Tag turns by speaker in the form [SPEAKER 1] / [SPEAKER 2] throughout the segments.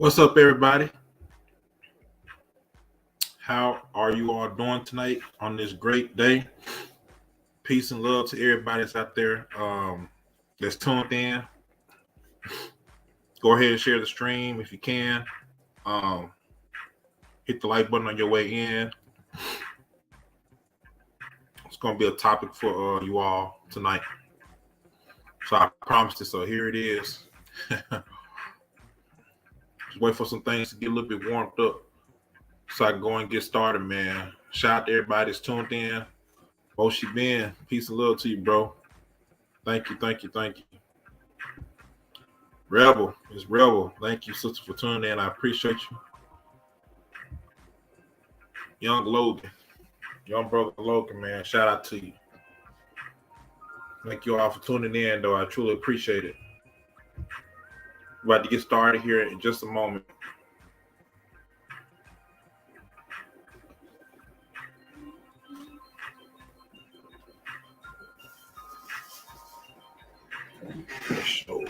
[SPEAKER 1] What's up, everybody? How are you all doing tonight on this great day? Peace and love to everybody that's out there that's tuned in. Go ahead and share the stream if you can. Um, Hit the like button on your way in. It's going to be a topic for you all tonight. So I promised it, so here it is. Just wait for some things to get a little bit warmed up so I can go and get started, man. Shout out to everybody that's tuned in. Moshi Ben, peace and love to you, bro. Thank you. Rebel is Rebel. Thank you, sister, for tuning in. I appreciate you. Young Logan, young brother Logan, man. Shout out to you. Thank you all for tuning in, though. I truly appreciate it. We're about to get started here in just a moment. Show.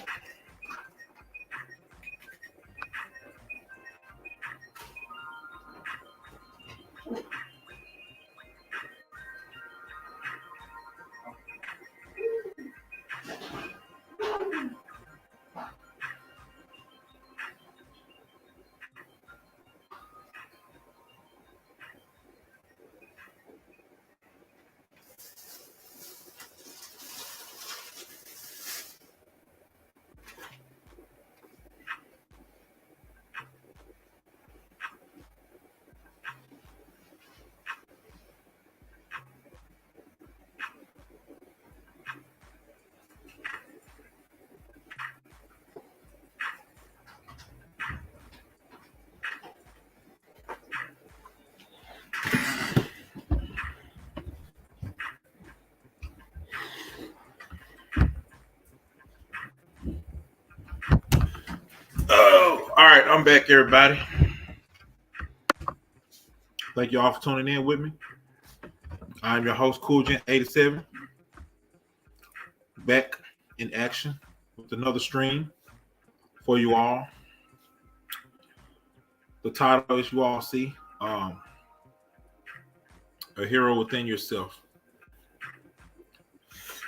[SPEAKER 1] Oh, all right. I'm back, everybody. Thank you all for tuning in with me. I'm your host, Cool Gent 87. Back in action with another stream for you all. The title, as you all see, A Hero Within Yourself.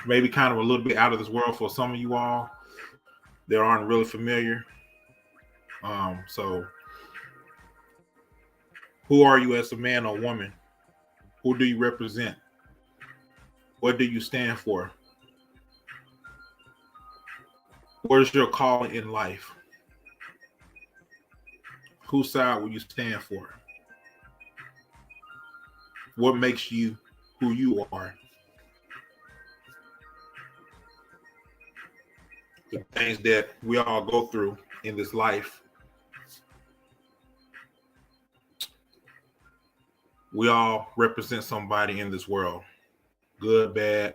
[SPEAKER 1] Maybe kind of a little bit out of this world for some of you all that aren't really familiar. So who are you as a man or woman? Who do you represent? What do you stand for? Where's your calling in life? Whose side will you stand for? What makes you who you are? The things that we all go through in this life. We all represent somebody in this world. Good, bad,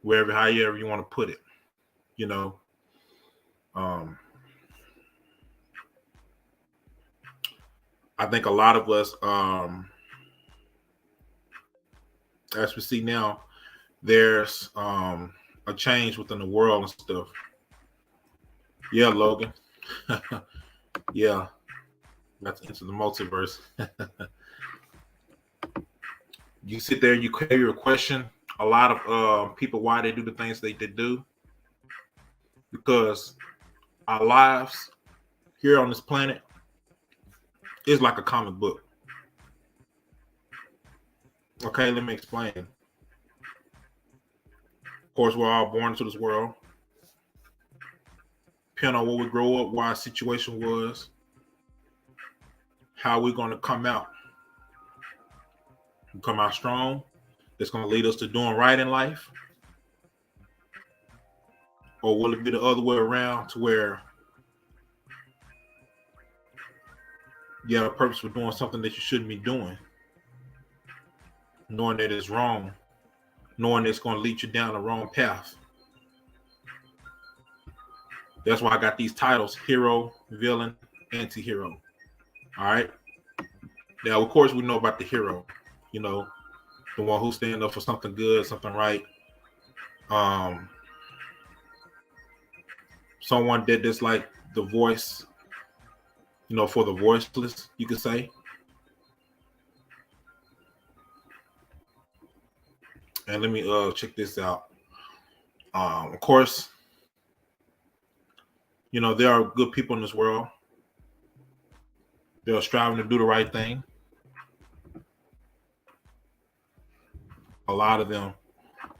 [SPEAKER 1] wherever, however you want to put it. You know, I think a lot of us, as we see now, there's a change within the world and stuff. Yeah, Logan. Yeah, got to enter the multiverse. You sit there, you carry your question. A lot of people, why they do the things they do, because our lives here on this planet is like a comic book. Okay, let me explain. Of course, we're all born into this world. Depending on where we grow up, what our situation was, how we're going to come out. We come out strong. That's going to lead us to doing right in life. Or will it be the other way around, to where you have a purpose for doing something that you shouldn't be doing, knowing that it's wrong, knowing it's going to lead you down the wrong path. That's why I got these titles: hero, villain, anti-hero. All right. Now, of course, we know about the hero, you know, the one who's standing up for something good, something right. Someone that just like the voice, for the voiceless, you could say. And let me check this out. Of course, there are good people in this world. They're striving to do the right thing. A lot of them.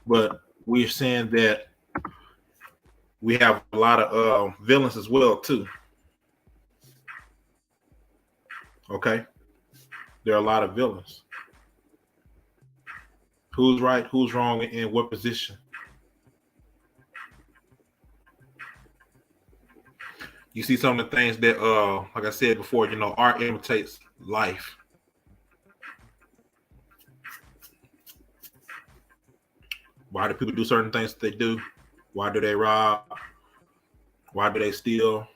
[SPEAKER 1] But we're saying that we have a lot of villains as well, too. Okay? There are a lot of villains. Who's right? Who's wrong? And in what position? You see some of the things that, like I said before, art imitates life. Why do people do certain things that they do? Why do they rob? Why do they steal?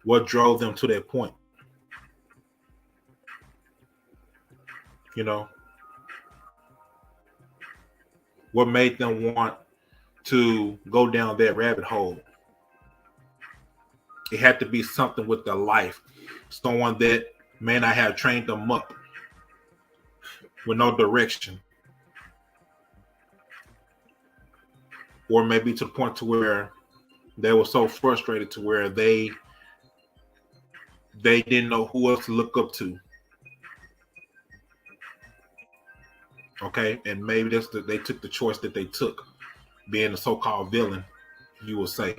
[SPEAKER 1] What drove them to that point? What made them want to go down that rabbit hole? It had to be something with their life. Someone that may not have trained them up with no direction. Or maybe to the point to where they were so frustrated to where they didn't know who else to look up to. Okay, and maybe they took the choice that they took, being the so-called villain, you will say,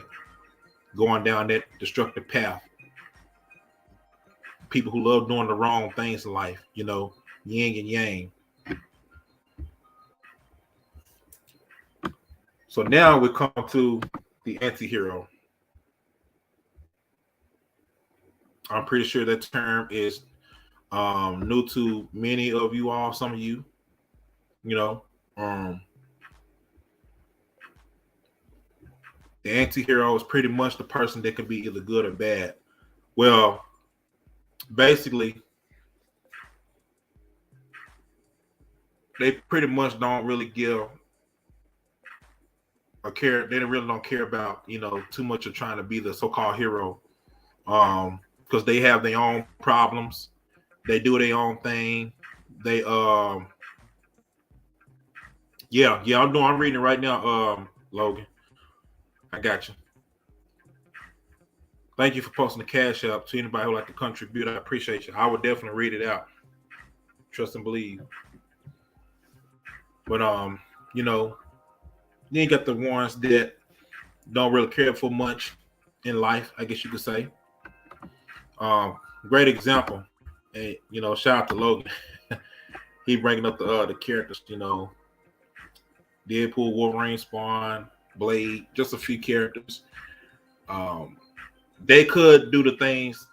[SPEAKER 1] going down that destructive path. People who love doing the wrong things in life, yin and yang. So now we come to the anti-hero. I'm pretty sure that term is new to many of you all, some of you. The anti-hero is pretty much the person that can be either good or bad. Well, basically, they pretty much don't really give a care. They really don't care about, too much of trying to be the so-called hero. Because they have their own problems. They do their own thing. They I'm reading it right now, Logan. I got you. Thank you for posting the cash app. To anybody who would like to contribute, I appreciate you. I would definitely read it out. Trust and believe. But you ain't got the ones that don't really care for much in life, I guess you could say. Great example. And shout out to Logan. He bringing up the characters, Deadpool, Wolverine, Spawn, Blade, just a few characters. They could do the things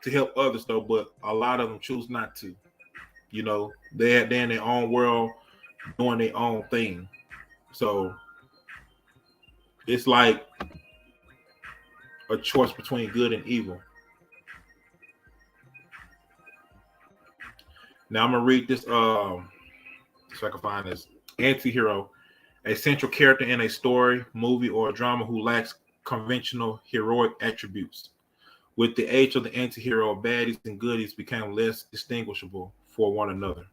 [SPEAKER 1] to help others though, but a lot of them choose not to. They're in their own world doing their own thing. So it's like a choice between good and evil. Now I'm gonna read this so I can find this. Antihero, a central character in a story, movie, or a drama who lacks conventional heroic attributes. With the age of the antihero, baddies and goodies became less distinguishable for one another.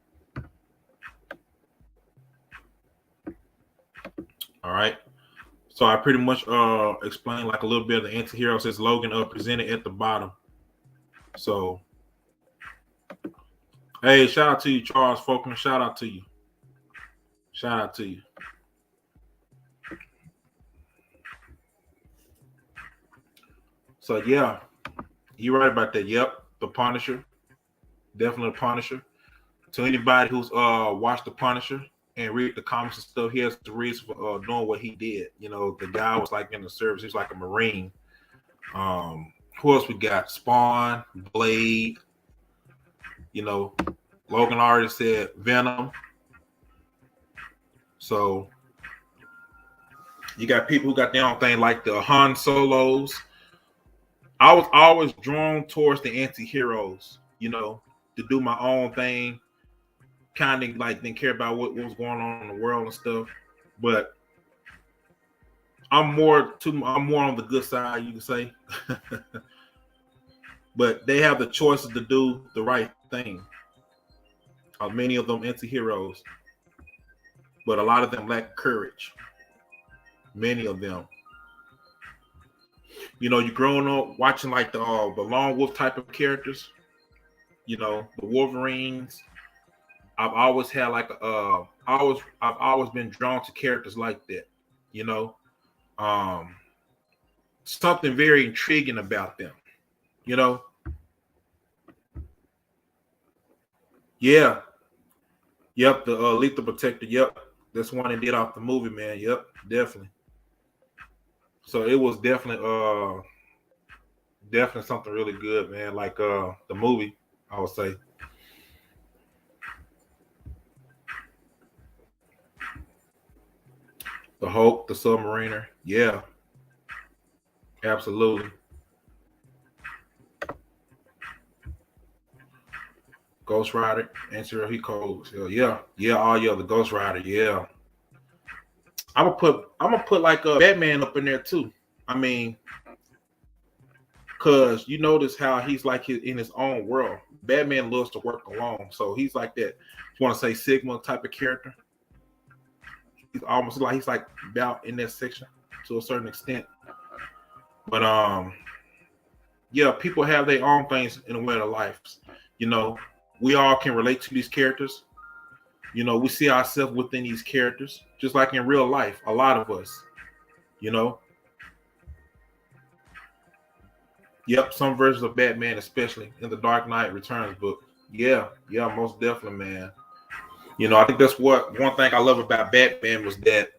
[SPEAKER 1] All right. So I pretty much explained like a little bit of the antihero, says Logan presented at the bottom. So hey, shout out to you, Charles Faulkner. Shout out to you. Shout out to you. So yeah, you're right about that. Yep, the Punisher, definitely the Punisher. To anybody who's watched the Punisher and read the comics and stuff, he has the reason for doing what he did. The guy was like in the service. He was like a Marine. Who else we got? Spawn, Blade. Logan already said Venom. So you got people who got their own thing, like the Han Solos. I was always drawn towards the anti-heroes, to do my own thing, kind of like didn't care about what was going on in the world and stuff. But I'm more on the good side, you can say. But they have the choices to do the right thing. Many of them anti-heroes, but a lot of them lack courage. Many of them. You growing up watching like the Lone Wolf type of characters. The Wolverines. I've always had like I've always been drawn to characters like that. You know, um, something very intriguing about them. You know, yeah, yep, the Lethal Protector. Yep, that's one they did off the movie, man. Yep, definitely. So it was definitely something really good, man. Like the movie, I would say. The Hulk, the Submariner. Yeah, absolutely. Ghost Rider, Antihero, he cold. Yeah. Oh yeah, the Ghost Rider. Yeah, I'm gonna put like a Batman up in there too. I mean, cause you notice how he's like in his own world. Batman loves to work alone, so he's like that. You want to say Sigma type of character? He's almost like he's like about in that section to a certain extent. But yeah, people have their own things in the way of their lives. You know, we all can relate to these characters. We see ourselves within these characters, just like in real life. A lot of us, you know. Yep, some versions of Batman, especially in the Dark Knight Returns book. Yeah, most definitely, man. I think that's what one thing I love about Batman was that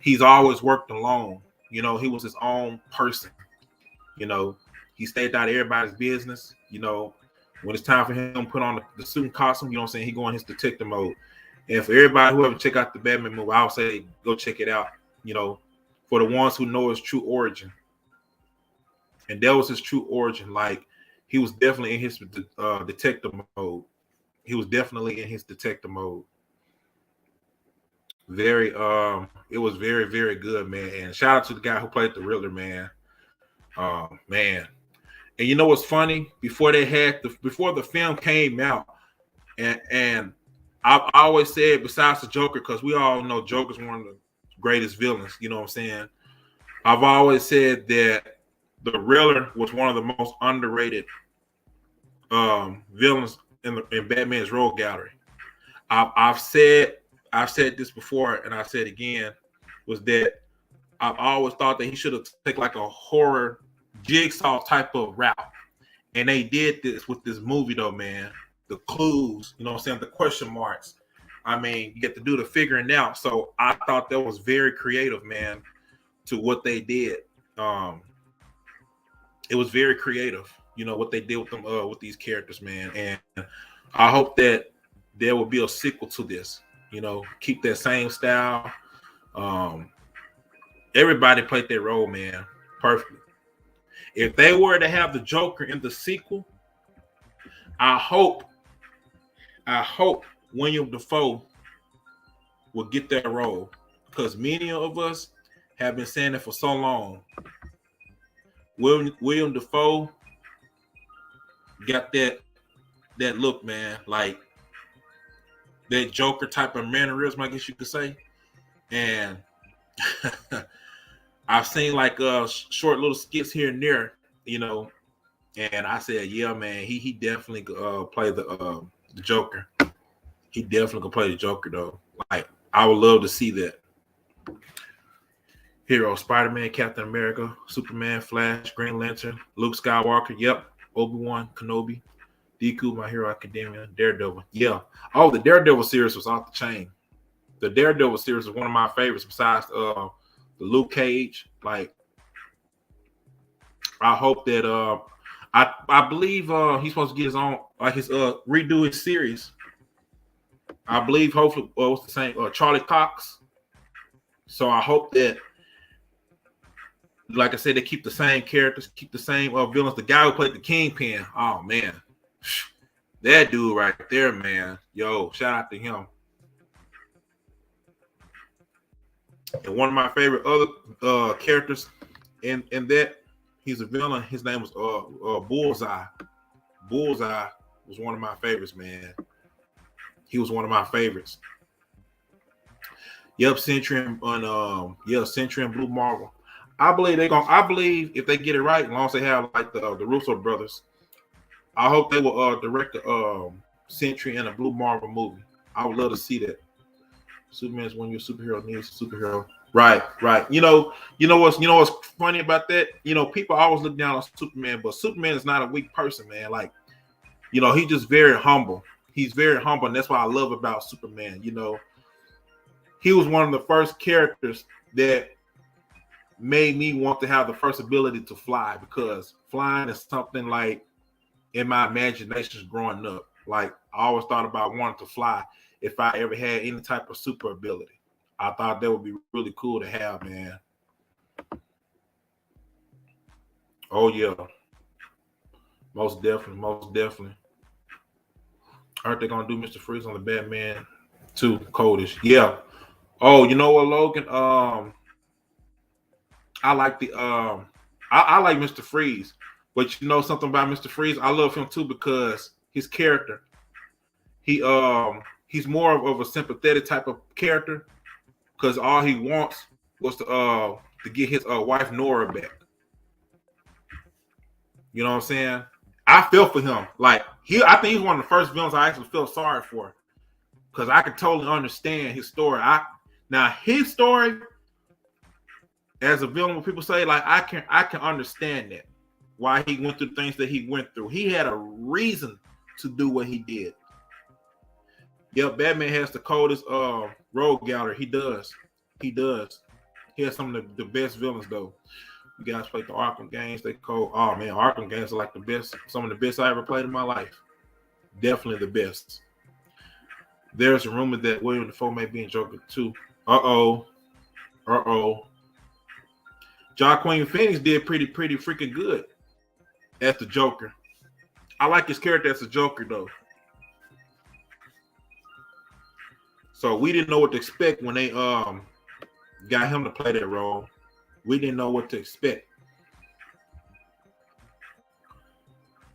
[SPEAKER 1] he's always worked alone. He was his own person. You know, he stayed out of everybody's business. When it's time for him to put on the suit and costume, what I'm saying, he go in his detective mode. And for everybody who ever check out the Batman movie, I would say go check it out. For the ones who know his true origin, and that was his true origin. Like he was definitely in his detective mode. He was definitely in his detective mode. It was very very good, man. And shout out to the guy who played the Riddler, man. Man. And you know what's funny? Before the film came out, and I've always said, besides the Joker, because we all know Joker's one of the greatest villains. You know what I'm saying? I've always said that the Riddler was one of the most underrated villains in Batman's Rogue Gallery. I've said this before, and I said again, was that I've always thought that he should have taken like a horror jigsaw type of route. And they did this with this movie though, man. The clues, you know what I'm saying? The question marks. I mean, you get to do the figuring out. So I thought that was very creative, man, to what they did. Um, it was very creative, what they did with them with these characters, man. And I hope that there will be a sequel to this. Keep that same style. Um, everybody played their role, man, perfectly. If they were to have the Joker in the sequel, I hope William Dafoe will get that role, because many of us have been saying it for so long. William Dafoe got that look, man, like that Joker type of mannerism, I guess you could say. And I've seen like short little skits here and there, and I said, yeah, man, he definitely play the Joker. He definitely could play the Joker though. Like I would love to see that. Hero: Spider-Man, Captain America, Superman, Flash, Green Lantern, Luke Skywalker. Yep, Obi-Wan Kenobi, Deku, My Hero Academia, Daredevil. Yeah. Oh, the Daredevil series was off the chain. The Daredevil series is one of my favorites besides the Luke Cage. Like, I hope that I believe he's supposed to get his own, like his redo his series. I believe hopefully what's the same Charlie Cox. So I hope that, like I said, they keep the same characters, keep the same villains. The guy who played the Kingpin, oh man, that dude right there, man. Yo, shout out to him. And one of my favorite other characters in that, he's a villain. His name was Bullseye. Bullseye was one of my favorites, man. He was one of my favorites. Yep, Sentry and Blue Marvel. I believe if they get it right, as long as they have like the Russo brothers, I hope they will direct the Sentry and a Blue Marvel movie. I would love to see that. Superman's when your superhero needs a superhero. Right, right. What's funny about that? People always look down on Superman, but Superman is not a weak person, man. Like, he's just very humble. He's very humble, and that's what I love about Superman. He was one of the first characters that made me want to have the first ability to fly, because flying is something like in my imagination growing up. Like, I always thought about wanting to fly if I ever had any type of super ability. I thought that would be really cool to have, man. Oh yeah. Most definitely, most definitely. Aren't they gonna do Mr. Freeze on the Batman too? Coldish. Yeah. Oh, you know what, Logan? I like I like Mr. Freeze. But you know something about Mr. Freeze? I love him too because his character. He's more of a sympathetic type of character, because all he wants was to get his wife Nora back. You know what I'm saying? I feel for him. Like, I think he's one of the first villains I actually feel sorry for, because I can totally understand his story. Now his story as a villain, when people say, like, I can understand that, why he went through things that he went through. He had a reason to do what he did. Yep, Batman has the coldest rogue gallery. He does. He has some of the best villains, though. You guys played the Arkham games. They cold. Oh man, Arkham games are like the best. Some of the best I ever played in my life. Definitely the best. There's a rumor that William Dafoe may be in Joker too. Uh-oh. Joaquin Phoenix did pretty freaking good as the Joker. I like his character as a Joker, though. So we didn't know what to expect when they got him to play that role. We didn't know what to expect.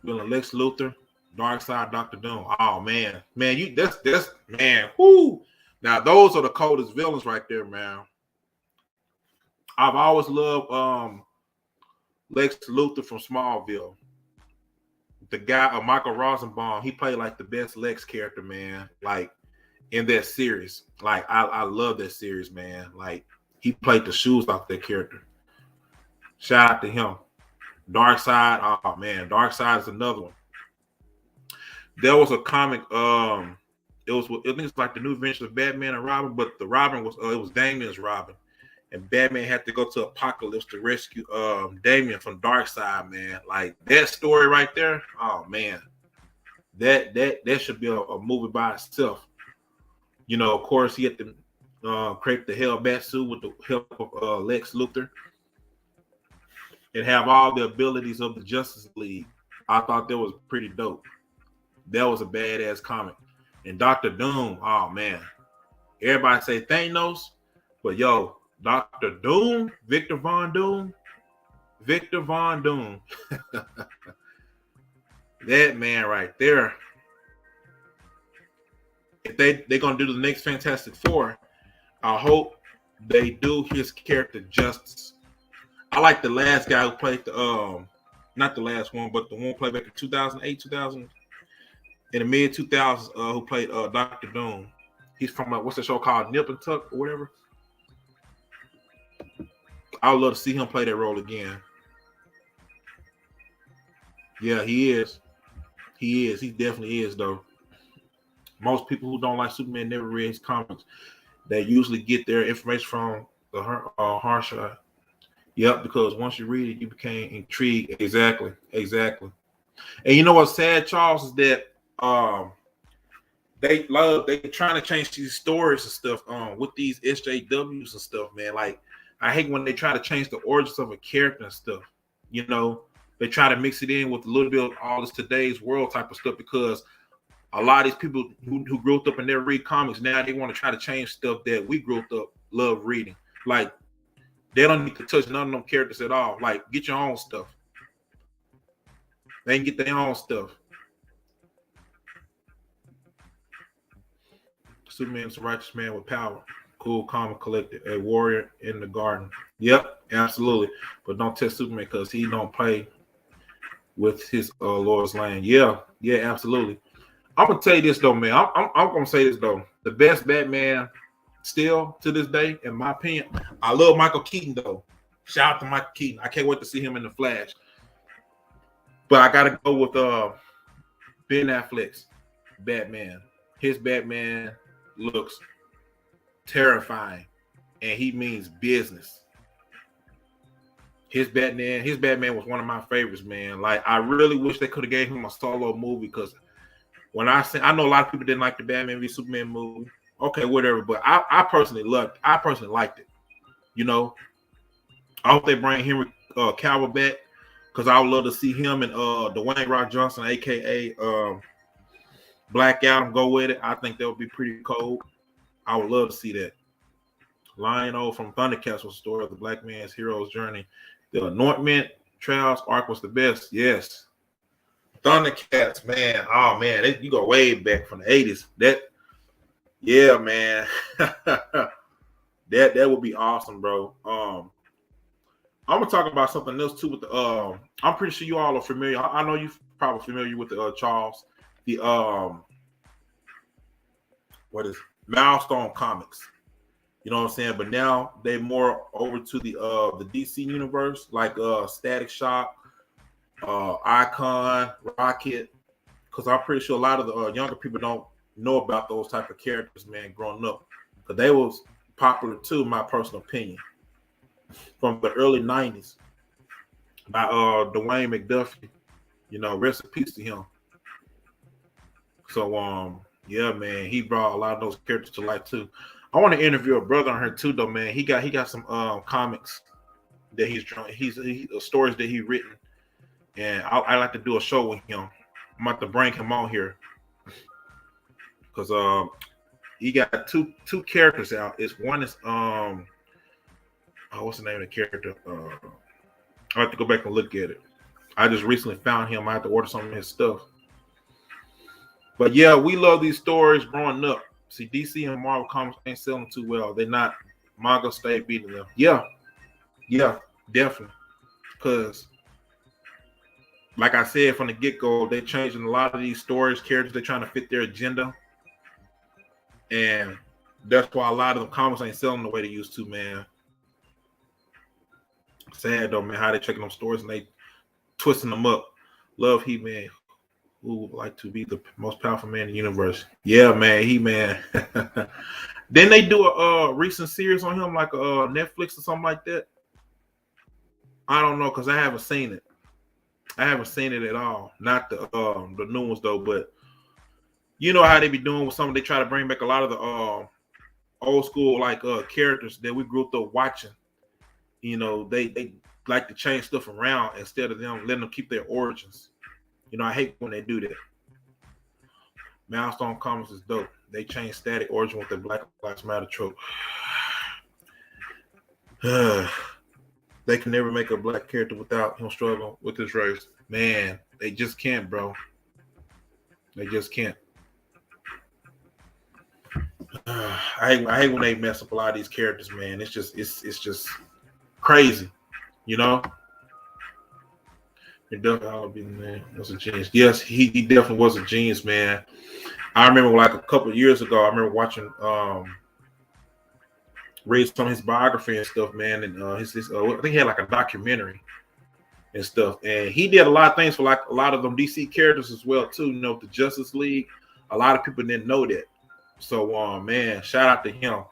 [SPEAKER 1] Villain Lex Luthor, Darkseid, Dr. Doom. Oh man, that's man. Whoo! Now those are the coldest villains right there, man. I've always loved Lex Luthor from Smallville. The guy, Michael Rosenbaum, he played like the best Lex character, man. Like, in that series. Like, I love that series, man. Like, he played the shoes off that character. Shout out to him. Darkseid, oh man, Darkseid is another one. There was a comic, I think it's like the new adventures of Batman and Robin, but the Robin was it was Damian's Robin. And Batman had to go to Apocalypse to rescue Damian from Darkseid, man. Like, that story right there, oh man. That should be a movie by itself. Of course, he had to create the Hellbat suit with the help of Lex Luthor and have all the abilities of the Justice League. I thought that was pretty dope. That was a badass comic. And Dr. Doom, oh man. Everybody say Thanos, but yo, Dr. Doom, Victor Von Doom. That man right there. If they're gonna do the next Fantastic Four, I hope they do his character justice. I like the last guy who played not the last one, but the one who played back in 2008, 2000, in the mid 2000s, who played Dr. Doom. He's from what's the show called, Nip and Tuck or whatever. I would love to see him play that role again. Yeah, he is. He definitely is, though. Most people who don't like Superman never read his comics. They usually get their information from the hard shot. Yep, because once you read it, you became intrigued. Exactly. And you know what's sad, Charles, is that they trying to change these stories and stuff with these SJWs and stuff, man. Like, I hate when they try to change the origins of a character and stuff. They try to mix it in with a little bit of all this today's world type of stuff, because a lot of these people who grew up and never read comics, now they want to try to change stuff that we grew up love reading. Like, they don't need to touch none of them characters at all. Like, get your own stuff. They can get their own stuff. Superman's a righteous man with power. Cool, calm, and collected. A warrior in the garden. Yep, absolutely. But don't test Superman because he don't play with his Lord's land. Yeah, absolutely. I'm gonna tell you this though, man. I'm gonna say this though. The best Batman still to this day, in my opinion, I love Michael Keaton though. Shout out to Michael Keaton. I can't wait to see him in the Flash. But I gotta go with Ben Affleck's Batman. His Batman looks terrifying, and he means business. His Batman was one of my favorites, man. Like, I really wish they could have gave him a solo movie, because when I know a lot of people didn't like the Batman v Superman movie. Okay, whatever, but I personally liked it. You know, I hope they bring Henry Cavill back, because I would love to see him and Dwayne Rock Johnson, aka Black Adam, go with it. I think that would be pretty cool. I would love to see that. Lion-O from Thundercats was the story of the black man's hero's journey. The Anointment Trials arc was the best. Yes. Thundercats, man. Oh, man. You go way back from the 80s. Yeah, man. that would be awesome, bro. I'm gonna talk about something else too with the I'm pretty sure you all are familiar. I know you're probably familiar with the Charles, the what is Milestone Comics. You know what I'm saying? But now they more over to the DC universe, like Static Shock, Icon, Rocket, because I'm pretty sure a lot of the younger people don't know about those type of characters, man, growing up. But they was popular too, in my personal opinion, from the early 90s by Dwayne McDuffie. You know, rest in peace to him. So yeah, man, he brought a lot of those characters to life too. I want to interview a brother on her too, though, man. He got some comics that he's drawing. He's stories that he's written, and I like to do a show with him. I'm about to bring him on here because he got two characters out. One is what's the name of the character? I have to go back and look at it. I just recently found him. I have to order some of his stuff. But yeah, we love these stories growing up. See, DC and Marvel comics ain't selling too well. They're not. Manga stay beating them. Yeah, definitely. Because, like I said from the get-go, they're changing a lot of these stories, characters. They're trying to fit their agenda. And that's why a lot of the comics ain't selling the way they used to, man. Sad, though, man, how they checking them stories and they twisting them up. Love He-Man. Who would like to be the most powerful man in the universe? Yeah, man, He-Man. Didn't they do a recent series on him, like Netflix or something like that? I don't know, because I haven't seen it. I haven't seen it at all. Not the new ones though, but you know how they be doing with some. They try to bring back a lot of the old school like characters that we grew up watching. You know, they like to change stuff around instead of them letting them keep their origins. You know, I hate when they do that. Milestone Comics is dope. They changed Static origin with the Black Lives Matter trope. They can never make a black character without him struggling with his race. Man, they just can't, bro. They just can't. I hate when they mess up a lot of these characters, man. It's just crazy, you know. Man, was a genius. Yes, he definitely was a genius, man. I remember like a couple of years ago, I remember watching read some of his biography and stuff, man. And I think he had like a documentary and stuff. And he did a lot of things for like a lot of them DC characters as well, too. You know, the Justice League. A lot of people didn't know that. So man, shout out to him.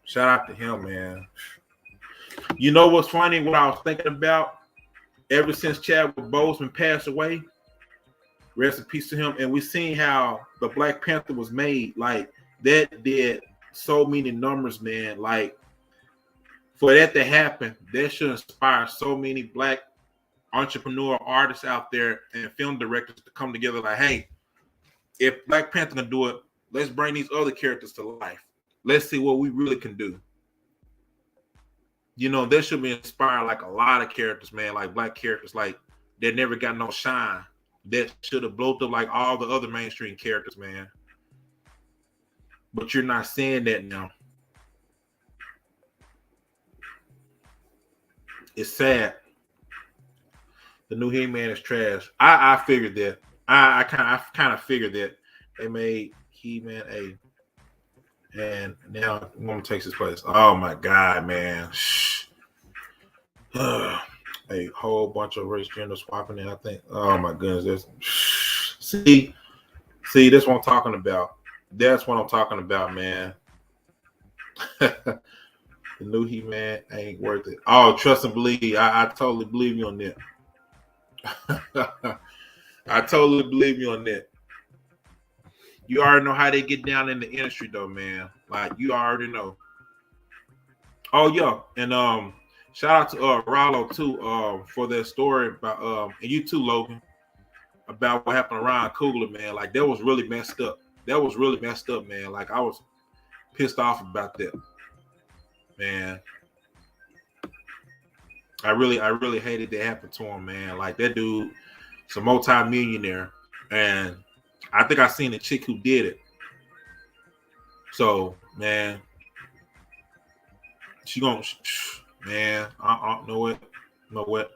[SPEAKER 1] Shout out to him, man. You know what's funny? What I was thinking about? Ever since Chadwick Boseman passed away, rest in peace to him, and we seen how the Black Panther was made. Like, that did so many numbers, man. Like, for that to happen, that should inspire so many black entrepreneur artists out there and film directors to come together like, hey, if Black Panther can do it, let's bring these other characters to life. Let's see what we really can do. That should be inspiring like a lot of characters, man, like black characters, like that never got no shine. That should have blown up like all the other mainstream characters, man. But you're not seeing that now. It's sad. The new He-Man is trash. I figured that. I kind of figured that they made He-Man a, and now Woman takes his place. Oh my god, man. A whole bunch of race gender swapping in, I think. Oh my goodness. See, that's what I'm talking about. That's what I'm talking about, man. The new He-Man ain't worth it. Oh, trust and believe. I totally believe you on that. I totally believe you on that. You already know how they get down in the industry, though, man. Like you already know. Oh yeah, and shout out to Rollo too for that story about and you too, Logan, about what happened around Coogler, man. Like that was really messed up. That was really messed up, man. Like I was pissed off about that, man. I really hated that happened to him, man. Like that dude, is a multi-millionaire, and I think I seen the chick who did it. So, man, she gonna, man. I know what.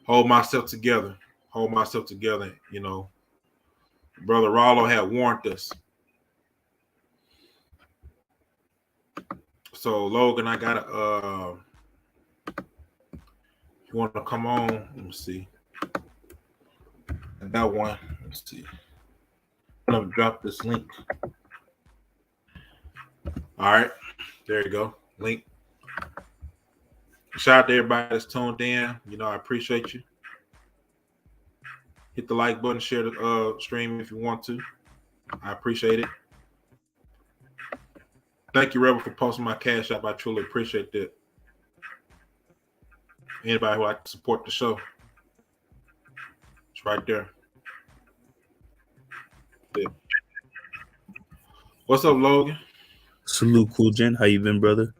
[SPEAKER 1] Hold myself together. Hold myself together. Brother Rollo had warned us. So Logan, I gotta you wanna come on? Let me see. I got one. Let's see. I'm gonna drop this link. All right. There you go. Link. Shout out to everybody that's tuned in. I appreciate you. Hit the like button, share the stream if you want to. I appreciate it. Thank you, Rebel, for posting my cash app. I truly appreciate that. Anybody who like to support the show, it's right there. Yeah. What's up, Logan?
[SPEAKER 2] Salute, Cool Jen. How you been, brother?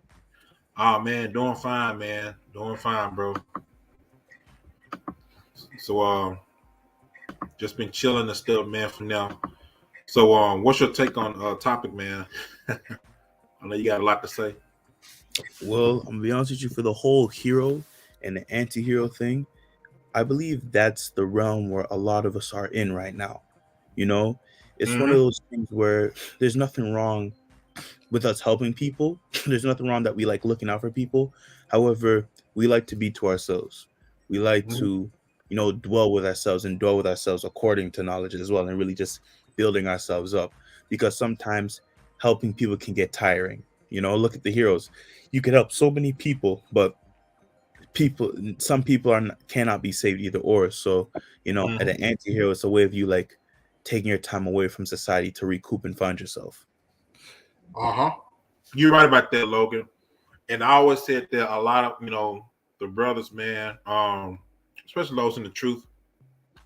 [SPEAKER 1] Oh man, doing fine, man. Doing fine, bro. So just been chilling and stuff, man, for now. So what's your take on topic, man? I know you got a lot to say.
[SPEAKER 2] Well, I'm gonna be honest with you, for the whole hero and the anti-hero thing, I believe that's the realm where a lot of us are in right now. It's one of
[SPEAKER 1] Mm-hmm.
[SPEAKER 2] those things where there's nothing wrong with us helping people. There's nothing wrong that we like looking out for people. However, we like to be to ourselves. We like
[SPEAKER 1] Mm-hmm.
[SPEAKER 2] to, dwell with ourselves and dwell with ourselves according to knowledge as well, and really just building ourselves up. Because sometimes helping people can get tiring. Look at the heroes. You can help so many people, but some people cannot be saved either or. So, at an
[SPEAKER 1] Mm-hmm.
[SPEAKER 2] anti-hero, it's a way of you like taking your time away from society to recoup and find yourself.
[SPEAKER 1] Uh-huh. You're right about that, Logan. And I always said that a lot of, the brothers, man, especially those in the truth,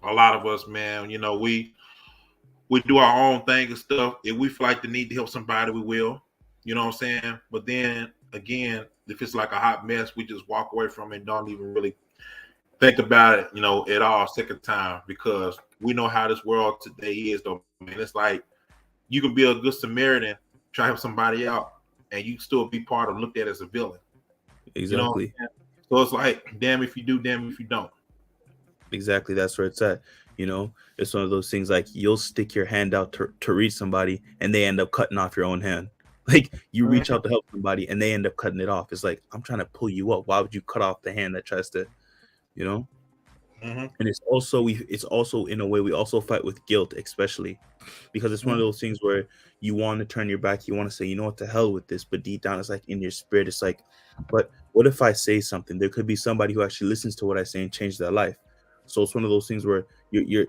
[SPEAKER 1] a lot of us, man, we do our own thing and stuff. If we feel like the need to help somebody, we will. You know what I'm saying? But then again, if it's like a hot mess, we just walk away from it and don't even really think about it, at all second time, because we know how this world today is, though, man. It's like you can be a good Samaritan, try to help somebody out, and you still be part of looked at as a villain. You know what
[SPEAKER 2] Exactly.
[SPEAKER 1] I'm saying? So it's like, damn if you do, damn if you don't.
[SPEAKER 2] Exactly. That's where it's at. It's one of those things like you'll stick your hand out to reach somebody and they end up cutting off your own hand. Like you reach
[SPEAKER 1] Mm-hmm.
[SPEAKER 2] out to help somebody and they end up cutting it off. It's like, I'm trying to pull you up. Why would you cut off the hand that tries to, you know?
[SPEAKER 1] Mm-hmm.
[SPEAKER 2] And it's also in a way we also fight with guilt, especially because it's one of
[SPEAKER 1] Mm-hmm.
[SPEAKER 2] those things where you want to turn your back, you want to say, what the hell with this, but deep down it's like in your spirit, it's like, but what if I say something? There could be somebody who actually listens to what I say and change their life. So it's one of those things where you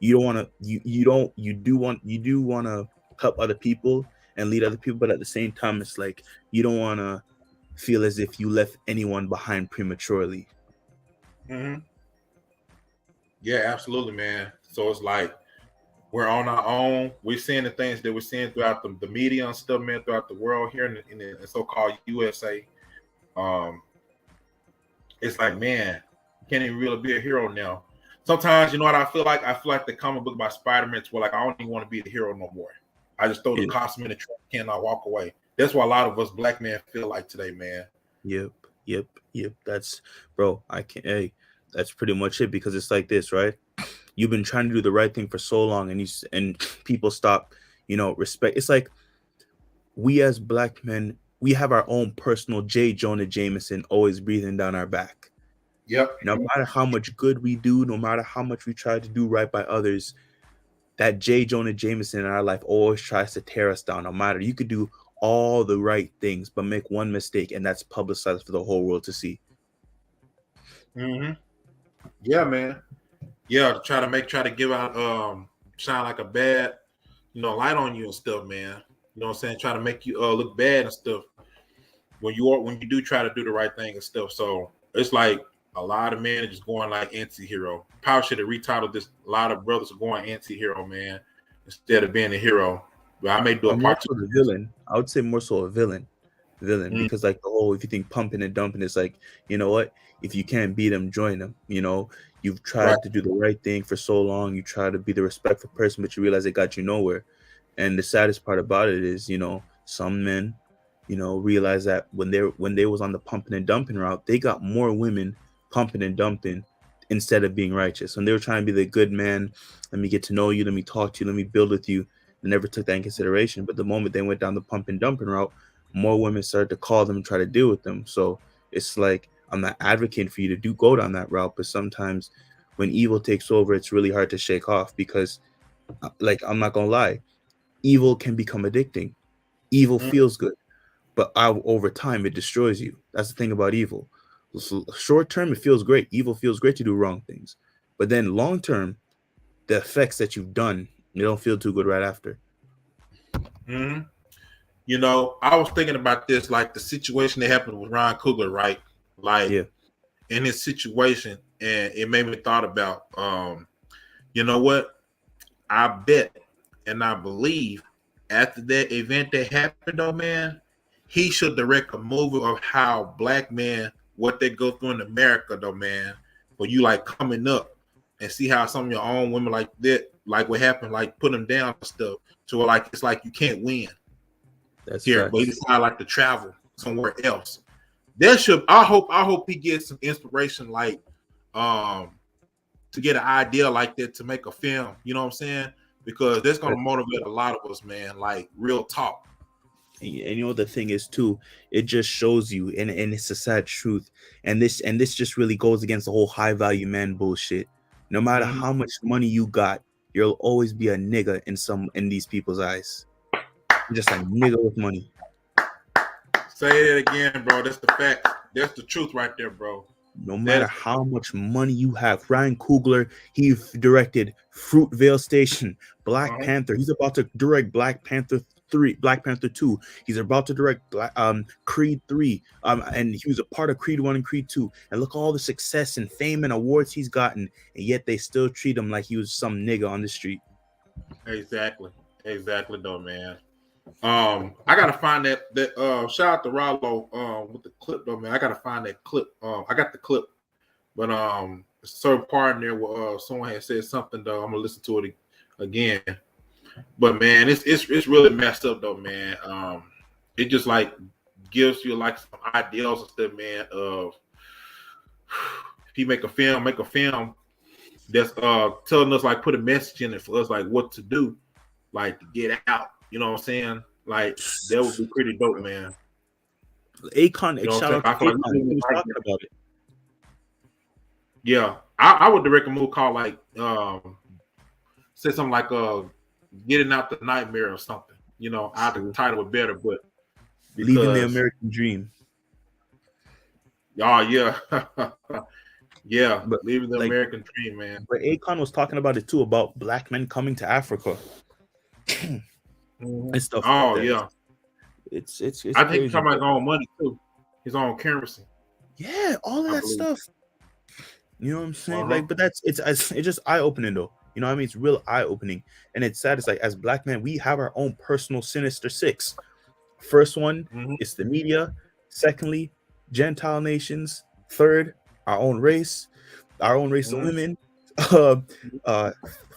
[SPEAKER 2] don't want to you don't you do want to help other people and lead other people, but at the same time it's like you don't want to feel as if you left anyone behind prematurely.
[SPEAKER 1] Mm-hmm. Yeah, absolutely, man. So it's like we're on our own. We're seeing the things that we're seeing throughout the media and stuff, man, throughout the world here in the so-called USA. it's like, man, you can't even really be a hero now. Sometimes, you know what I feel like? I feel like the comic book by Spider-Man where like I don't even want to be the hero no more. I just throw the
[SPEAKER 2] Yeah.
[SPEAKER 1] costume in the trash can and I walk away. That's what a lot of us black men feel like today, man.
[SPEAKER 2] Yep. That's bro. I can't. Hey, that's pretty much it because it's like this, right? You've been trying to do the right thing for so long, and people stop, respect. It's like we as black men, we have our own personal J. Jonah Jameson always breathing down our back.
[SPEAKER 1] Yep.
[SPEAKER 2] No matter how much good we do, no matter how much we try to do right by others, that J. Jonah Jameson in our life always tries to tear us down. No matter you could do all the right things, but make one mistake, and that's publicized for the whole world to see.
[SPEAKER 1] Mm-hmm. Yeah, man. Yeah, try to give out shine like a bad, light on you and stuff, man. You know what I'm saying? Try to make you look bad and stuff when you do try to do the right thing and stuff. So it's like a lot of men are just going like Antihero. Power should have retitled this. A lot of brothers are going Antihero, man, instead of being a hero. But I may do
[SPEAKER 2] Or
[SPEAKER 1] a
[SPEAKER 2] more
[SPEAKER 1] part
[SPEAKER 2] so
[SPEAKER 1] two.
[SPEAKER 2] the villain. I would say more so a villain.
[SPEAKER 1] Mm,
[SPEAKER 2] Because like the whole, if you think pumping and dumping is like, you know what, if you can't beat them, join them. You've
[SPEAKER 1] right.
[SPEAKER 2] tried to do the right thing for so long, you try to be the respectful person, but you realize it got you nowhere. And the saddest part about it is, some men, realize that when they was on the pumping and dumping route, they got more women pumping and dumping instead of being righteous. When they were trying to be the good man, let me get to know you, let me talk to you, let me build with you, they never took that in consideration. But the moment they went down the pump and dumping route, more women started to call them and try to deal with them. So it's like I'm not advocating for you to go down that route, but sometimes when evil takes over, it's really hard to shake off because, like, I'm not gonna lie, evil can become addicting. Evil
[SPEAKER 1] Mm,
[SPEAKER 2] feels good, but over time it destroys you. That's the thing about evil. So short term, it feels great. Evil feels great to do wrong things, but then long term, the effects that you've done, you don't feel too good right after.
[SPEAKER 1] mm. I was thinking about this, like the situation that happened with Ron Coogler, right? Like
[SPEAKER 2] Yeah,
[SPEAKER 1] in his situation, and it made me thought about, you know what? I bet and I believe after that event that happened, though, man, he should direct a movie of how black men what they go through in America, though, man. For you like coming up and see how some of your own women like that, like what happened, like put them down and stuff. So like it's like you can't win
[SPEAKER 2] that's
[SPEAKER 1] here, but he
[SPEAKER 2] facts.
[SPEAKER 1] decided like to travel somewhere else. That should I hope he gets some inspiration like um to get an idea like that to make a film, you know what I'm saying? Because that's gonna motivate a lot of us, man. Like real talk.
[SPEAKER 2] And you know the thing is too, it just shows you, and it's a sad truth. And this just really goes against the whole high value man bullshit. No matter
[SPEAKER 1] Mhm.
[SPEAKER 2] how much money you got, you'll always be a nigga in these people's eyes. You're just a nigga with money.
[SPEAKER 1] Say it again, bro. That's the fact. That's the truth right there, bro.
[SPEAKER 2] No
[SPEAKER 1] That
[SPEAKER 2] matter
[SPEAKER 1] is
[SPEAKER 2] how much money you have. Ryan Coogler, he directed Fruitvale Station, Black
[SPEAKER 1] uh-huh.
[SPEAKER 2] Panther. He's about to direct Black Panther 3, Black Panther 2. He's about to direct Creed 3. And he was a part of Creed 1 and Creed 2. And look all the success and fame and awards he's gotten, and yet they still treat him like he was some nigga on the street.
[SPEAKER 1] Exactly. Exactly though, man. I gotta find that shout out to Rollo with the clip though, man. I gotta find that clip. I got the clip, but a certain part in there where someone had said something though. I'm gonna listen to it again. But man, it's really messed up though, man. It just like gives you like some ideals and stuff, man. Of if you make a film that's telling us like put a message in it for us, like what to do, like to get out. You know what I'm saying? Like that would be pretty dope, man.
[SPEAKER 2] Akon,
[SPEAKER 1] You know what
[SPEAKER 2] shout
[SPEAKER 1] I'm saying?
[SPEAKER 2] out to
[SPEAKER 1] I feel like
[SPEAKER 2] Akon. He was talking about it.
[SPEAKER 1] yeah, I would direct a movie called like say something like getting out the nightmare or something. I the
[SPEAKER 2] True.
[SPEAKER 1] title would better, but
[SPEAKER 2] Leaving the
[SPEAKER 1] because
[SPEAKER 2] American dream.
[SPEAKER 1] oh yeah, yeah,
[SPEAKER 2] But
[SPEAKER 1] living the
[SPEAKER 2] like
[SPEAKER 1] American dream, man.
[SPEAKER 2] but Akon was talking about it too, about black men coming to Africa
[SPEAKER 1] Mhm.
[SPEAKER 2] and stuff like
[SPEAKER 1] Oh
[SPEAKER 2] that.
[SPEAKER 1] yeah,
[SPEAKER 2] It's
[SPEAKER 1] I think he's
[SPEAKER 2] crazy,
[SPEAKER 1] talking about
[SPEAKER 2] bro.
[SPEAKER 1] his own money too, his own currency,
[SPEAKER 2] Yeah, all of
[SPEAKER 1] I
[SPEAKER 2] that
[SPEAKER 1] believe.
[SPEAKER 2] stuff. You know what I'm saying?
[SPEAKER 1] Uh-huh.
[SPEAKER 2] Like, but it's just eye opening though. You know what I mean? It's real eye opening, and it's sad. It's like as black men, we have our own personal sinister six. First one
[SPEAKER 1] Hmm.
[SPEAKER 2] is the media. Secondly, Gentile nations. Third, our own race of
[SPEAKER 1] Mhm.
[SPEAKER 2] women. Uh, uh,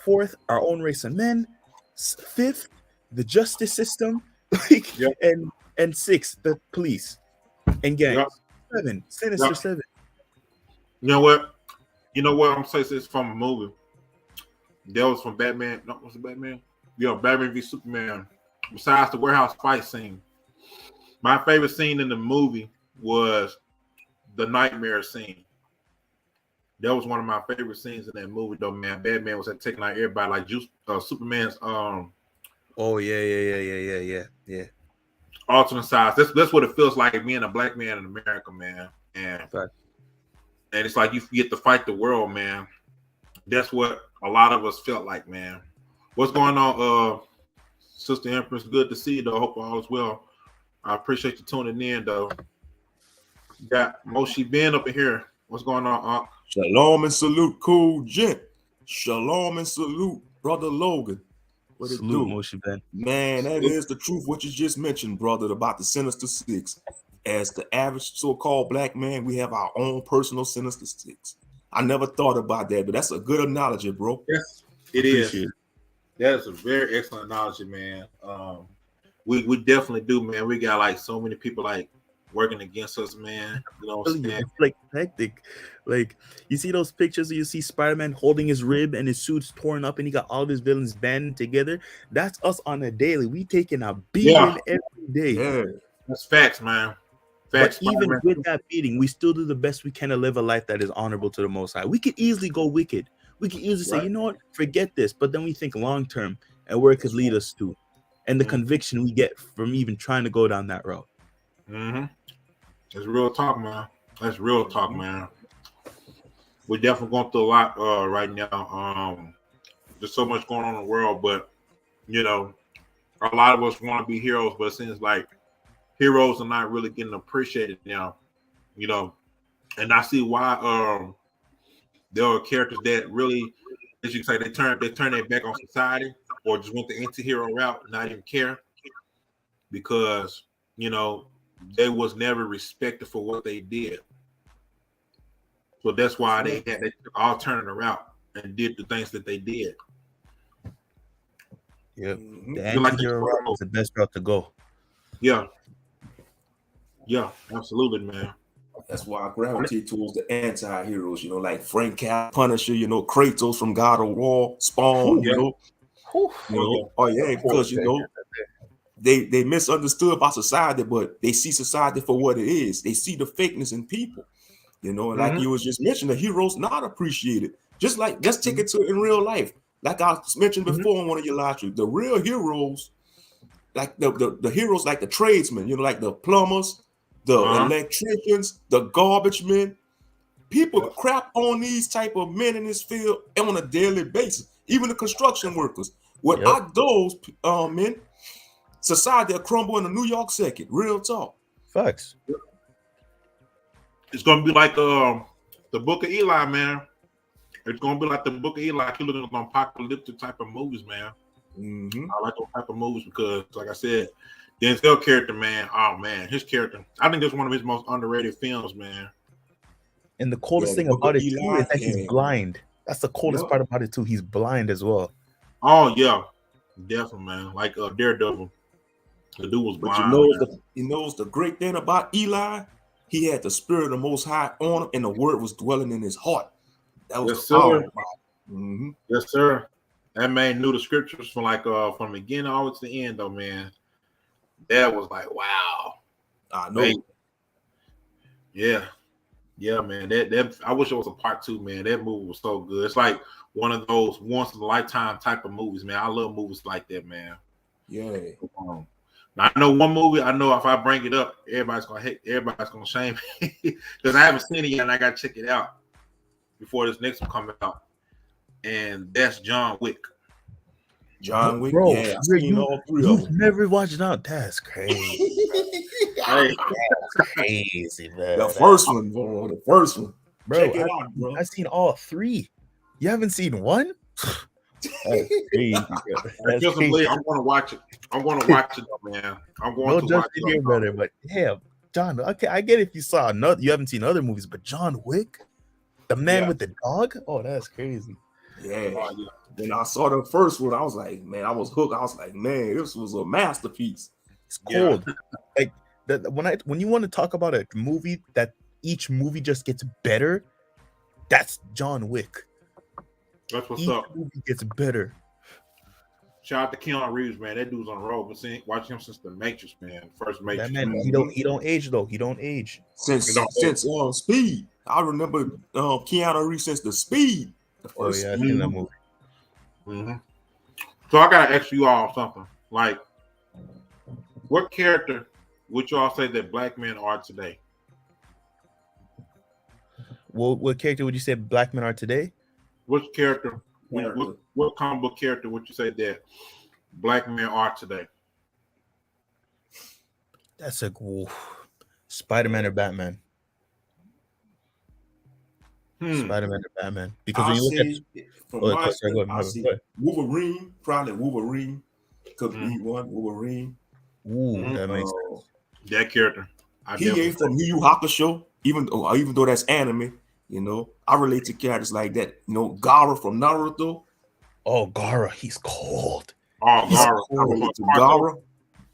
[SPEAKER 2] fourth, our own race of men. Fifth, the justice system. Like,
[SPEAKER 1] Yep.
[SPEAKER 2] and sixth, the police and
[SPEAKER 1] Yep.
[SPEAKER 2] gangs. Seven, sinister
[SPEAKER 1] Yep.
[SPEAKER 2] seven.
[SPEAKER 1] You know what? You know what? I'm saying this from a movie. That was from Batman. No, was it Batman? Yeah, Batman v Superman. Besides the warehouse fight scene, my favorite scene in the movie was the nightmare scene. That was one of my favorite scenes in that movie, though, man. Batman was taking out everybody like juice, Superman's
[SPEAKER 2] Oh yeah.
[SPEAKER 1] alternate sides. That's what it feels like being a black man in America, man.
[SPEAKER 2] Fact.
[SPEAKER 1] And it's like you get to fight the world, man. That's what a lot of us felt like, man. What's going on, Sister Empress? Good to see you, though. Hope all is well. I appreciate you tuning in, though. You got Moshi Ben up in here. What's going on, Unc?
[SPEAKER 3] Shalom and salute, cool gent. Shalom and salute, brother Logan. What it
[SPEAKER 2] Salute,
[SPEAKER 3] do?
[SPEAKER 2] Moshe Ben.
[SPEAKER 3] Man, that
[SPEAKER 1] Salute.
[SPEAKER 3] is the truth. What you just mentioned, brother, about the Sinister Six. As the average so-called black man, we have our own personal Sinister Six. I never thought about that, but that's a good analogy, bro.
[SPEAKER 1] Yes, it
[SPEAKER 2] Appreciate
[SPEAKER 1] is.
[SPEAKER 2] it.
[SPEAKER 1] That is a very excellent analogy, man. We definitely do, man. We got like so many people like working against us, man. You know what I'm saying?
[SPEAKER 2] It's like hectic. Like, you see those pictures where you see Spider-Man holding his rib and his suit's torn up and he got all of his villains banded together. That's us on a daily. We taking a beating every day.
[SPEAKER 3] Yeah.
[SPEAKER 1] That's facts, man.
[SPEAKER 2] But
[SPEAKER 1] Facts.
[SPEAKER 2] even
[SPEAKER 1] Spider-Man.
[SPEAKER 2] with that beating, we still do the best we can to live a life that is honorable to the Most High. We could easily go wicked. We could easily say,
[SPEAKER 1] Right.
[SPEAKER 2] you know what, forget this. But then we think long term and where it could lead us to, and the
[SPEAKER 1] Mhm.
[SPEAKER 2] conviction we get from even trying to go down that road.
[SPEAKER 1] Mm-hmm. That's real talk, man. That's real talk, man. We're definitely going through a lot right now. There's so much going on in the world, but you know, a lot of us want to be heroes, but it seems like heroes are not really getting appreciated now. You know, and I see why. There are characters that really, as you say, they turn their back on society or just went the anti-hero route, and not even care because you know they was never respected for what they did. So that's why they took alternative route and did the things that they did.
[SPEAKER 2] Yep.
[SPEAKER 3] Mhm.
[SPEAKER 2] The
[SPEAKER 1] You like
[SPEAKER 2] anti-hero route is the best route to go.
[SPEAKER 1] Yeah, absolutely, man.
[SPEAKER 3] That's why I gravitate towards the anti-heroes, like Frank Cap, Punisher, Kratos from God of War, Spawn,
[SPEAKER 1] Yeah.
[SPEAKER 3] Oh yeah, because they misunderstood by society, but they see society for what it is. They see the fakeness in people, and like you was just mentioning, the heroes not appreciated. Just take it to in real life. Like I mentioned before in one of your live streams, the real heroes, like the heroes, like the tradesmen, like the plumbers, the electricians, the garbage men. People crap on these type of men in this field on a daily basis. Even the construction workers. Without those men, society will crumble in the New York second. Real talk.
[SPEAKER 2] Facts.
[SPEAKER 1] It's gonna be like the Book of Eli, man. It's gonna be like the Book of Eli. If you're looking at the apocalyptic type of movies, man. I like those type of movies because, like I said, Denzel character, man. Oh man, his character. I think that's one of his most underrated films, man.
[SPEAKER 2] And the coldest thing about it too is that he's blind. That's the coldest part about it too. He's blind as well.
[SPEAKER 1] Oh yeah, definitely, man. Like Daredevil, the dude was blind.
[SPEAKER 3] But you know the great thing about Eli? He had the spirit of the Most High on him, and the word was dwelling in his heart. That was
[SPEAKER 1] yes, sir.
[SPEAKER 3] Mm-hmm.
[SPEAKER 1] Yes, sir. That man knew the scriptures from from the beginning all the way to the end, though, man. That was like, wow.
[SPEAKER 3] I know.
[SPEAKER 1] Man. Yeah, man. That I wish it was a part 2, man. That movie was so good. It's like one of those once in a lifetime type of movies, man. I love movies like that, man.
[SPEAKER 3] Yeah.
[SPEAKER 1] Now, I know one movie. I know if I bring it up, everybody's gonna hate. Everybody's gonna shame me because I haven't seen it yet, and I gotta check it out before this next one comes out. And that's John Wick.
[SPEAKER 3] John Wick,
[SPEAKER 2] bro,
[SPEAKER 3] yeah, I've seen all 3 of
[SPEAKER 2] You've
[SPEAKER 3] them.
[SPEAKER 2] never watched out. That's crazy.
[SPEAKER 1] Hey,
[SPEAKER 2] That's crazy, man.
[SPEAKER 3] The first one, bro. The first one.
[SPEAKER 2] Bro,
[SPEAKER 3] Check it out, bro.
[SPEAKER 2] I've seen all 3. You haven't seen one? That's crazy, bro. That's crazy.
[SPEAKER 1] I'm gonna watch it. I'm gonna watch it, though, man. I'm going to watch it
[SPEAKER 2] here, brother. But yeah, John. Okay, I get if you saw you haven't seen other movies, but John Wick. The man with the dog? Oh, that's crazy.
[SPEAKER 3] Yeah. When I saw the first one, I was like, man, I was hooked. I was like, man, this was a masterpiece.
[SPEAKER 2] It's cold. Like when you want to talk about a movie that each movie just gets better, that's John Wick.
[SPEAKER 1] That's what's
[SPEAKER 2] each
[SPEAKER 1] up.
[SPEAKER 2] Movie gets better.
[SPEAKER 1] Shout out to Keanu Reeves, man. That dude's on the road. But watching him since the Matrix, man. First Matrix.
[SPEAKER 2] That man, he don't age though. He don't age.
[SPEAKER 3] Since Speed. I remember Keanu Reeves since the Speed. The first
[SPEAKER 2] I've seen that movie.
[SPEAKER 1] Mm-hmm. So I gotta ask you all something. Like, what character would you all say that black men are today?
[SPEAKER 2] What character would you say black men are today?
[SPEAKER 1] Which character? What comic book character would you say that black men are today?
[SPEAKER 2] That's Spider-Man or Batman. Spider-Man or Batman. Because when you look at
[SPEAKER 3] Wolverine, probably Wolverine. Could be one Wolverine.
[SPEAKER 2] That makes sense.
[SPEAKER 1] That character.
[SPEAKER 3] He ain't from Yu Yu Hakusho, even though that's anime. You know, I relate to characters like that. You know, Gaara from Naruto.
[SPEAKER 2] Oh, Gaara, he's cold.
[SPEAKER 1] Oh,
[SPEAKER 3] Gaara.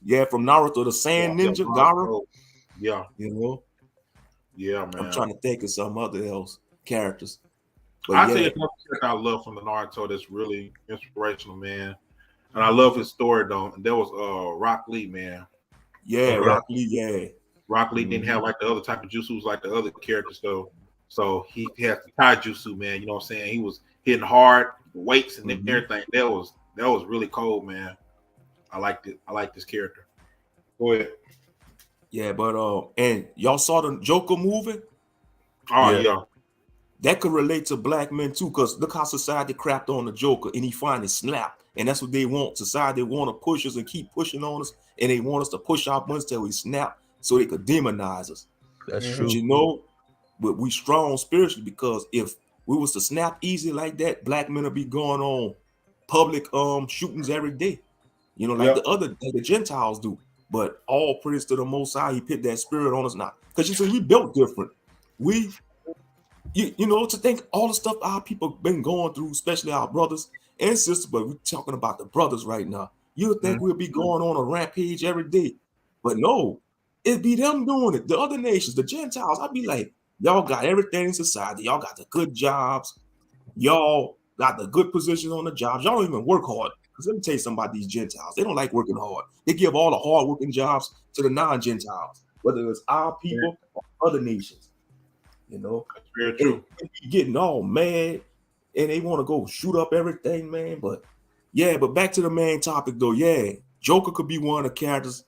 [SPEAKER 3] Yeah, from Naruto, the Sand Ninja, Gaara.
[SPEAKER 1] Yeah.
[SPEAKER 3] You know?
[SPEAKER 1] Yeah, man.
[SPEAKER 3] I'm trying to think of some other characters.
[SPEAKER 1] But I tell you one character I love from the Naruto that's really inspirational, man. And I love his story, though. And that was Rock Lee, man.
[SPEAKER 3] Yeah, Rock Lee, yeah.
[SPEAKER 1] Rock Lee didn't have like the other type of jutsus like the other characters, though. So he has the taijutsu, man. You know what I'm saying? He was hitting hard, weights and everything. That was really cold, man. I liked it. I like this character. Go ahead.
[SPEAKER 3] Yeah, but and y'all saw the Joker movie?
[SPEAKER 1] Oh yeah.
[SPEAKER 3] That could relate to black men too, because look how society crapped on the Joker and he finally snapped. And that's what they want. Society want to push us and keep pushing on us, and they want us to push our buttons till we snap so they could demonize us.
[SPEAKER 2] That's true.
[SPEAKER 3] But you know, we strong spiritually, because if we was to snap easy like that, black men would be going on public shootings every day. You know, like the Gentiles do. But all praise to the Most High, He put that spirit on us now. Because you see, we built different. You know, to think all the stuff our people been going through, especially our brothers and sisters, but we're talking about the brothers right now. You would think we'll be going on a rampage every day. But no, it'd be them doing it. The other nations, the Gentiles, I'd be like, y'all got everything in society. Y'all got the good jobs. Y'all got the good positions on the jobs. Y'all don't even work hard. Because let me tell you something about these Gentiles. They don't like working hard. They give all the hard working jobs to the non-Gentiles, whether it's our people or other nations. You know,
[SPEAKER 1] that's very true.
[SPEAKER 3] They be getting all mad and they want to go shoot up everything, man. But back to the main topic though. Yeah, Joker could be one of the characters.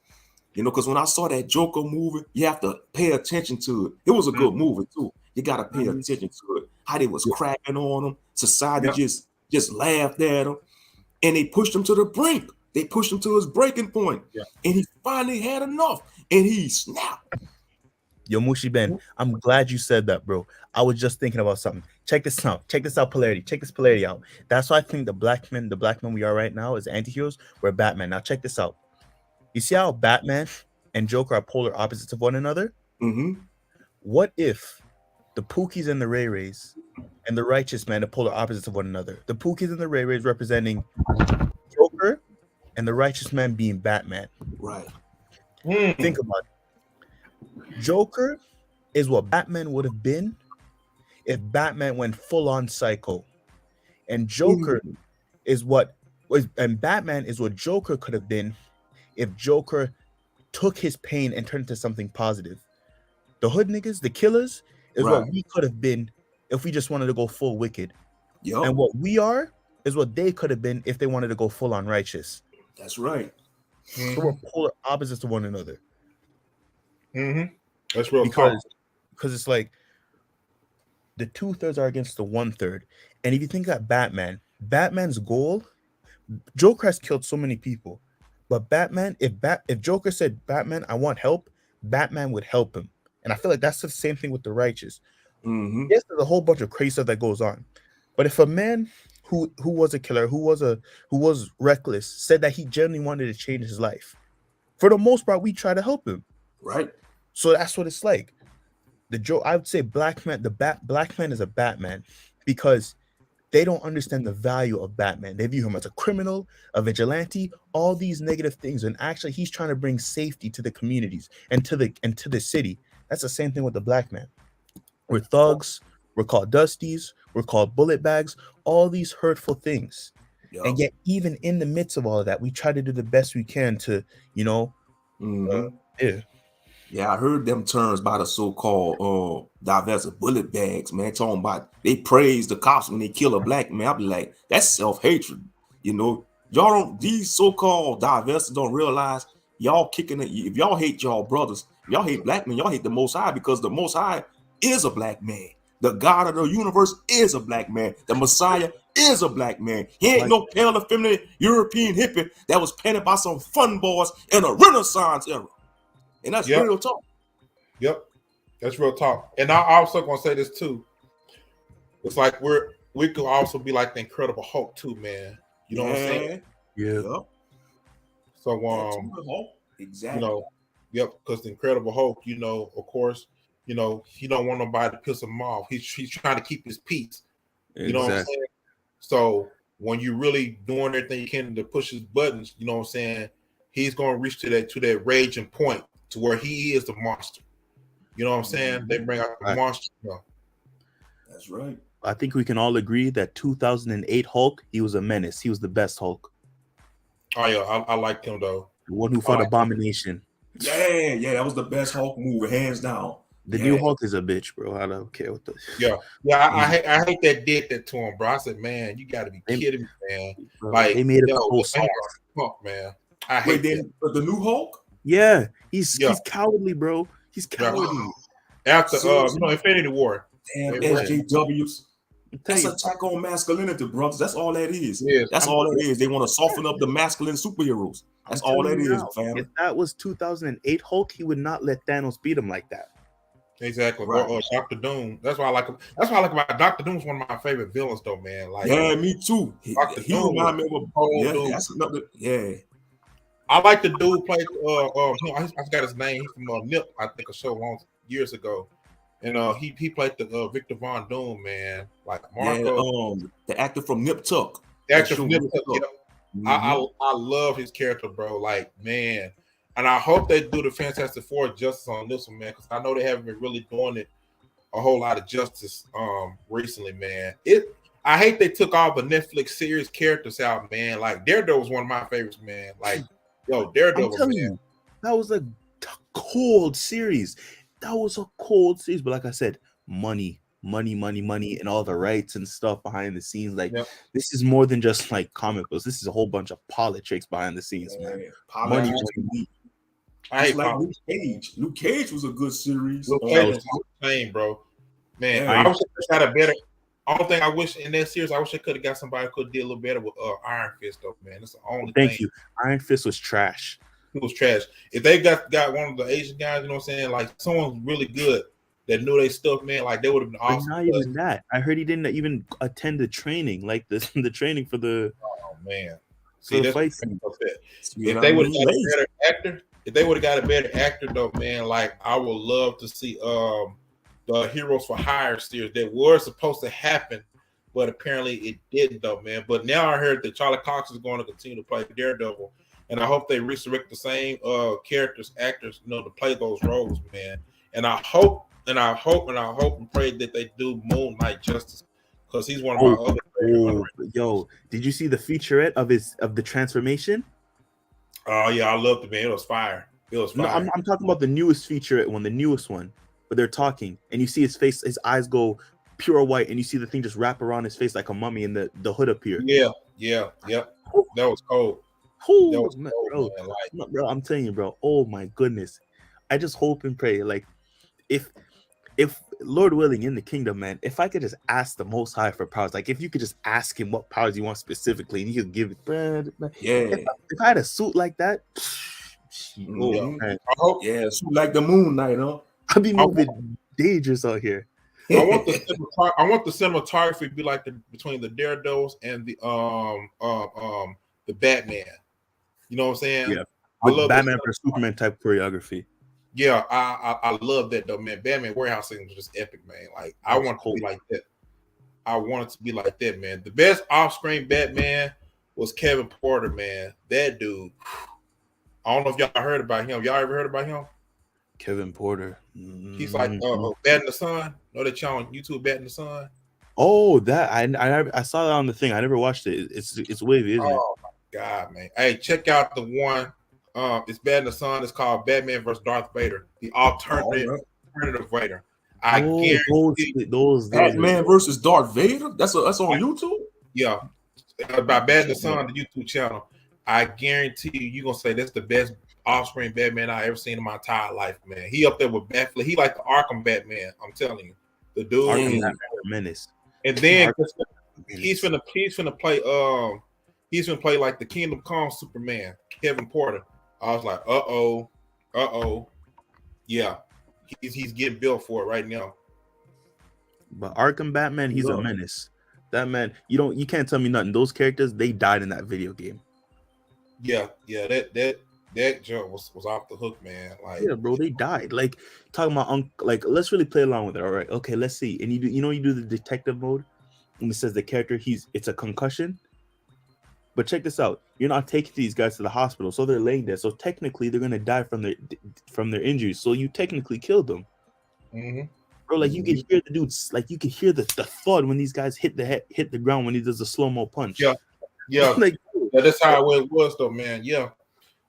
[SPEAKER 3] You know, because when I saw that Joker movie, you have to pay attention to it. It was a good movie too. You got to pay attention to it. How they was cracking on him. Society just laughed at him. And they pushed him to the brink. They pushed him to his breaking point. Yeah. And he finally had enough. And he snapped.
[SPEAKER 2] Yo, Mushi Ben, I'm glad you said that, bro. I was just thinking about something. Check this out. Check this out, polarity. Check this polarity out. That's why I think the black men we are right now as antiheroes, we're Batman. Now check this out. You see how Batman and Joker are polar opposites of one another?
[SPEAKER 3] Mm-hmm.
[SPEAKER 2] What if the Pookies and the Ray Rays and the Righteous Man are polar opposites of one another? The Pookies and the Ray Rays representing Joker and the Righteous Man being Batman.
[SPEAKER 3] Right.
[SPEAKER 2] Think about it. Joker is what Batman would have been if Batman went full on psycho. And Batman is what Joker could have been if Joker took his pain and turned it into something positive. The hood niggas, the killers, is what we could have been if we just wanted to go full wicked.
[SPEAKER 3] Yep.
[SPEAKER 2] And what we are is what they could have been if they wanted to go full on righteous.
[SPEAKER 3] That's right.
[SPEAKER 2] So we're polar opposites to one another.
[SPEAKER 1] That's real.
[SPEAKER 2] Because it's like the 2/3 are against the 1/3. And if you think that Batman's goal, Joker has killed so many people. But Batman, if Joker said, Batman, I want help, Batman would help him. And I feel like that's the same thing with the righteous. Yes, there's a whole bunch of crazy stuff that goes on. But if a man who was a killer, who was reckless, said that he genuinely wanted to change his life, for the most part, we try to help him.
[SPEAKER 3] Right.
[SPEAKER 2] So that's what it's like. I would say black man, black man is a Batman because they don't understand the value of Batman. They view him as a criminal, a vigilante, all these negative things. And actually, he's trying to bring safety to the communities and to the city. That's the same thing with the black man. We're thugs. We're called dusties. We're called bullet bags. All these hurtful things.
[SPEAKER 3] Yep.
[SPEAKER 2] And yet, even in the midst of all of that, we try to do the best we can to, yeah.
[SPEAKER 3] Yeah, I heard them terms by the so-called divers bullet bags, man. Talking about they praise the cops when they kill a black man. I'll be like, that's self-hatred. Y'all don't, these so-called divers don't realize y'all kicking it. If y'all hate y'all brothers, y'all hate black men, y'all hate the Most High, because the Most High is a black man. The God of the universe is a black man. The Messiah is a black man. He ain't no pale, effeminate European hippie that was painted by some fun boys in a Renaissance era. And that's real talk.
[SPEAKER 1] Yep. That's real talk. And I also gonna say this too. It's like we could also be like the Incredible Hulk too, man. You know what I'm saying?
[SPEAKER 2] Yeah.
[SPEAKER 1] So
[SPEAKER 3] exactly.
[SPEAKER 1] Because the Incredible Hulk, of course, he don't want nobody to piss him off. He's trying to keep his peace. You know what I'm saying? So when you really doing everything you can to push his buttons, you know what I'm saying, he's gonna reach to that raging point to where he is the monster. You know what I'm saying? They bring out the monster.
[SPEAKER 3] That's right.
[SPEAKER 2] I think we can all agree that 2008 Hulk, he was a menace. He was the best Hulk.
[SPEAKER 1] Oh yeah, I liked him though.
[SPEAKER 2] The one who fought Abomination.
[SPEAKER 3] Yeah, that was the best Hulk movie, hands down.
[SPEAKER 2] The new Hulk is a bitch, bro. I don't care what the.
[SPEAKER 1] I hate that did that to him, bro. I said, man, you got to be kidding me, man.
[SPEAKER 2] Bro,
[SPEAKER 1] like
[SPEAKER 2] they made it a whole song.
[SPEAKER 1] Fuck, man. I hate that.
[SPEAKER 3] But the new Hulk?
[SPEAKER 2] Yeah, he's cowardly, bro. He's cowardly.
[SPEAKER 1] After Infinity War.
[SPEAKER 3] Damn SJWs. That's attack on masculinity, brothers. That's all that is.
[SPEAKER 1] Yes,
[SPEAKER 3] that's all it is. They want to soften up the masculine superheroes. That's all that is, family.
[SPEAKER 2] If that was 2008 Hulk, he would not let Thanos beat him like that.
[SPEAKER 1] Exactly. Right. Or Dr. Doom. That's why I like him. That's why I like about Dr. Doom's one of my favorite villains, though, man. Like,
[SPEAKER 3] yeah, me too.
[SPEAKER 1] Dr. Doom reminds me of a dude.
[SPEAKER 3] That's another. Yeah.
[SPEAKER 1] I like the dude who played. I forgot his name. He's from Nip. I think a show years ago. And he played the Victor Von Doom, man. Like Marco,
[SPEAKER 3] the actor from Nip Tuck.
[SPEAKER 1] The actor from Nip Tuck. Mm-hmm. I love his character, bro. Like, man, and I hope they do the Fantastic Four justice on this one, man, because I know they haven't been really doing it a whole lot of justice recently, man. I hate they took all the Netflix series characters out, man. Like Daredevil was one of my favorites, man. Like, Daredevil,
[SPEAKER 2] I'm telling you, that was a cold series. That was a cold series, but like I said, money, and all the rights and stuff behind the scenes. Like this is more than just like comic books. This is a whole bunch of politics behind the scenes, man. Money.
[SPEAKER 3] I hate like Luke Cage. Luke Cage was a good series.
[SPEAKER 1] Luke Cage was insane, bro. Man, I wish they had a better. Only thing I wish in that series, I wish they could have got somebody who could deal a little better with Iron Fist, though, man. That's the only thing.
[SPEAKER 2] Thank you. Iron Fist was trash.
[SPEAKER 1] It was trash. If they got one of the Asian guys, you know what I'm saying, like someone really good that knew their stuff, man, like they would have been awesome.
[SPEAKER 2] But not even that. I heard he didn't even attend the training, like the training for the.
[SPEAKER 1] Oh man, see that's fight scene. If they would have got a better actor, though, man, like I would love to see the Heroes for Hire series that was supposed to happen, but apparently it didn't, though, man. But now I heard that Charlie Cox is going to continue to play Daredevil. And I hope they resurrect the same actors, to play those roles, man. And I hope and pray that they do Moon Knight justice, because he's one of my other favorites.
[SPEAKER 2] Yo, did you see the featurette of the transformation?
[SPEAKER 1] Oh yeah, I loved it, man. It was fire.
[SPEAKER 2] No, I'm talking about the newest featurette one, the newest one. But they're talking, and you see his face, his eyes go pure white, and you see the thing just wrap around his face like a mummy, and the hood appear.
[SPEAKER 1] Yeah. That was cold.
[SPEAKER 2] That was cold, man. Bro, I'm telling you, bro. Oh my goodness, I just hope and pray, like, if Lord willing in the kingdom, man, if I could just ask the Most High for powers, like if you could just ask him what powers you want specifically, and he could give it.
[SPEAKER 3] Yeah.
[SPEAKER 2] If I had a suit like that,
[SPEAKER 1] man.
[SPEAKER 3] I hope, suit like the Moon Knight, huh?
[SPEAKER 2] I'd be moving dangerous out here.
[SPEAKER 1] I want the cinematography to be like between the Daredevils and the Batman. You know what I'm saying?
[SPEAKER 2] Yeah, with Batman for Superman type choreography.
[SPEAKER 1] Yeah, I love that though, man. Batman Warehouse scene was just epic, man. Like I want to be like that. I want it to be like that, man. The best off-screen Batman was Kevin Porter, man. That dude. I don't know if y'all heard about him. Y'all ever heard about him?
[SPEAKER 2] Kevin Porter.
[SPEAKER 1] He's like Bat in the Sun. Know that y'all on YouTube, Bat in the Sun?
[SPEAKER 2] Oh, that I saw that on the thing. I never watched it. It's wavy, isn't it?
[SPEAKER 1] Oh my god, man! Hey, check out the one. It's Bat in the Sun. It's called Batman vs. Darth Vader, the alternative Vader. I guarantee
[SPEAKER 3] those Batman versus Darth Vader. That's on YouTube.
[SPEAKER 1] Yeah, about Bat in the Sun, the YouTube channel. I guarantee you're gonna say that's the best off-screen Batman I ever seen in my entire life, man. He up there with Batfleck. He like the Arkham Batman. I'm telling you, the dude.
[SPEAKER 2] Arkham Menace.
[SPEAKER 1] And then he's finna play like the Kingdom Come Superman, Kevin Porter. I was like, yeah, he's getting built for it right now.
[SPEAKER 2] But Arkham Batman, he's a menace. That man, you can't tell me nothing. Those characters, they died in that video game.
[SPEAKER 1] Yeah, that jump was off the hook, man. Like,
[SPEAKER 2] yeah, bro, they died. Like talking about like, let's really play along with it. All right, okay, let's see. And you do the detective mode, and it says the character it's a concussion. But check this out. You're not taking these guys to the hospital, so they're laying there. So technically, they're gonna die from their injuries. So you technically killed them, bro. Like you can hear the dudes. Like you can hear the thud when these guys hit the ground when he does a slow-mo punch.
[SPEAKER 1] Yeah.
[SPEAKER 2] Like
[SPEAKER 1] that's how it was, though, man. Yeah.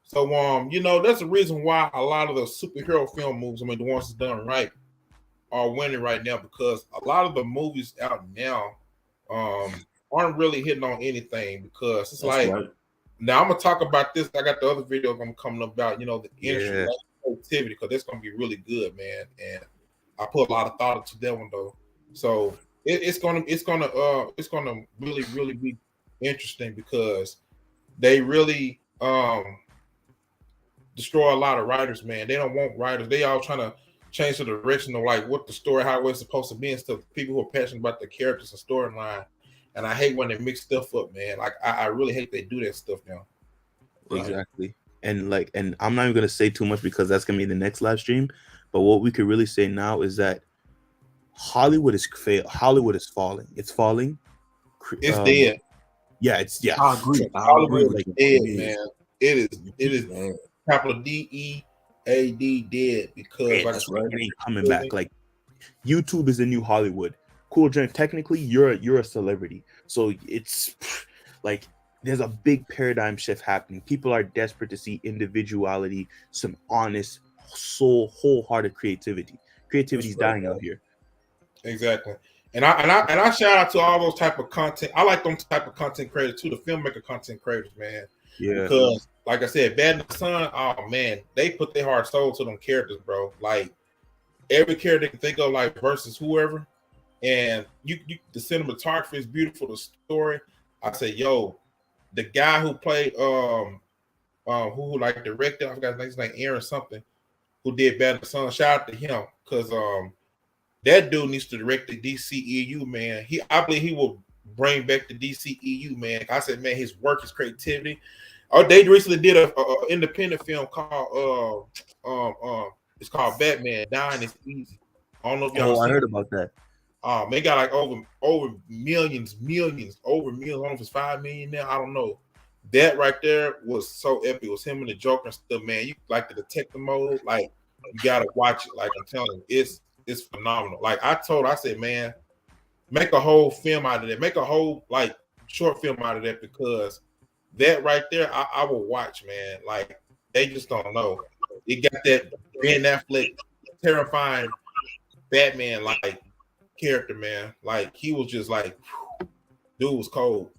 [SPEAKER 1] So that's the reason why a lot of the superhero film movies, I mean, the ones that's done right, are winning right now, because a lot of the movies out now aren't really hitting on anything, because it's now I'm gonna talk about this. I got the other video I'm coming about, the industry creativity, because that's gonna be really good, man. And I put a lot of thought into that one though. So it's gonna really, really be interesting, because they really destroy a lot of writers, man. They don't want writers. They all trying to change the direction of like what the story, how it's supposed to be, and stuff. People who are passionate about the characters and storyline. And I hate when they mix stuff up, man. Like I really hate they do that stuff now.
[SPEAKER 2] Exactly. And I'm not even gonna say too much, because that's gonna be the next live stream. But what we could really say now is that Hollywood is falling. It's falling.
[SPEAKER 1] It's dead.
[SPEAKER 2] Yeah,
[SPEAKER 3] I agree.
[SPEAKER 1] Hollywood is dead, man. It is man. Capital DEAD dead, because
[SPEAKER 2] that's right. It ain't coming back. Like YouTube is the new Hollywood. Cool, Jen. Technically, you're a celebrity, so it's like there's a big paradigm shift happening. People are desperate to see individuality, some honest, wholehearted creativity. Creativity's dying out here.
[SPEAKER 1] Exactly. And I shout out to all those type of content. I like them type of content creators too, the filmmaker content creators, man.
[SPEAKER 2] Yeah.
[SPEAKER 1] Because like I said, Bat in the Sun, oh man, they put their heart soul to them characters, bro. Like every character they can think of, like versus whoever. And the cinematography is beautiful, the story. I say, yo, the guy who played who like directed, I forgot his name, Aaron something, who did Bat in the Sun. Shout out to him, because that dude needs to direct the DCEU, man. I believe he will bring back the DCEU, man. I said, man, his work, his creativity. Oh, they recently did a independent film called it's called Batman Dying is Easy. I don't know if y'all
[SPEAKER 2] I heard about that.
[SPEAKER 1] They got like over millions. I don't know if it's 5 million now. I don't know. That right there was so epic. It was him and the Joker and stuff, man. You like the detective mode, like you gotta watch it. Like I'm telling you, it's phenomenal. Like I said, man, make a whole film out of that. Make a whole like short film out of that, because that right there, I will watch, man. Like they just don't know. It got that Ben Affleck terrifying Batman like character, man. Like he was just like, dude was cold.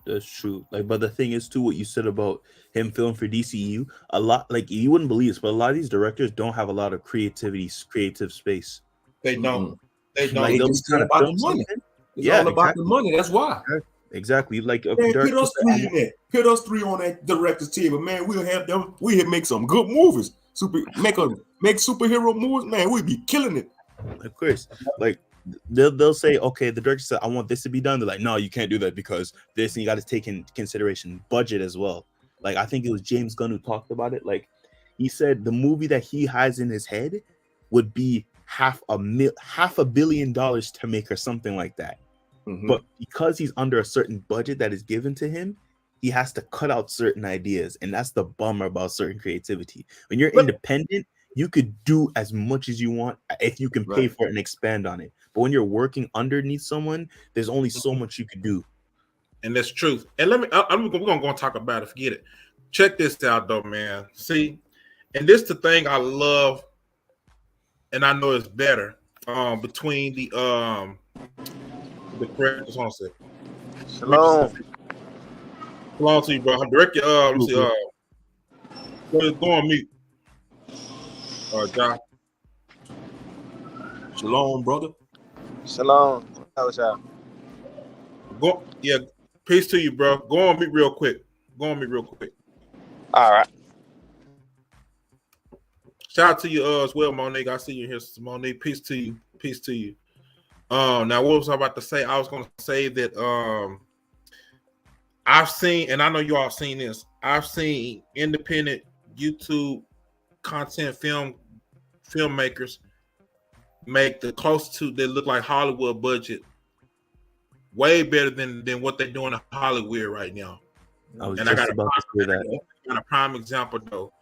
[SPEAKER 2] That's true. Like, but the thing is too, what you said about him filming for DCU, a lot, like you wouldn't believe this, but a lot of these directors don't have a lot of creative space.
[SPEAKER 1] They don't. They don't.
[SPEAKER 3] Like, it's all about the money. It's all about the money. That's why.
[SPEAKER 2] Exactly. Like
[SPEAKER 3] man, put us three on that director's team, but man, we'll have them. We'll make some good movies. Make superhero movies, man. We'll be killing it.
[SPEAKER 2] Of course, like they'll say, okay, the director said, I want this to be done. They're like, no, you can't do that, because this, and you got to take in consideration budget as well. Like I think it was James Gunn who talked about it. Like He said the movie that he has in his head would be $500 million to make or something like that. But because he's under a certain budget that is given to him, he has to cut out certain ideas, and that's the bummer about certain creativity. When you're independent, you could do as much as you want if you can pay for it and expand on it. But when you're working underneath someone, there's only so much you could do.
[SPEAKER 1] And that's truth. And we're gonna go and talk about it. Forget it. Check this out, though, man. See, and this the thing I love, and I know it's better between the correctors. Hold on a second.
[SPEAKER 4] Shalom.
[SPEAKER 1] Shalom to you, bro. Direct your let me see. Go on mute. John.
[SPEAKER 3] Shalom, brother.
[SPEAKER 4] Shalom. How's y'all?
[SPEAKER 1] Peace to you, bro. Go on mute real quick.
[SPEAKER 4] All right.
[SPEAKER 1] Shout out to you as well, Monique. I see you here, Monique. Peace to you. Now what was I about to say? I was gonna say that I've seen, and I know you all seen this, I've seen independent YouTube content filmmakers make the close to they look like Hollywood budget way better than what they're doing in Hollywood right now.
[SPEAKER 2] I got
[SPEAKER 1] a prime example though.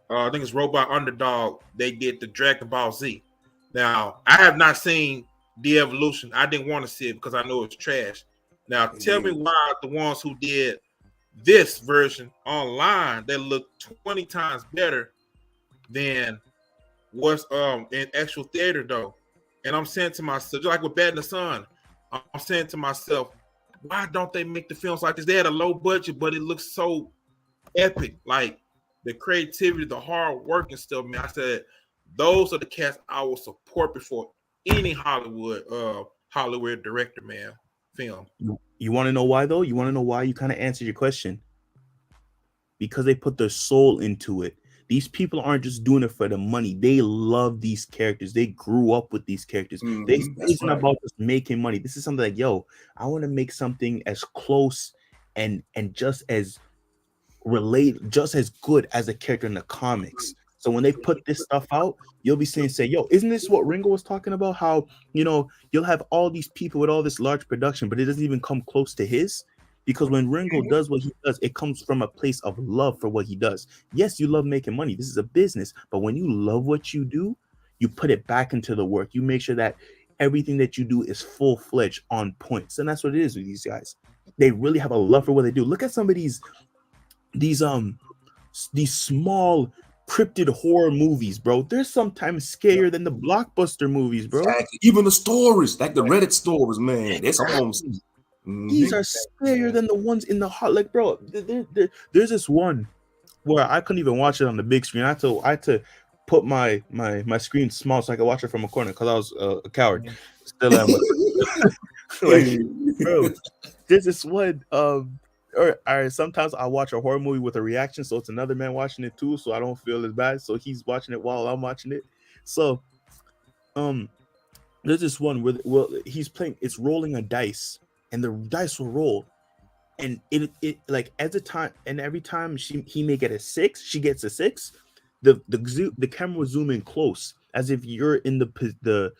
[SPEAKER 1] I think it's Robot Underdog. They did the Dragon Ball Z. Now, I have not seen the evolution. I didn't want to see it because I know it's trash. Now, tell me why the ones who did this version online, they look 20 times better than what's in actual theater though. And I'm saying to myself, just like with Bad in the Sun, I'm saying to myself, why don't they make the films like this? They had a low budget, but it looks so epic. Like the creativity, the hard work and stuff, man. I said, those are the cats I will support before any Hollywood director, man, film.
[SPEAKER 2] You want to know why, though? You want to know why? You kind of answered your question. Because they put their soul into it. These people aren't just doing it for the money. They love these characters. They grew up with these characters. This isn't about just making money. This is something like, yo, I want to make something as close and just as just as good as a character in the comics. So when they put this stuff out, you'll be saying, yo, isn't this what Ringo was talking about? How, you'll have all these people with all this large production, but it doesn't even come close to his. Because when Ringo does what he does, it comes from a place of love for what he does. Yes, you love making money. This is a business. But when you love what you do, you put it back into the work. You make sure that everything that you do is full-fledged on points. And that's what it is with these guys. They really have a love for what they do. Look at some of these small cryptid horror movies, bro. They're sometimes scarier than the blockbuster movies, bro.
[SPEAKER 3] Exactly. Even the stories, like the Reddit stories, man. There's almost
[SPEAKER 2] these are scarier than the ones in the heart. Like, bro, there's this one where I couldn't even watch it on the big screen. I had to put my screen small so I could watch it from a corner because I was a coward. Still am. Like, bro, there's this one. Or sometimes I watch a horror movie with a reaction, so it's another man watching it too, so I don't feel as bad. So he's watching it while I'm watching it. So, there's this one where he's playing. It's rolling a dice, and the dice will roll, and it like at the time, and every time he may get a 6, she gets a 6. The camera will zoom in close, as if you're in the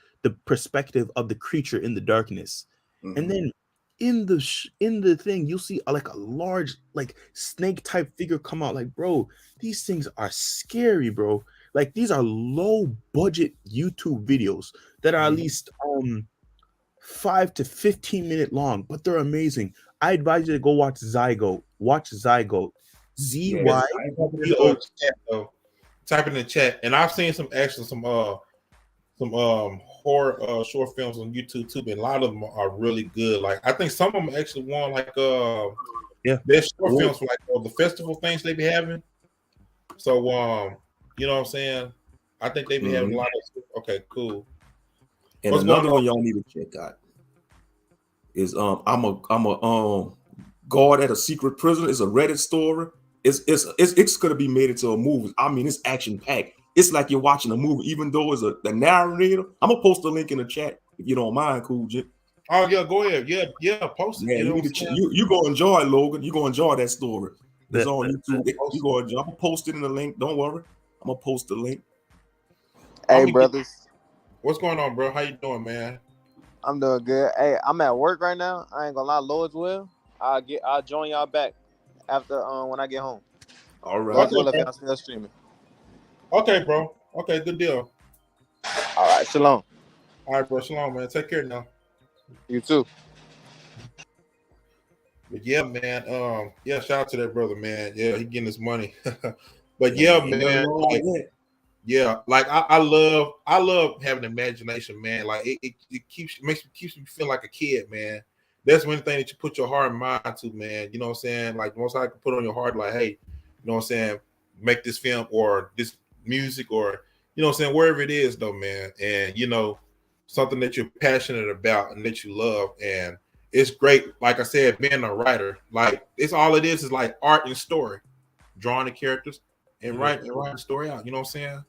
[SPEAKER 2] perspective of the creature in the darkness, and then in the thing you'll see like a large like snake type figure come out. Like, bro, these things are scary, bro. Like, these are low budget YouTube videos that are at least 5 to 15 minute long, but they're amazing. I advise you to go watch Zygote.
[SPEAKER 1] Type in the chat, and I've seen some horror short films on YouTube too, and a lot of them are really good. Like, I think some of them actually won like best short films for like the festival things they be having. So you know what I'm saying? I think they be having a lot of. Okay, cool.
[SPEAKER 3] And another one y'all need to check out is I'm a guard at a secret prison. It's a Reddit story. It's gonna be made into a movie. I mean, it's action packed. It's like you're watching a movie, even though it's the narrator. I'm gonna post a link in the chat if you don't mind, Cool J.
[SPEAKER 1] Oh yeah, go ahead. Yeah, post it.
[SPEAKER 3] Man, you're gonna enjoy it, Logan. You're gonna enjoy that story. It's on YouTube. You go. I'm gonna post it in the link. Don't worry. I'm gonna post the link.
[SPEAKER 4] Hey, brothers.
[SPEAKER 1] What's going on, bro? How you doing, man?
[SPEAKER 4] I'm doing good. Hey, I'm at work right now. I ain't gonna lie, Lord's will. I'll join y'all back after when I get home.
[SPEAKER 3] All right.
[SPEAKER 4] Lord's will if y'all still streaming.
[SPEAKER 1] Okay, bro. Okay, good deal.
[SPEAKER 4] All right, shalom.
[SPEAKER 1] All right, bro. Shalom, man. Take care now.
[SPEAKER 4] You too.
[SPEAKER 1] But yeah, man. Yeah, shout out to that brother, man. Yeah, he getting his money. But yeah, man. Like I love having imagination, man. Like it keeps me feel like a kid, man. That's one thing that you put your heart and mind to, man. You know what I'm saying? Like most I can put on your heart, like, hey, you know what I'm saying, make this film or this music or you know what I'm saying, wherever it is though, man. And you know, something that you're passionate about and that you love. And it's great, like I said, being a writer, like it's all it is like art and story, drawing the characters and writing the story out. You know what I'm saying?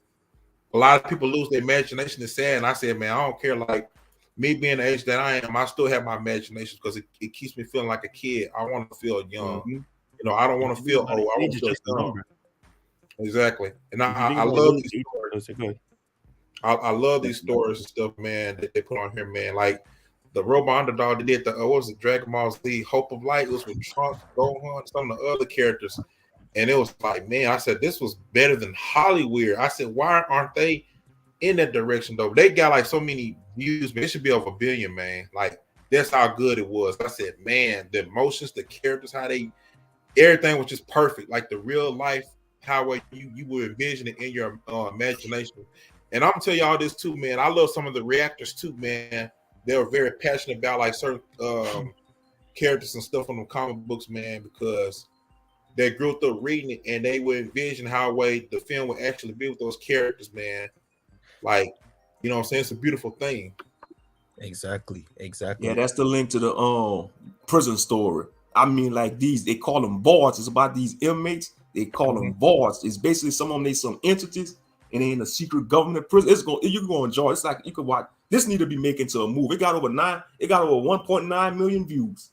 [SPEAKER 1] A lot of people lose their imagination. It's sad. And I said, man, I don't care. Like me being the age that I am, I still have my imagination because it keeps me feeling like a kid. I want to feel young. You know, I don't want to feel old. I want to feel young. Exactly. And I love these stories. I love these stories and stuff, man, that they put on here, man. Like the Robot Underdog, they did the what was it, Dragon Ball Z Hope of Light. It was with Trunks, Gohan, some of the other characters. And it was like, man, I said, this was better than Hollywood. I said, why aren't they in that direction, though? They got like so many views, man. It should be over 1 billion, man. Like, that's how good it was. I said, man, the emotions, the characters, how they, everything was just perfect. Like the real life, how you would envision it in your imagination. And I'm going to tell y'all this too, man. I love some of the reactors too, man. They were very passionate about like certain characters and stuff from the comic books, man, because they grew up reading it and they would envision how the film would actually be with those characters, man. Like, you know what I'm saying? It's a beautiful thing.
[SPEAKER 2] Exactly.
[SPEAKER 3] Yeah, that's the link to the prison story. I mean, like they call them boards. It's about these inmates. They call them boards. It's basically some of them, they some entities and they in a secret government prison. You're going to enjoy. It's like you could watch. This need to be making to a movie. It got over 1.9 million views.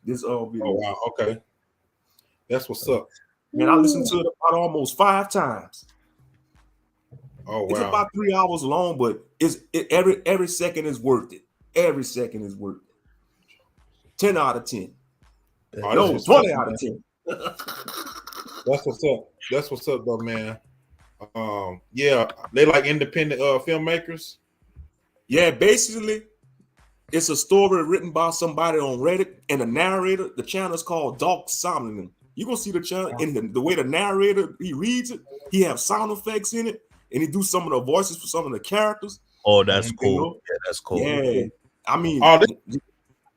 [SPEAKER 3] This video.
[SPEAKER 1] Oh wow, okay. That's what's up.
[SPEAKER 3] Man, I listened to it about almost 5 times.
[SPEAKER 1] Oh wow.
[SPEAKER 3] It's about 3 hours long, but every second is worth it. Every second is worth it. 10 out of 10.
[SPEAKER 1] Oh,
[SPEAKER 3] no, 20 out of 10.
[SPEAKER 1] That's what's up. That's what's up, though, man. Yeah, they like independent filmmakers.
[SPEAKER 3] Yeah, basically, it's a story written by somebody on Reddit, and the narrator, the channel is called Dark Somnium. You're gonna see the channel in the way the narrator he reads it, he have sound effects in it, and he do some of the voices for some of the characters.
[SPEAKER 2] Oh, that's cool. You know? Yeah, that's cool.
[SPEAKER 3] Yeah, I mean,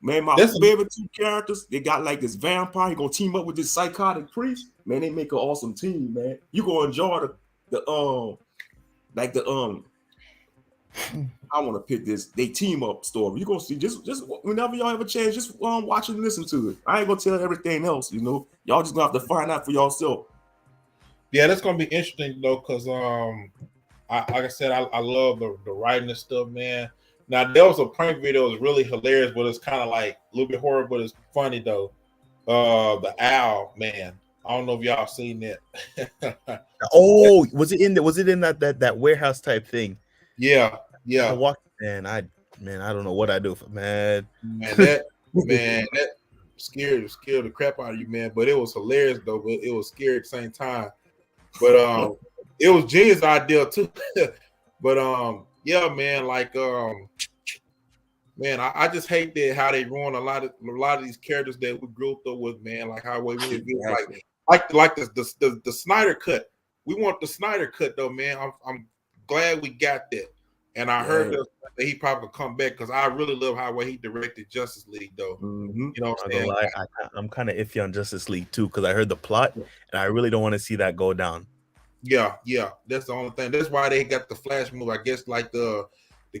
[SPEAKER 3] man, my favorite 2 characters, they got like this vampire. He gonna team up with this psychotic priest. Man, they make an awesome team, man. You gonna enjoy I want to pick this. They team up story. You gonna see just whenever y'all have a chance, just watch and listen to it. I ain't gonna tell everything else. You know, y'all just gonna have to find out for yourself.
[SPEAKER 1] Yeah, that's gonna be interesting though, because like I said, I love the writing and stuff, man. Now there was a prank video that was really hilarious, but it's kind of like a little bit horrible, but it's funny though. The owl, man. I don't know if y'all seen that.
[SPEAKER 2] Oh, was it in that warehouse type thing?
[SPEAKER 1] Yeah.
[SPEAKER 2] I don't know what I do for man.
[SPEAKER 1] That scared the crap out of you, man. But it was hilarious though. But it was scary at the same time. But it was Jay's idea too. But yeah, man. Like man, I just hate that how they ruin a lot of these characters that we grew up with, man. Like how we really do, like the Snyder cut. We want the Snyder cut though, man. I'm glad we got that. And I heard that he probably will come back because I really love how he directed Justice League, though. You know what I'm saying?
[SPEAKER 2] I'm kind of iffy on Justice League too because I heard the plot and I really don't want to see that go down.
[SPEAKER 1] Yeah, that's the only thing. That's why they got the Flash move. I guess like to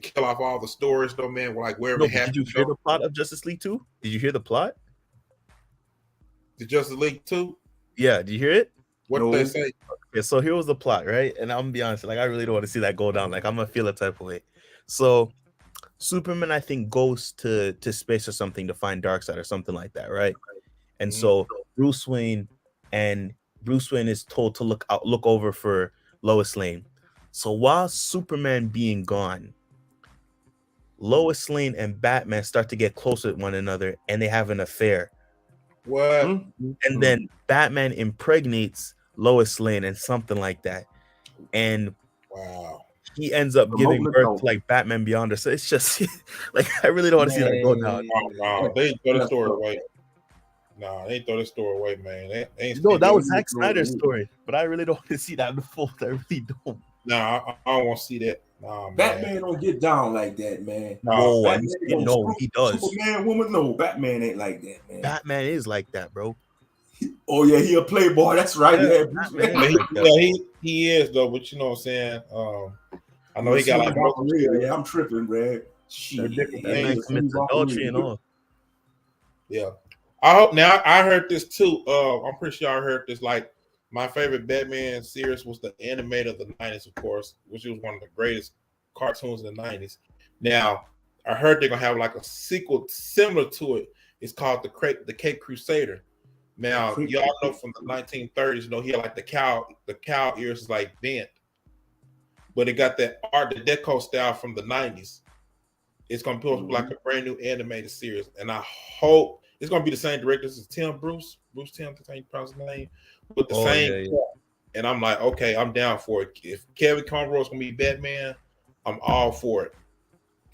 [SPEAKER 1] kill off all the stories, though, man. Like wherever it happened.
[SPEAKER 2] Did you hear the plot of Justice League 2? Did you hear the plot?
[SPEAKER 1] The Justice League 2?
[SPEAKER 2] Yeah, did you hear it?
[SPEAKER 1] What did they say?
[SPEAKER 2] Yeah, so here was the plot, right? And I'm gonna be honest, like I really don't want to see that go down. Like I'm gonna feel a type of way. So Superman, I think, goes to space or something to find Darkseid or something like that, right? And so Bruce Wayne and Bruce Wayne is told to look over for Lois Lane. So while Superman being gone, Lois Lane and Batman start to get closer to one another, and they have an affair.
[SPEAKER 1] What?
[SPEAKER 2] And then Batman impregnates Lois Lane and something like that, and
[SPEAKER 1] wow,
[SPEAKER 2] he ends up giving birth to like Batman Beyond. So it's just like I really don't want to see that go down.
[SPEAKER 1] No, they throw the story away. No, they throw the story away, man. They ain't
[SPEAKER 2] no, that was Zack Snyder's story, but I really don't want to see that unfold. I really don't.
[SPEAKER 1] No, I don't want to see that. No,
[SPEAKER 3] Batman don't get down like that, man.
[SPEAKER 2] No,
[SPEAKER 3] Batman
[SPEAKER 2] he does.
[SPEAKER 3] Superman, woman, no, Batman ain't like that, man.
[SPEAKER 2] Batman is like that, bro.
[SPEAKER 3] Oh yeah, he a playboy. That's right.
[SPEAKER 1] He is though. But you know what I'm saying. I know he got like
[SPEAKER 3] yeah. I'm tripping, man. Shit,
[SPEAKER 2] Batman commits adultery and all.
[SPEAKER 1] Yeah, I hope now. I heard this too. I'm pretty sure I heard this. Like my favorite Batman series was the animated of the '90s, of course, which was one of the greatest cartoons in the '90s. Now I heard they're gonna have like a sequel similar to it. It's called the Cape Crusader. Now, y'all know from the 1930s, you know, he had like the cow ears is like bent, but it got that Art Deco style from the 90s. It's gonna be like a brand new animated series, and I hope it's gonna be the same director. This is Bruce Tim, the same pronounce his name, with the same. Yeah. And I'm like, okay, I'm down for it. If Kevin Conroy is gonna be Batman, I'm all for it,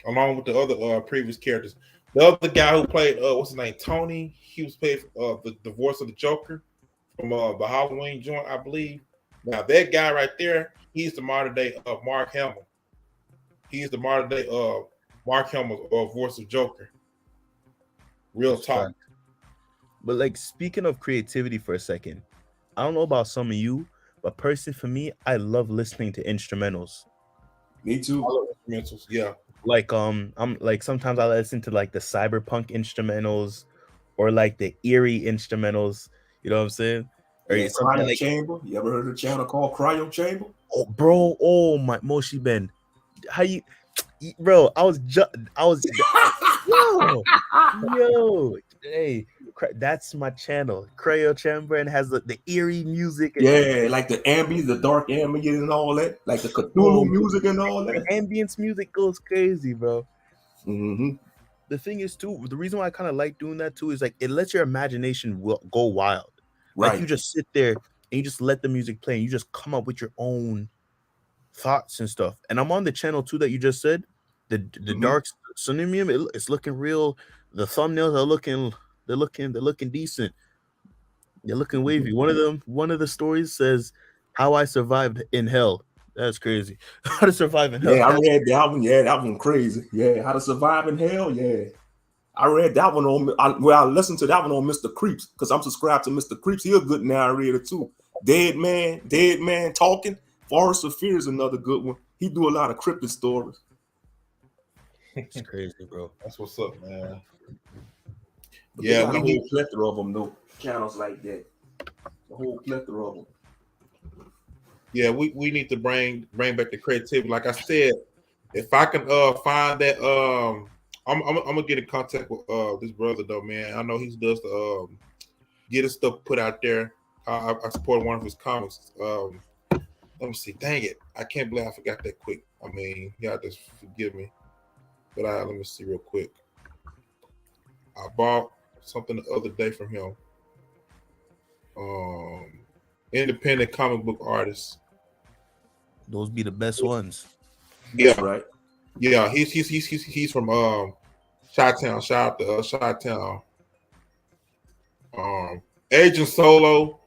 [SPEAKER 1] along with the other previous characters. The other guy who played, what's his name, Tony, he was played the voice of the Joker from the Halloween joint, I believe. Now that guy right there, he's the modern day of Mark Hamill. He's the modern day Mark Hamill voice of Joker. Real talk.
[SPEAKER 2] But like speaking of creativity for a second, I don't know about some of you, but personally for me, I love listening to instrumentals.
[SPEAKER 3] Me too.
[SPEAKER 1] I love instrumentals, yeah.
[SPEAKER 2] Like I'm like sometimes I listen to like the cyberpunk instrumentals or like the eerie instrumentals, you know what I'm saying? Or
[SPEAKER 3] Cryo like, Chamber. You ever heard of a channel called Cryo Chamber?
[SPEAKER 2] Oh bro, oh my Moshi Ben. How you bro, I was yo, hey, that's my channel. Cryo Chamber, and has the eerie music.
[SPEAKER 3] Yeah, like the ambient, the dark ambient and all that, like the Cthulhu music and all that.
[SPEAKER 2] The ambience music goes crazy, bro.
[SPEAKER 3] Mm-hmm.
[SPEAKER 2] The thing is too, the reason why I kind of like doing that too is like it lets your imagination go wild.
[SPEAKER 3] Right.
[SPEAKER 2] Like you just sit there and you just let the music play and you just come up with your own thoughts and stuff. And I'm on the channel too that you just said, the Dark Sonimium. It's looking real. The thumbnails are looking decent. They're looking wavy. One of the stories says how I survived in hell. That's crazy. How to survive in hell.
[SPEAKER 3] Yeah, I read that one. Yeah, that one crazy. Yeah, how to survive in hell. Yeah, I read that one on. I listened to that one on Mr. Creeps because I'm subscribed to Mr. Creeps. He's a good narrator too. Dead Man Talking. Forest of Fear is another good one. He do a lot of cryptid stories.
[SPEAKER 2] It's crazy, bro.
[SPEAKER 1] That's what's up, man.
[SPEAKER 3] But yeah, we need a plethora of them though. Channels like that. The whole plethora of them.
[SPEAKER 1] Yeah, we need to bring back the creativity. Like I said, if I can find that, I'm gonna get in contact with this brother though, man. I know he does the get his stuff put out there. I support one of his comics. Let me see. Dang it, I can't believe I forgot that quick. I mean, y'all just forgive me. But let me see real quick. I bought something the other day from him. Independent comic book artists.
[SPEAKER 2] Those be the best ones.
[SPEAKER 1] Yeah,
[SPEAKER 3] that's right.
[SPEAKER 1] Yeah, he's from Chi-Town. Shout out to Chi-Town. Agent Solo,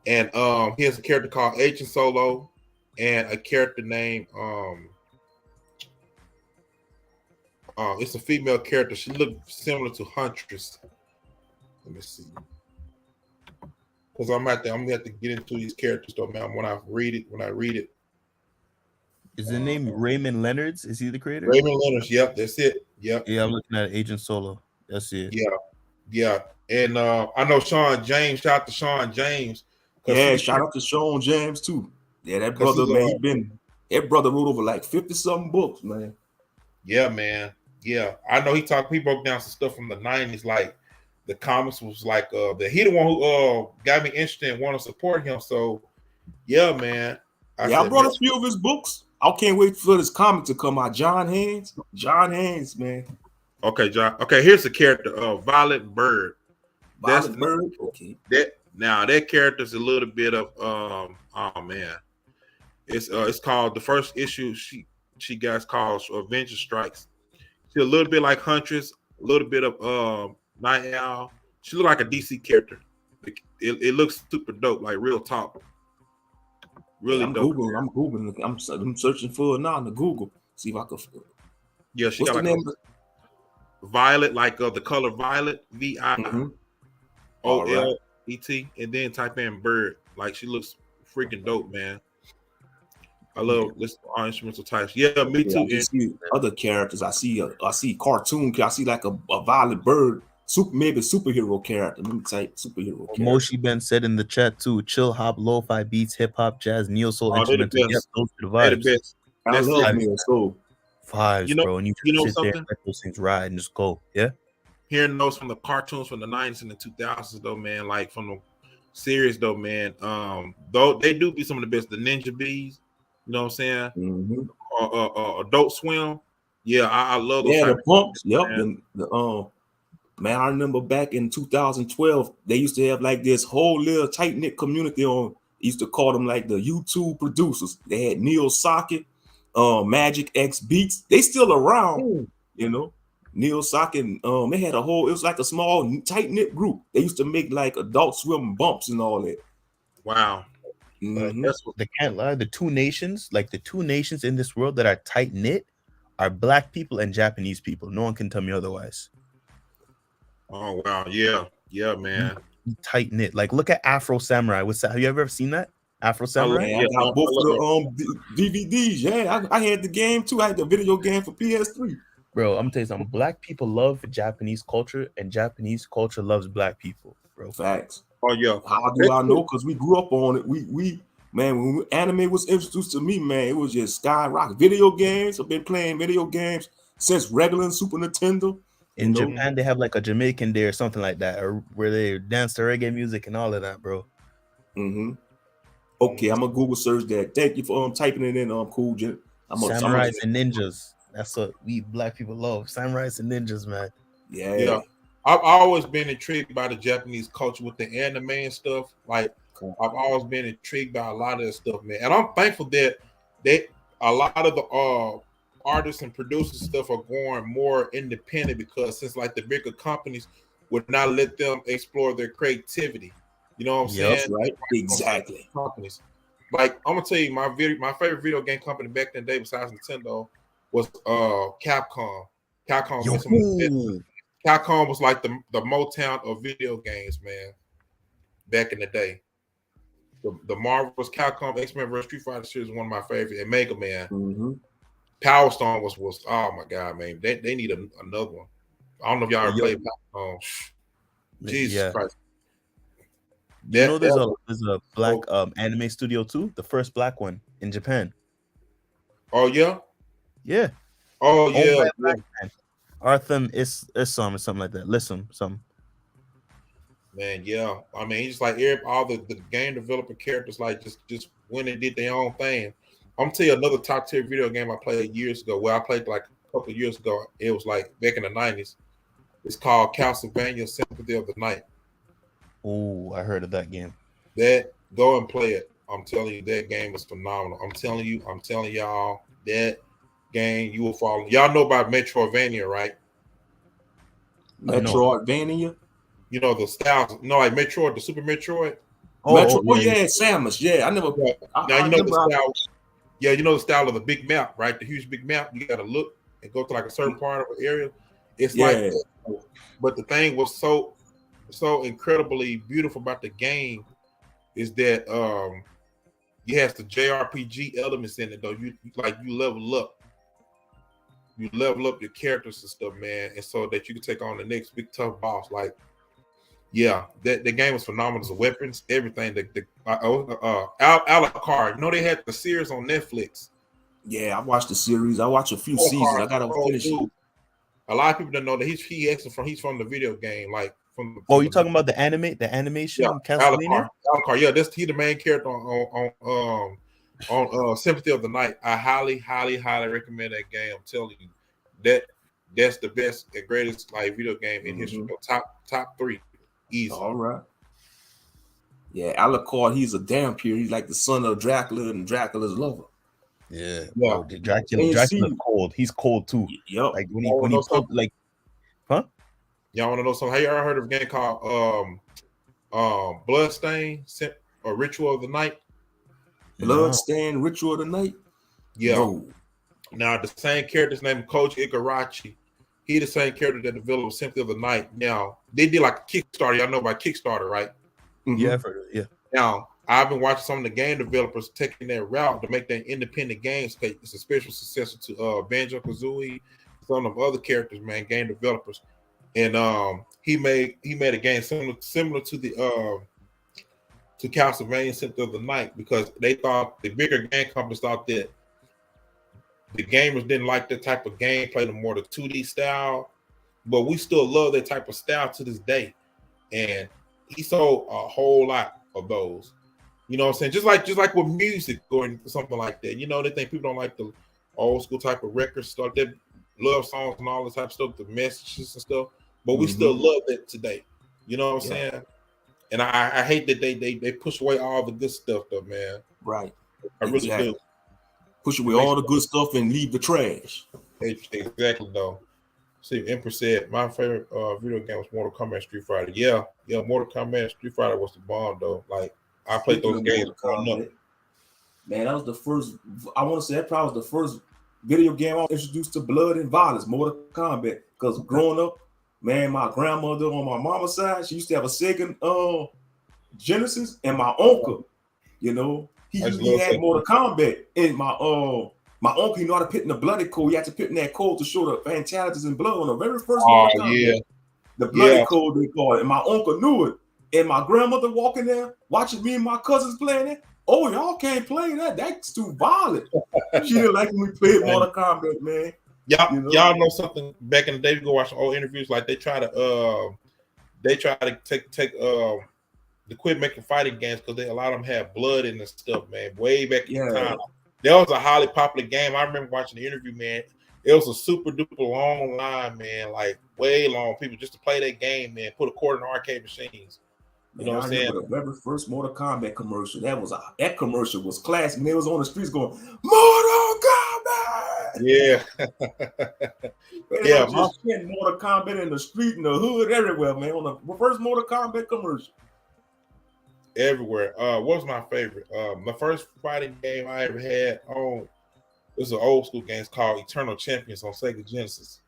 [SPEAKER 1] and he has a character called Agent Solo, and a character named it's a female character. She looked similar to Huntress. Let me see. Because I'm gonna have to get into these characters though, man. When I read it.
[SPEAKER 2] Is the name Raymond Leonards? Is he the creator?
[SPEAKER 1] Raymond Leonards, yep, that's it. Yep.
[SPEAKER 2] Yeah, I'm looking at Agent Solo. That's it.
[SPEAKER 1] Yeah. And I know Sean James. Shout out to Sean James.
[SPEAKER 3] Yeah, shout out to Sean James too. Yeah, that brother, man, that brother wrote over like 50-something books, man.
[SPEAKER 1] Yeah, man. Yeah. I know he broke down some stuff from the 90s, like the comics was like he the one who got me interested and want to support him. So yeah, man.
[SPEAKER 3] I
[SPEAKER 1] said,
[SPEAKER 3] brought a few of his books. I can't wait for this comic to come out. John Haynes, man.
[SPEAKER 1] Okay, John. Okay, here's the character of Violet Bird.
[SPEAKER 3] Violet Bird. Okay.
[SPEAKER 1] That character's a little bit of oh man. It's called the first issue she got called Avenger Strikes. She's a little bit like Huntress, a little bit of Night Owl. She look like a DC character. It looks super dope, like real top. Really
[SPEAKER 3] I'm
[SPEAKER 1] dope.
[SPEAKER 3] Googling. I'm searching for it now on the Google. See if I can.
[SPEAKER 1] Yeah, she
[SPEAKER 3] What's
[SPEAKER 1] got
[SPEAKER 3] the
[SPEAKER 1] like
[SPEAKER 3] name?
[SPEAKER 1] Violet, like the color violet, VIOLET, and then type in Bird. Like she looks freaking dope, man. I love this all instrumental types. Yeah, me too.
[SPEAKER 3] I see other characters. I see cartoon. I see like a Violet Bird, maybe superhero character. Let me type superhero character.
[SPEAKER 2] Moshi Ben said in the chat too. Chill hop, lo-fi beats, hip hop, jazz, neo soul, instrumental. Yep, those are the vibes.
[SPEAKER 1] The best.
[SPEAKER 3] I love neo soul
[SPEAKER 2] vibes, bro. And you sit there and let those things ride and just go. Yeah.
[SPEAKER 1] Hearing those from the cartoons from the 90s and the 2000s, though, man. Like from the series, though, man. Though they do be some of the best. The Ninja Bees. You know what I'm saying?
[SPEAKER 3] Mm-hmm.
[SPEAKER 1] Adult Swim. Yeah, I love those.
[SPEAKER 3] Yeah, the pumps. Yep. Man, I remember back in 2012, they used to have like this whole little tight knit community on. Used to call them like the YouTube producers. They had Neil Socket, Magic X Beats. They still around, you know. Neil Socket. They had a whole. It was like a small tight knit group. They used to make like Adult Swim bumps and all that.
[SPEAKER 1] Wow.
[SPEAKER 2] Mm-hmm. They can't lie. The two nations in this world that are tight knit are Black people and Japanese people. No one can tell me otherwise.
[SPEAKER 1] Oh wow, yeah, man.
[SPEAKER 2] Tight knit. Like look at Afro Samurai. Have you ever seen that? Afro Samurai?
[SPEAKER 3] I got both of the DVDs. Yeah, I had the game too. I had the video game for PS3.
[SPEAKER 2] Bro, I'm gonna tell you something. Black people love Japanese culture, and Japanese culture loves Black people, bro.
[SPEAKER 3] Facts.
[SPEAKER 1] Oh yeah.
[SPEAKER 3] How do I know? Because we grew up on it. We when anime was introduced to me, man, it was just skyrocket. Video games. I've been playing video games since regular Super Nintendo.
[SPEAKER 2] In Japan, they have like a Jamaican Day or something like that, or where they dance to reggae music and all of that, bro.
[SPEAKER 3] Mm-hmm. Okay, I'm gonna Google search that. Thank you for typing it in. Cool, Jim.
[SPEAKER 2] Samurais and ninjas. That's what we Black people love. Samurais and ninjas, man.
[SPEAKER 3] Yeah.
[SPEAKER 1] I've always been intrigued by the Japanese culture with the anime and stuff. Like I've always been intrigued by a lot of that stuff, man. And I'm thankful that a lot of the artists and producers stuff are going more independent, because since like the bigger companies would not let them explore their creativity. You know what I'm saying?
[SPEAKER 3] Right. Exactly.
[SPEAKER 1] Companies. Like I'm gonna tell you, my favorite video game company back in the day besides Nintendo was Capcom. Capcom was like the Motown of video games, man. Back in the day, the Marvel's Capcom, X-Men vs. Street Fighter series was one of my favorite, and Mega Man.
[SPEAKER 3] Mm-hmm.
[SPEAKER 1] Power Stone was oh my god, man. They need another one. I don't know if y'all ever played Power Stone. Jesus Christ.
[SPEAKER 2] You know there's a Black anime studio too, the first Black one in Japan.
[SPEAKER 1] Oh yeah?
[SPEAKER 2] Yeah.
[SPEAKER 1] Oh yeah.
[SPEAKER 2] Arthur is some or something like that. Listen, some.
[SPEAKER 1] Man, yeah. I mean, just like all the game developer characters, like just when they did their own thing. I'm gonna tell you another top tier video game I played years ago. Well, I played like a couple of years ago. It was like back in the 90s. It's called Castlevania Symphony of the Night.
[SPEAKER 2] Oh, I heard of that game.
[SPEAKER 1] Go and play it. I'm telling you, that game was phenomenal. I'm telling y'all, that game you will follow. Y'all know about Metroidvania, right?
[SPEAKER 3] Metroidvania?
[SPEAKER 1] You know the styles, like Metroid, the Super Metroid.
[SPEAKER 3] Yeah, Samus. Yeah, I never.
[SPEAKER 1] Now you know the style. Yeah, you know the style of the big map, right? The huge big map. You got to look and go to like a certain part of the area. It's like that. But the thing was so incredibly beautiful about the game is that it has the JRPG elements in it, though. You level up. You level up your characters and stuff, man, and so that you can take on the next big tough boss. Like, yeah, the game was phenomenal. The weapons, everything. Alucard. You know they had the series on Netflix.
[SPEAKER 3] Yeah, I watched the series. I watched a few seasons. I gotta finish it.
[SPEAKER 1] A lot of people don't know that he's from the video game. Like
[SPEAKER 2] you talking about the animation?
[SPEAKER 1] Yeah,
[SPEAKER 2] Castlevania?
[SPEAKER 1] Alucard. Yeah, he the main character on Sympathy of the Night. I highly recommend that game. I'm telling you, that's the best and greatest like video game in history. Top 3, easy.
[SPEAKER 3] All right. Yeah, Alucard, he's a vampire. He's like the son of Dracula and Dracula's lover.
[SPEAKER 2] Yeah. Oh, Dracula's cold. He's cold too.
[SPEAKER 3] Yep.
[SPEAKER 2] Like when he told, like, huh?
[SPEAKER 1] Y'all want to know something? Have you ever heard of a game called Bloodstain or Ritual of the Night?
[SPEAKER 3] Bloodstain, Ritual of the Night?
[SPEAKER 1] Yeah.
[SPEAKER 3] No.
[SPEAKER 1] Now, the same character's name is Coach Igarashi. He the same character that developed Sympathy of the Night. Now, they did like a Kickstarter. Y'all know about Kickstarter, right?
[SPEAKER 3] Mm-hmm.
[SPEAKER 2] Yeah, I've heard of it. Yeah.
[SPEAKER 1] Now, I've been watching some of the game developers taking that route to make that independent games. It's a special successor to Banjo-Kazooie, some of the other characters, man, game developers. And he made a game similar to the to Castlevania Sympathy of the Night, because they thought the bigger game companies thought that the gamers didn't like that type of gameplay, the more the 2D style, but we still love that type of style to this day. And he sold a whole lot of those. You know what I'm saying? Just like with music or something like that. You know, they think people don't like the old school type of record stuff, that love songs and all this type of stuff, the messages and stuff. But we still love that today. You know what I'm saying? And I hate that they push away all the good stuff though, man.
[SPEAKER 3] Right.
[SPEAKER 1] I really do.
[SPEAKER 3] Push away all the good stuff and leave the trash.
[SPEAKER 1] Exactly though. See, Empress said my favorite video game was Mortal Kombat Street Fighter. Yeah, Mortal Kombat Street Fighter was the bomb though. Like I played those games growing up.
[SPEAKER 3] Man, that was the first. I want to say that probably was the first video game I was introduced to blood and violence, Mortal Kombat. Because growing up, man, my grandmother on my mama's side, she used to have a Sega Genesis, and my uncle, you know, he had Mortal Kombat. And my uncle, he know how to put in the bloody code. He had to put in that code to show the fatalities and blood on the very first Mortal Kombat. The bloody code they call it. And my uncle knew it. And my grandmother walking there, watching me and my cousins playing it. Oh, y'all can't play that. That's too violent. She didn't like when we played Mortal Kombat, man.
[SPEAKER 1] Y'all know something? Back in the day, we go watch old interviews. Like they try to take to quit making fighting games because a lot of them have blood in the stuff, man. Way back in the time, that was a highly popular game. I remember watching the interview, man. It was a super duper long line, man, like way long. People just to play that game, man. Put a quarter in arcade machines. You know what I'm saying?
[SPEAKER 3] The very first Mortal Kombat commercial. That commercial was classic. And they was on the streets going, Mortal Kombat!
[SPEAKER 1] Yeah.
[SPEAKER 3] Mortal Kombat in the street, in the hood, everywhere, man. On the first Mortal Kombat commercial.
[SPEAKER 1] Everywhere. What was my favorite? The first fighting game I ever had on, this is an old school game. It's called Eternal Champions on Sega Genesis.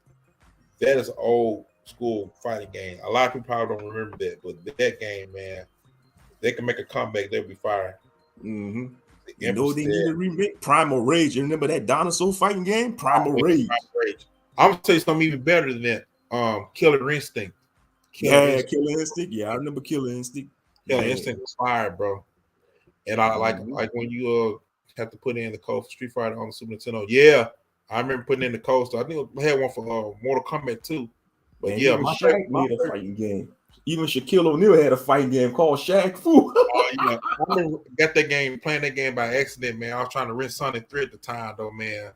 [SPEAKER 1] That is an old school fighting game. A lot of people probably don't remember that, but that game, man, they can make a comeback, they'll be fired.
[SPEAKER 3] Mm-hmm. You know they need a remake? Primal Rage. You remember that dinosaur fighting game? Primal Rage.
[SPEAKER 1] I'm gonna tell you something even better than that. Killer Instinct.
[SPEAKER 3] Killer Instinct. Yeah, I remember Killer Instinct.
[SPEAKER 1] Killer Instinct was fire, bro. And I like when you have to put in the code for Street Fighter on the Super Nintendo. Yeah, I remember putting in the code. So I think I had one for Mortal Kombat 2. But
[SPEAKER 3] man,
[SPEAKER 1] yeah,
[SPEAKER 3] my made a fighting game. Even Shaquille O'Neal had a fighting game called Shaq Fu.
[SPEAKER 1] I remember got that game, playing that game by accident, man. I was trying to rent Sonic 3 at the time, though, man,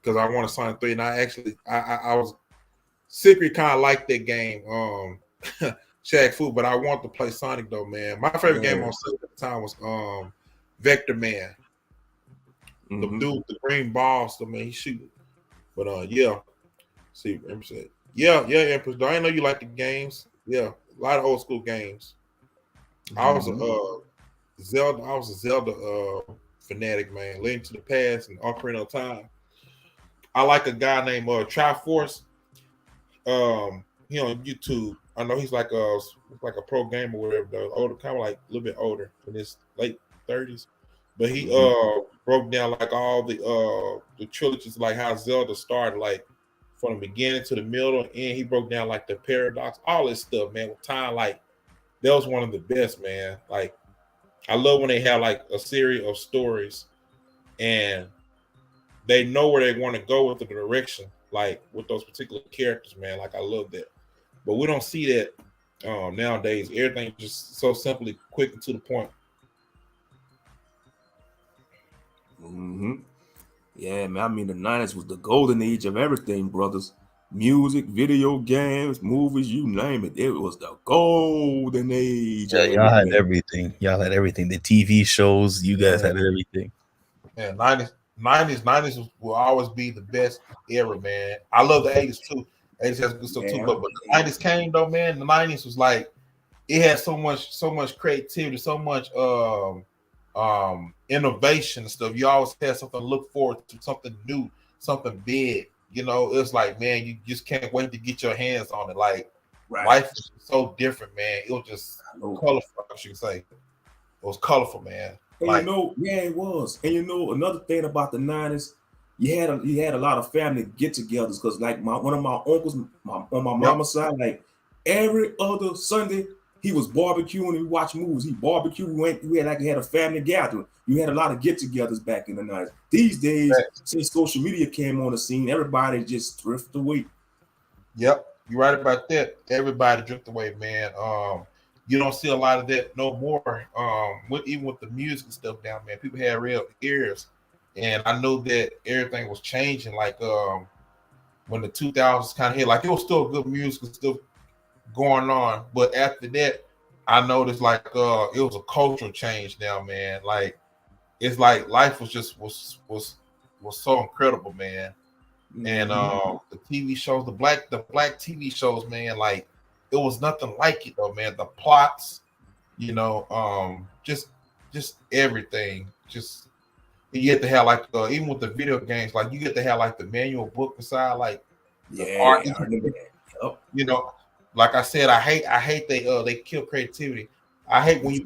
[SPEAKER 1] because I wanted Sonic 3, and I was secretly kind of like that game, Shaq Fu, but I wanted to play Sonic, though, man. My favorite game on Sega at the time was Vector Man. The dude with the green balls, so man, he shooting. But yeah. See, Empress said, yeah, Empress. I didn't know you like the games. Yeah, a lot of old school games. I was a Zelda fanatic, man. Link to the Past and Ocarina of Time. I like a guy named Triforce. He on YouTube. I know he's like a pro gamer or whatever, though. Older, kind of like a little bit older, in his late 30s. But he broke down like all the trilogies, like how Zelda started, like from the beginning to the middle, and he broke down like the paradox, all this stuff, man. With time, like that was one of the best, man. Like I love when they have like a series of stories, and they know where they want to go with the direction, like with those particular characters, man. Like I love that, but we don't see that Nowadays, everything just so simply quick and to the point.
[SPEAKER 3] Yeah, man. I mean, the 90s was the golden age of everything, brothers. Music, video games, movies, you name it. It was the golden age
[SPEAKER 2] Yeah,
[SPEAKER 3] of
[SPEAKER 2] y'all had
[SPEAKER 3] everything.
[SPEAKER 2] everything. Y'all had everything. The TV shows, you guys had everything.
[SPEAKER 1] Yeah, 90s will always be the best era, man. I love the 80s too. 80s has good stuff too, but the 90s came though, man. The 90s was like it had so much creativity, so much innovation and stuff. You always had something to look forward to, something new, something big. You know, it's like, man, you just can't wait to get your hands on it. Like life is so different, man. It was just colorful, I should say. It was colorful, man.
[SPEAKER 3] And
[SPEAKER 1] like,
[SPEAKER 3] it was. And another thing about the 90s, you had a lot of family get-togethers because like one of my uncles on my mama's side, like every other Sunday he was barbecuing and we watched movies. He barbecued. We had a family gathering. You had a lot of get-togethers back in the 90s. These days, since social media came on the scene, everybody just drift away.
[SPEAKER 1] Yep, you're right about that. Everybody drift away, man. You don't see a lot of that no more. Even with the music and stuff down, man, people had real ears, and I know that everything was changing. Like when the 2000s kind of hit, like it was still good music and stuff going on, but after that, I noticed like it was a cultural change now, man. Like it's like life was just was so incredible, man. And the TV shows, the black TV shows, man, like it was nothing like it though, man. The plots, just everything. Just you get to have like even with the video games, like you get to have like the manual book inside, like the art.
[SPEAKER 3] I remember that.
[SPEAKER 1] Yep. Like I said, I hate they kill creativity. I hate when you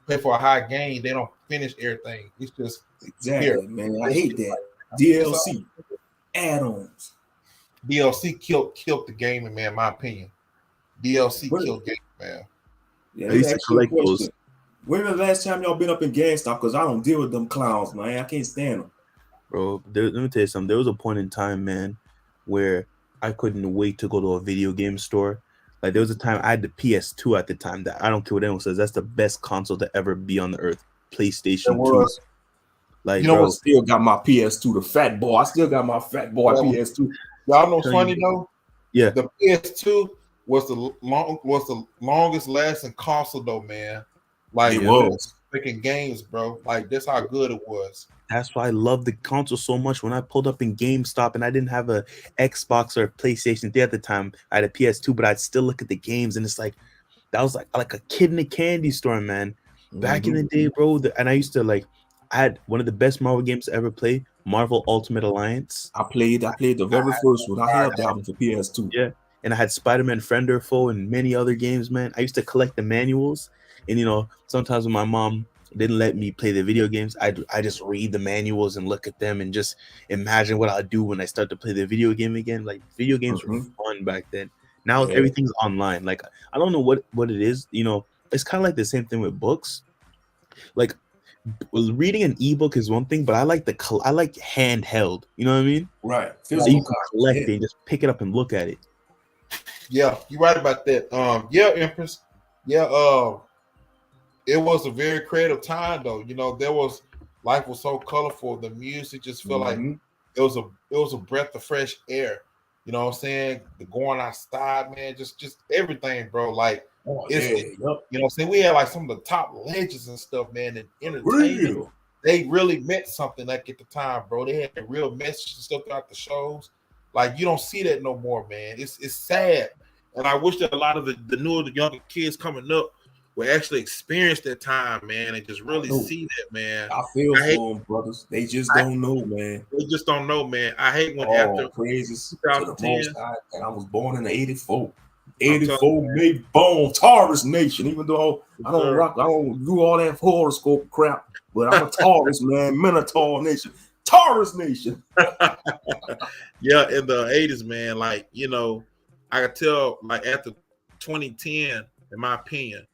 [SPEAKER 1] play for a high game, they don't finish everything. It's just
[SPEAKER 3] man. I hate that. DLC add-ons.
[SPEAKER 1] DLC killed the game, man. In my opinion, DLC killed game, man.
[SPEAKER 3] Yeah, I used to collect those. When was the last time y'all been up in GameStop? Because I don't deal with them clowns, man. I can't stand them.
[SPEAKER 2] Bro, let me tell you something. There was a point in time, man, where I couldn't wait to go to a video game store. Like there was a time I had the PS2 at the time that I don't care what anyone says. That's the best console to ever be on the earth. PlayStation 2. Like,
[SPEAKER 3] I still got my PS2, the fat boy. I still got my fat boy PS2.
[SPEAKER 1] Y'all know funny though?
[SPEAKER 2] Yeah.
[SPEAKER 1] The PS2 was the longest lasting console though, man. Like
[SPEAKER 3] it was
[SPEAKER 1] freaking games, bro. Like that's how good it was.
[SPEAKER 2] That's why I love the console so much. When I pulled up in GameStop and I didn't have a Xbox or a PlayStation 3 at the time, I had a PS2, but I'd still look at the games and it's like that was like a kid in a candy store, man. Back in the day, bro. And I used to I had one of the best Marvel games to ever play, Marvel Ultimate Alliance.
[SPEAKER 3] I played the very first one. I have that one for PS2.
[SPEAKER 2] Yeah. And I had Spider-Man Friend or Foe and many other games, man. I used to collect the manuals. And sometimes when my mom didn't let me play the video games, I just read the manuals and look at them and just imagine what I'll do when I start to play the video game again. Like video games were fun back then. Now everything's online. Like I don't know what it is. It's kind of like the same thing with books. Like reading an ebook is one thing, but I like handheld. You know what I mean?
[SPEAKER 3] Right.
[SPEAKER 2] So you can collect it and just pick it up and look at it.
[SPEAKER 1] Yeah, you're right about that. Yeah, Empress. Yeah, it was a very creative time though. Life was so colorful. The music just felt like it was a breath of fresh air. You know what I'm saying? The going outside, man, just everything, bro. Like you know what I'm saying? We had like some of the top legends and stuff, man, and entertainment. They really meant something like at the time, bro. They had real messages and stuff throughout the shows. Like you don't see that no more, man. It's sad. And I wish that a lot of the newer, the younger kids coming up will actually experience that time, man, and just really see that, man.
[SPEAKER 3] I feel for them, brothers. They just don't know, man.
[SPEAKER 1] They just don't know, man. I hate when after
[SPEAKER 3] praises
[SPEAKER 1] 2010,
[SPEAKER 3] and I was born in '84. 84 made born Taurus Nation. Even though I don't do all that horoscope crap, but I'm a Taurus, man. Minotaur Nation. Taurus Nation.
[SPEAKER 1] Yeah, in the 80s, man, like, I could tell, like, after 2010, in my opinion,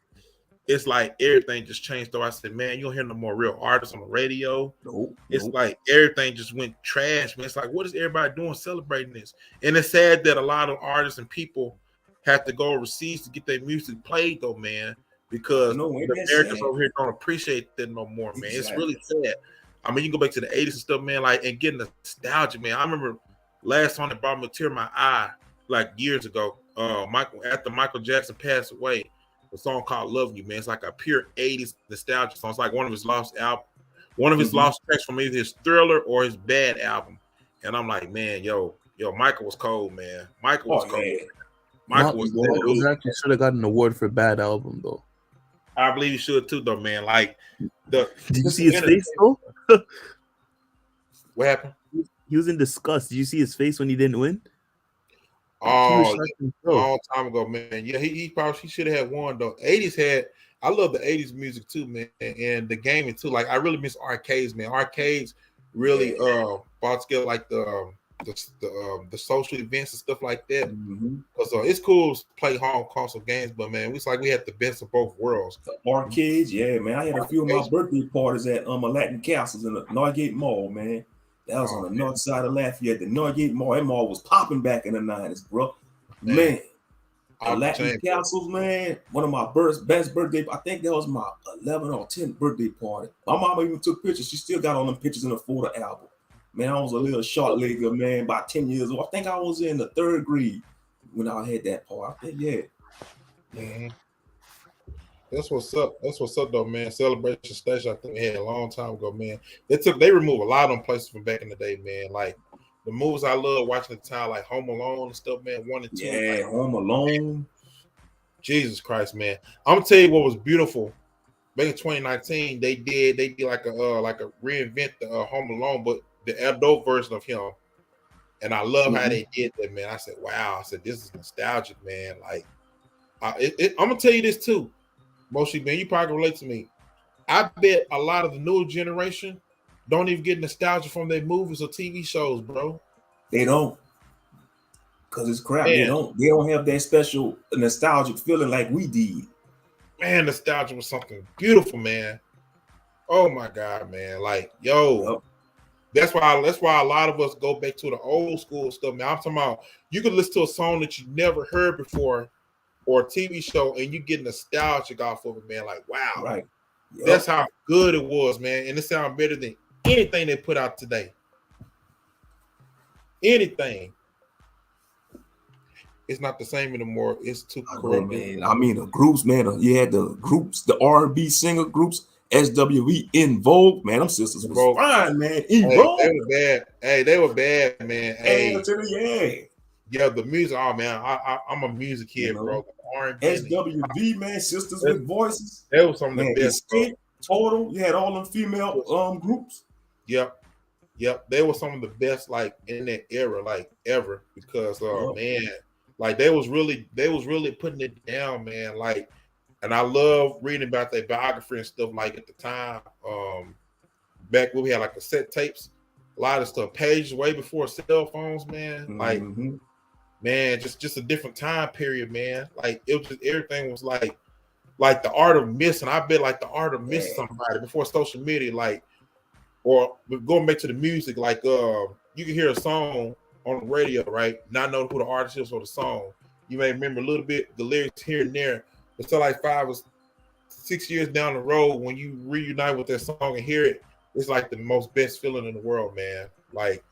[SPEAKER 1] it's like everything just changed. Though I said, man, you don't hear no more real artists on the radio. It's like everything just went trash, man. It's like, what is everybody doing celebrating this? And it's sad that a lot of artists and people have to go overseas to get their music played, though, man, because the Americans over here don't appreciate that no more, man. It's really sad. I mean, you can go back to the 80s and stuff, man, like, and getting nostalgia, man. I remember last song that brought me a tear in my eye, like years ago, after Michael Jackson passed away, a song called Love You, man. It's like a pure 80s nostalgia song. It's like one of his lost albums, one of his lost tracks from either his Thriller or his Bad album. And I'm like, man, yo, Michael was cold, man. Michael was cold. Man. Michael was
[SPEAKER 2] actually should have gotten an award for Bad album, though.
[SPEAKER 1] I believe he should too, though, man. Like,
[SPEAKER 2] did you see his face, though?
[SPEAKER 1] What happened?
[SPEAKER 2] He was in disgust. Did you see his face when he didn't win?
[SPEAKER 1] Oh, a long time ago, man. Yeah, he probably should have had one, though. 80s had. I love the 80s music too, man, and the gaming too. Like, I really miss arcades, man. Arcades really brought together like the social events and stuff like that. Because it's cool to play home console games, but man, it's like we had the best of both worlds.
[SPEAKER 3] The arcades, yeah, man. I had a few of my birthday parties at Latin Castles in the Norgate Mall, man. That was on the north side of Lafayette. The Norgate Mall, that mall was popping back in the 90s, bro. Man. Latin Castles, man. One of my best birthday. I think that was my 11th or 10th birthday party. My mama even took pictures. She still got all them pictures in the photo album. Man, I was a little short legger, man, about 10 years old. I think I was in the 3rd grade when I had that party. I think, yeah.
[SPEAKER 1] Mm-hmm. That's what's up. That's what's up, though, man. Celebration Station, I think we had a long time ago, man. They removed a lot of them places from back in the day, man. Like the movies I love watching at the time, like Home Alone and stuff, man. 1 and 2.
[SPEAKER 3] Yeah, like, Home Alone.
[SPEAKER 1] Jesus Christ, man. I'm gonna tell you what was beautiful. Back in 2019, they did like a reinvent the Home Alone, but the adult version of him. And I love how they did that, man. I said, wow. I said, this is nostalgic, man. Like, I'm gonna tell you this too. Mostly, man, you probably can relate to me. I bet a lot of the newer generation don't even get nostalgia from their movies or TV shows, bro.
[SPEAKER 3] They don't. Because it's crap. Man. They don't have that special nostalgic feeling like we did.
[SPEAKER 1] Man, nostalgia was something beautiful, man. Oh my God, man. Like, yo. That's why a lot of us go back to the old school stuff, man. I'm talking about you could listen to a song that you never heard before or a TV show and you get nostalgic off of it, man. Like, wow.
[SPEAKER 3] Right.
[SPEAKER 1] Yep. That's how good it was, man. And it sounds better than anything they put out today. Anything. It's not the same anymore. It's too corrupt.
[SPEAKER 3] Man. I mean, the groups, man. You had the groups, the R&B singer groups, SWV, In Vogue. Man, them sisters was fine, man.
[SPEAKER 1] In Vogue. They were bad. Hey, they were bad, man.
[SPEAKER 3] Hey,
[SPEAKER 1] yeah, the music. Oh, man, I'm a music kid, bro. R&B,
[SPEAKER 3] SWV, man, sisters with voices.
[SPEAKER 1] They were some of the best.
[SPEAKER 3] Total. You had all them female groups.
[SPEAKER 1] Yep. They were some of the best, like in that era, like ever. Because man, like they was really putting it down, man. Like, and I love reading about their biography and stuff. Like at the time, back when we had like cassette tapes, a lot of stuff, pages way before cell phones, man. Like, man, just a different time period, man. Like it was just everything was like the art of missing. I bet like the art of missing somebody before social media, like, or going back to the music, like you can hear a song on the radio, right? Not know who the artist is or the song. You may remember a little bit the lyrics here and there, but so like 5 or 6 years down the road, when you reunite with that song and hear it, it's like the most best feeling in the world, man. Like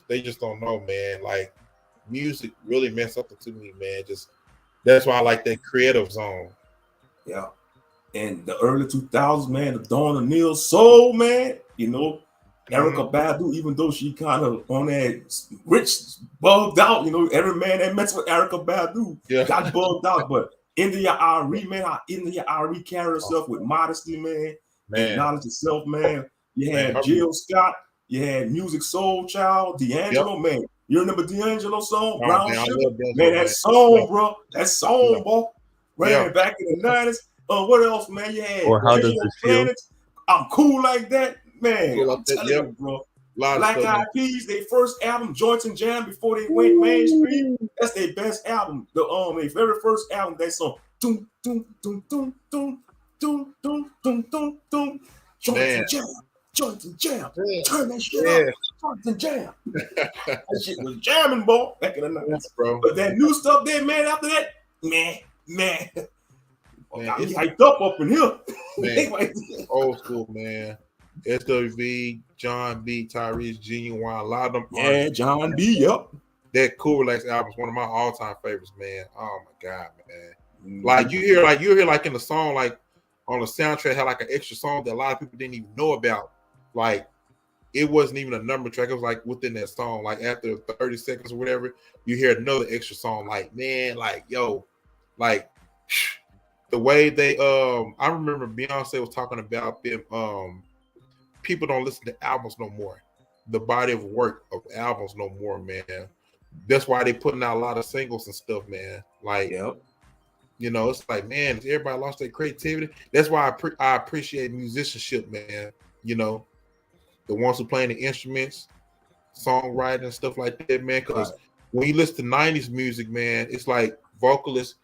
[SPEAKER 1] they just don't know, man. Like music really meant something to me, man. Just that's why I like that creative zone.
[SPEAKER 3] Yeah. And the early 2000s, man, the dawn of Neo Soul, man, you know, Erykah Badu, even though she kind of on that rich, bugged out, you know, every man that messed with Erykah Badu got bugged out. But India Ari, man, how India Ari carry herself with modesty, man. Acknowledge herself, man. You had Jill Scott, you had Music Soul Child, D'Angelo, man. You remember D'Angelo's song, Brown Sugar? Man, that song, bro. That song, bro. Ran back in the 90s. What else, man? You had
[SPEAKER 2] or How Does It Feel?
[SPEAKER 3] I'm Cool Like That, man. I'm telling you, bro. Black Eyed Peas, their first album, Joints and Jam, before they went mainstream. That's their best album. Their very first album, that song. Doom, doom, doom, doom, doom, doom, doom, doom, doom, doom. Joints and Jam. Joints and jam.
[SPEAKER 1] Yeah.
[SPEAKER 3] Turn that shit
[SPEAKER 1] Yeah.
[SPEAKER 3] up. Joints and jam. That shit was jamming, boy, back in the 90s.
[SPEAKER 1] Bro.
[SPEAKER 3] But that new stuff there, man, after that, man. Got me
[SPEAKER 1] it's
[SPEAKER 3] hyped up in here.
[SPEAKER 1] man, old school, man. SWV, John B, Tyrese, Genuine, a lot of them.
[SPEAKER 3] Yeah, John B, yep.
[SPEAKER 1] That Cool Relax album is one of my all-time favorites, man. Oh my god, man. Like you hear like in the song, like on the soundtrack, had like an extra song that a lot of people didn't even know about. Like it wasn't even a number track. It was like within that song, like after 30 seconds or whatever, you hear another extra song. Like, man, like yo, like the way they I remember Beyonce was talking about them people don't listen to albums no more. The body of work of albums no more, man. That's why they putting out a lot of singles and stuff, man. Like, you know, it's like, man, everybody lost their creativity. That's why I appreciate musicianship, man. You know, the ones who playing the instruments, songwriting and stuff like that, man. Because when you listen to 90s music, man, it's like vocalists,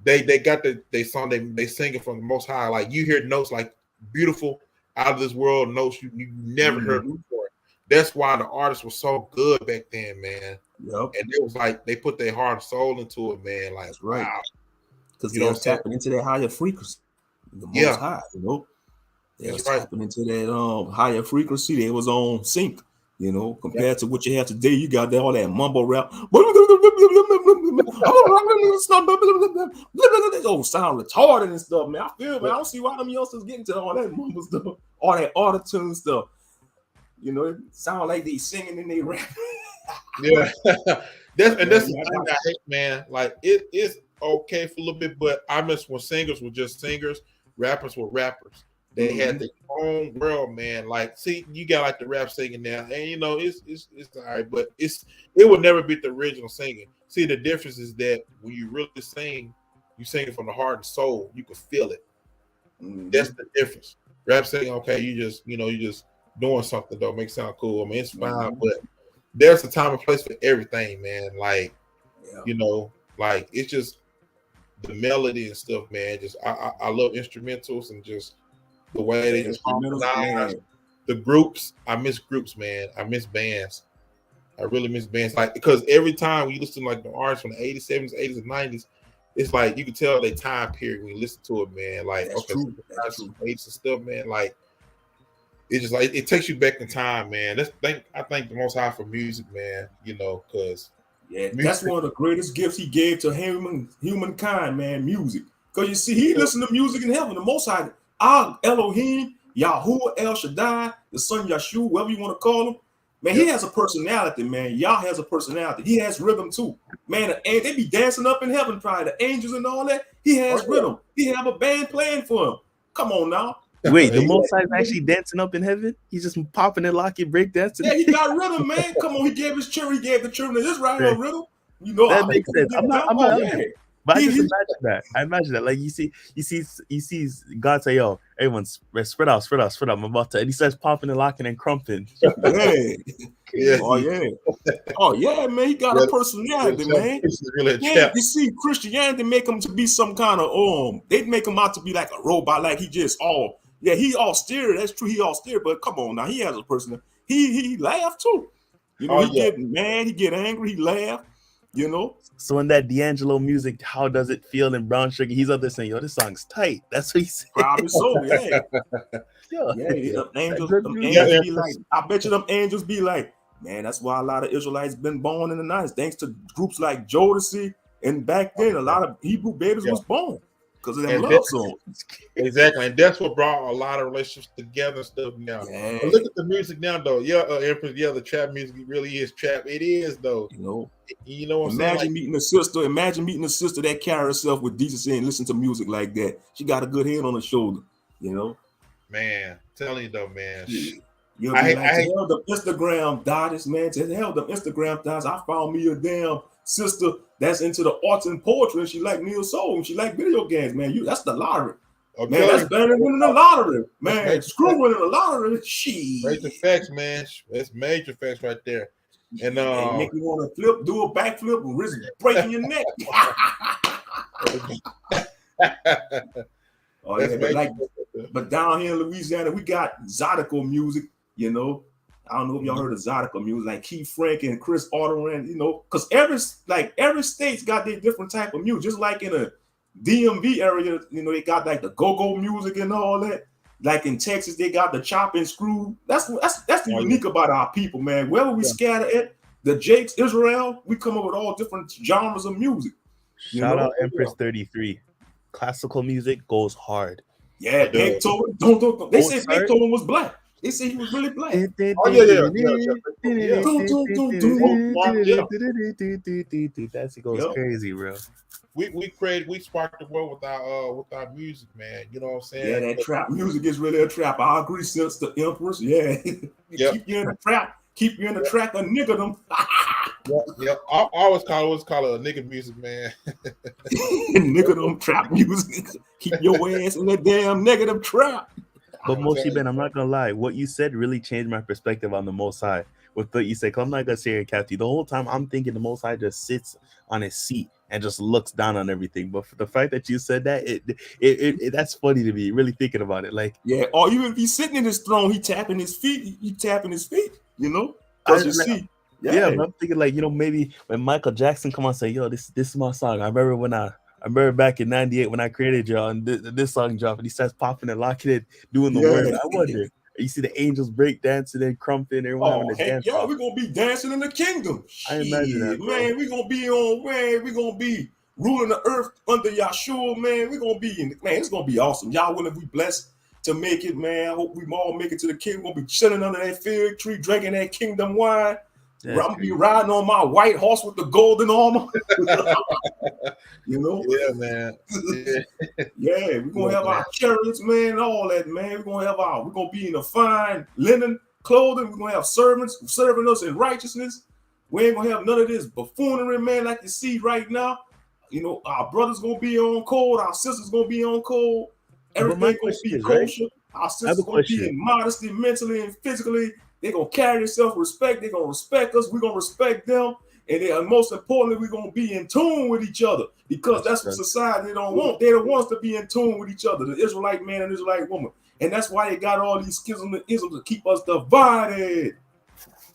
[SPEAKER 1] they got they song, they sing it from the Most High. Like you hear notes like beautiful, out of this world notes you never heard before. That's why the artists were so good back then, man. Yep. And it was like they put their heart and soul into it, man. Like, wow.
[SPEAKER 3] Because they was tapping into that higher frequency, the Most High, you know. They was tapping into that higher frequency. They was on sync, you know, compared to what you have today. You got all that mumble rap. Oh, sound retarded and stuff, man. I feel, man. I don't see why them youngsters getting to all that mumble stuff, all that auto-tune stuff. You know, it sound like they singing and they rap.
[SPEAKER 1] Yeah, that's the thing I hate, man. Like it's okay for a little bit, but I miss when singers were just singers, rappers were rappers. They had their own world, man. Like, see, you got like the rap singing now, and you know it's all right, but it will never beat the original singing. See, the difference is that when you really sing, you sing it from the heart and soul. You can feel it. That's the difference. Rap singing, okay, you just doing something though, make it sound cool. I mean, it's fine, but there's a time and place for everything, man. Like, you know, like it's just the melody and stuff, man. Just I love instrumentals and just the way they just harmonize. The groups, I miss groups, man. I miss bands. I really miss bands. Like, because every time you listen to like the artists from the 80s, 70s, 80s, and 90s, it's like you can tell their time period when you listen to it, man. Like, that's okay, true. So the 80s and stuff, man. Like, it's just like it takes you back in time, man. I thank the Most High for music, man. You know, because
[SPEAKER 3] that's one of the greatest gifts He gave to humankind, man. Music, because you see, He listened to music in heaven. The Most High, our Elohim, Yahuwah, El Shaddai, the Son Yeshua, whatever you want to call him, man. He has a personality, man. Yah has a personality. He has rhythm too, man. And they be dancing up in heaven, probably the angels and all that. He has rhythm. He have a band playing for him. Come on now.
[SPEAKER 2] Wait, the Most High is actually dancing up in heaven? He's just popping and locking, break dancing.
[SPEAKER 3] Yeah, he got rhythm, man. Come on, he gave his children of Israel rhythm. You know,
[SPEAKER 2] that makes sense. I'm not but I just imagine that. I imagine that. Like you see God say, yo, everyone spread out. I'm about to, and he starts popping and locking and crumping.
[SPEAKER 3] Oh yeah, man. He got a personality, man. You see, Christianity make him to be some kind of they make him out to be like a robot, like he just he austere. That's true, he austere, but come on now, he has a personality. He laugh too. You know, he get mad, he get angry, he laugh. You know,
[SPEAKER 2] so in that D'Angelo music, how does it feel in Brown Sugar? He's up there saying, "Yo, this song's tight." That's what he said.
[SPEAKER 3] Probably so, angels be like, I bet you them angels be like, man. That's why a lot of Israelites been born in the 90s, thanks to groups like Jodeci, and back then a lot of Hebrew babies was born because of them love songs.
[SPEAKER 1] Exactly, and that's what brought a lot of relationships together and stuff now. But look at the music now, though. Empress, the trap music really is trap. It is, though. You know what I'm saying?
[SPEAKER 3] Imagine meeting a sister that carry herself with decency and listen to music like that. She got a good head on her shoulder, you know.
[SPEAKER 1] Man, telling you though, man.
[SPEAKER 3] I held the Instagram goddess, man. To hell, the Instagram goddess. I found me a damn sister that's into the arts and poetry, and she like neo soul, and she like video games, man. That's the lottery. Man, that's better than winning the lottery, man. Screw winning the lottery.
[SPEAKER 1] Major facts, man. That's major facts right there. And
[SPEAKER 3] make you want to do a backflip and risk breaking your neck. But down here in Louisiana, we got Zydeco music, you know. I don't know if y'all heard of Zydeco music, like Keith Frank and Chris Arterand, you know, because every state's got their different type of music. Just like in a DMV area, you know, they got like the go-go music and all that. Like in Texas, they got the chop and screw. That's the unique about our people, man. Wherever we scatter at, the Jakes, Israel, we come up with all different genres of music.
[SPEAKER 2] Shout out Empress 33. Classical music goes hard.
[SPEAKER 3] Yeah, Beethoven. Don't. They say Beethoven was black. They say he was really black.
[SPEAKER 1] Oh yeah.
[SPEAKER 2] That goes crazy, bro.
[SPEAKER 1] We sparked the world with our music, man. You know what I'm saying?
[SPEAKER 3] Yeah, that trap music is really a trap. I agree, since the Empress. Yeah, keep you in the trap. Keep you in the track of niggerdom.
[SPEAKER 1] Yeah. I always call it a nigga music, man.
[SPEAKER 3] Niggerdom trap music. Keep your ass in that damn negative trap.
[SPEAKER 2] But Moshe Ben, I'm not gonna lie. What you said really changed my perspective on the Most High. With what you said, I'm not gonna say it, Captain. The whole time I'm thinking the Most High just sits on his seat and just looks down on everything. But for the fact that you said that, it that's funny to me. Really thinking about it, like
[SPEAKER 3] or even if he's sitting in his throne, he tapping his feet. He tapping his feet. You know, because you see.
[SPEAKER 2] Yeah, but I'm thinking like, you know, maybe when Michael Jackson come on and say, yo, this is my song. I remember back in '98 when I created y'all and this song dropped and he starts popping and locking it, doing the words. I wonder. You see the angels break dancing and crumping, everyone having a dance.
[SPEAKER 3] Yeah, we're gonna be dancing in the kingdom.
[SPEAKER 2] I imagine that, bro.
[SPEAKER 3] Man. We're gonna be ruling the earth under Yahshua, man. We're gonna be it's gonna be awesome. Y'all wouldn't be blessed to make it, man. I hope we all make it to the kingdom. We're gonna be chilling under that fig tree, drinking that kingdom wine. I'm gonna be riding on my white horse with the golden armor. You know?
[SPEAKER 1] Yeah, man.
[SPEAKER 3] Yeah, we're gonna have our chariots, man, all that, man. We're gonna be in a fine linen clothing. We're gonna have servants serving us in righteousness. We ain't gonna have none of this buffoonery, man, like you see right now. You know, our brothers gonna be on code, our sisters gonna be on code. Everything gonna be kosher. Our sisters gonna be in modesty, mentally and physically. They're going to carry themselves with respect. They're going to respect us. We're going to respect them. And most importantly, we're going to be in tune with each other because that's what society don't want. They don't want us to be in tune with each other, the Israelite man and the Israelite woman. And that's why they got all these schisms and isms to keep us divided.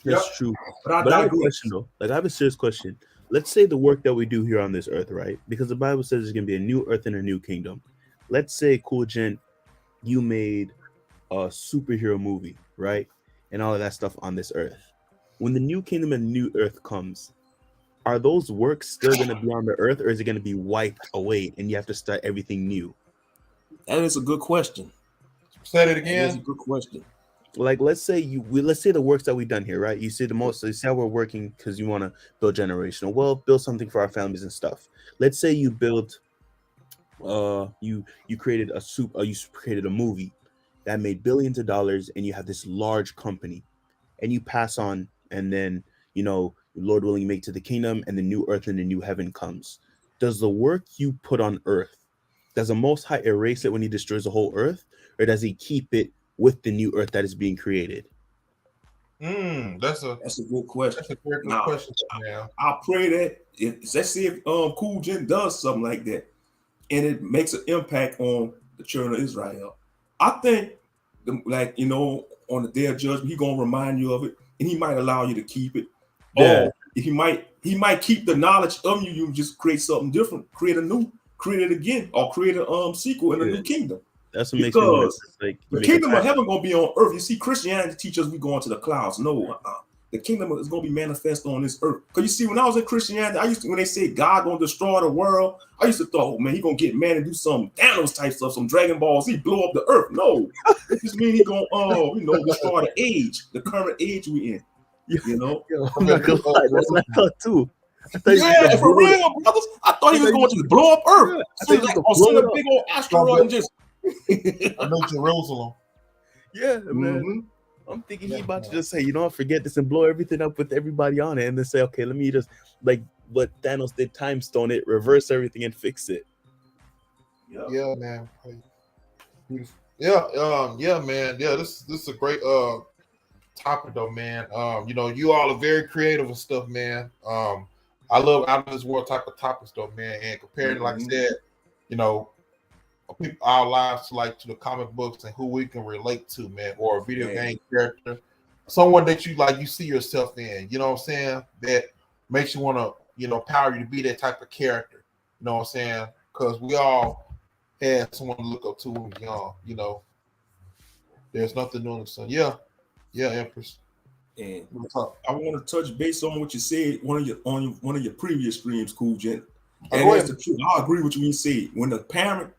[SPEAKER 2] That's true. But I have a question, though. Like, I have a serious question. Let's say the work that we do here on this earth, right? Because the Bible says there's going to be a new earth and a new kingdom. Let's say, Cool Gent, you made a superhero movie, right? And all of that stuff on this earth. When the new kingdom and new earth comes, are those works still going to be on the earth, or is it going to be wiped away and you have to start everything new?
[SPEAKER 3] That is a good question.
[SPEAKER 1] Say it again.
[SPEAKER 3] That's a good question.
[SPEAKER 2] Like, let's say the works that we've done here, right? You see you see how we're working because you want to build generational wealth, build something for our families and stuff. Let's say you built, you created you created a movie that made billions of dollars, and you have this large company, and you pass on, and then, you know, Lord willing, you make it to the kingdom, and the new earth and the new heaven comes. Does the work you put on earth, does the Most High erase it when he destroys the whole earth, or does he keep it with the new earth that is being created?
[SPEAKER 1] That's a
[SPEAKER 3] good question.
[SPEAKER 1] That's a very good question.
[SPEAKER 3] I pray that let's see if Cool Gent does something like that, and it makes an impact on the children of Israel. I think, like, you know, on the day of judgment, he's gonna remind you of it, and he might allow you to keep it.
[SPEAKER 2] Yeah.
[SPEAKER 3] Or he might keep the knowledge of you. You just create something different, create it again, or create a sequel in a new kingdom.
[SPEAKER 2] That's what makes me want to, like,
[SPEAKER 3] the kingdom of heaven gonna be on earth. You see, Christianity teaches we going to the clouds. No, the kingdom is gonna be manifest on this earth. Because you see, when I was in Christianity, when they say God gonna destroy the world, I used to thought, oh man, he gonna get mad and do some Thanos type stuff, some Dragon Balls. He blow up the earth. No, it just means he gonna destroy the current age we in. You know,
[SPEAKER 2] I'm not gonna lie, that's what I thought too.
[SPEAKER 3] Yeah, for real, brothers. I thought he was going to blow up earth. Send a big old asteroid and just.
[SPEAKER 1] I know Jerusalem.
[SPEAKER 2] Yeah, man. I'm thinking he about to just say, you know, forget this and blow everything up with everybody on it, and then say, okay, let me just, like what Thanos did, time stone it, reverse everything, and fix it.
[SPEAKER 1] Yeah, man. Yeah, man. Yeah, this is a great topic though, man. You know, you all are very creative and stuff, man. I love out of this world type of topics though, man. And comparing, like I said, you know, our lives to like to the comic books and who we can relate to, man, or a video game character, someone that you like, you see yourself in. You know what I'm saying? That makes you want to, empower you to be that type of character. You know what I'm saying? Because we all had someone to look up to when we were young. There's nothing new in the sun. Yeah, Empress.
[SPEAKER 3] And I want to touch base on what you said on one of your previous streams, Cool Gent. And that's the truth. I agree with you when you say when the parent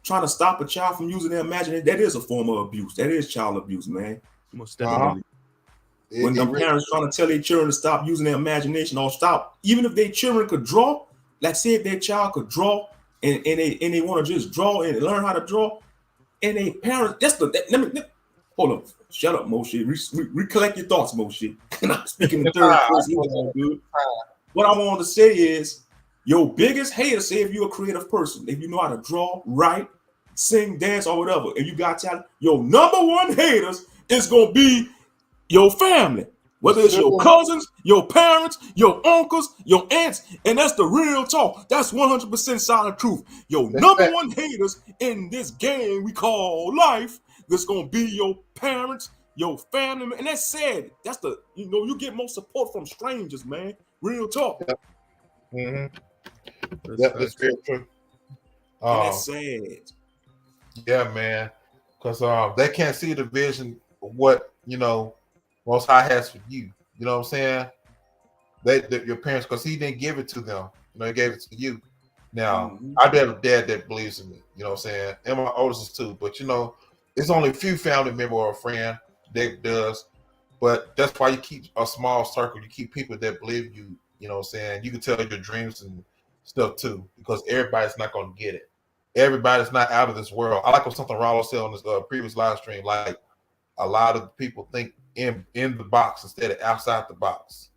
[SPEAKER 3] trying to stop a child from using their imagination, that is a form of abuse. That is child abuse, man.
[SPEAKER 2] Most definitely.
[SPEAKER 3] When the parents trying to tell their children to stop using their imagination or stop, even if their children could draw, like say if their child could draw and they want to just draw and learn how to draw, and they parents, let me hold up, shut up, Moshe. Recollect your thoughts, Moshe. And I'm speaking in third person. What I want to say is, your biggest hater, say if you're a creative person, if you know how to draw, write, sing, dance, or whatever, and you got talent, your number one haters is gonna be your family, whether it's your cousins, your parents, your uncles, your aunts, and that's the real talk. That's 100% solid truth. Your number one haters in this game we call life, that's gonna be your parents, your family, and that's sad. That's you get more support from strangers, man. Real talk.
[SPEAKER 1] That's very true.
[SPEAKER 3] And that's sad.
[SPEAKER 1] Yeah, man, because they can't see the vision of what Most High has for you. You know what I'm saying? Your parents, because He didn't give it to them. He gave it to you. Now, I do have a dad that believes in me. You know what I'm saying? And my oldest too. But it's only a few family member or a friend that does. But that's why you keep a small circle. You keep people that believe you. You know what I'm saying? You can tell your dreams and stuff too, because everybody's not going to get it. Everybody's not out of this world. I like what something Rollo said on this previous live stream. Like, a lot of people think in the box instead of outside the box.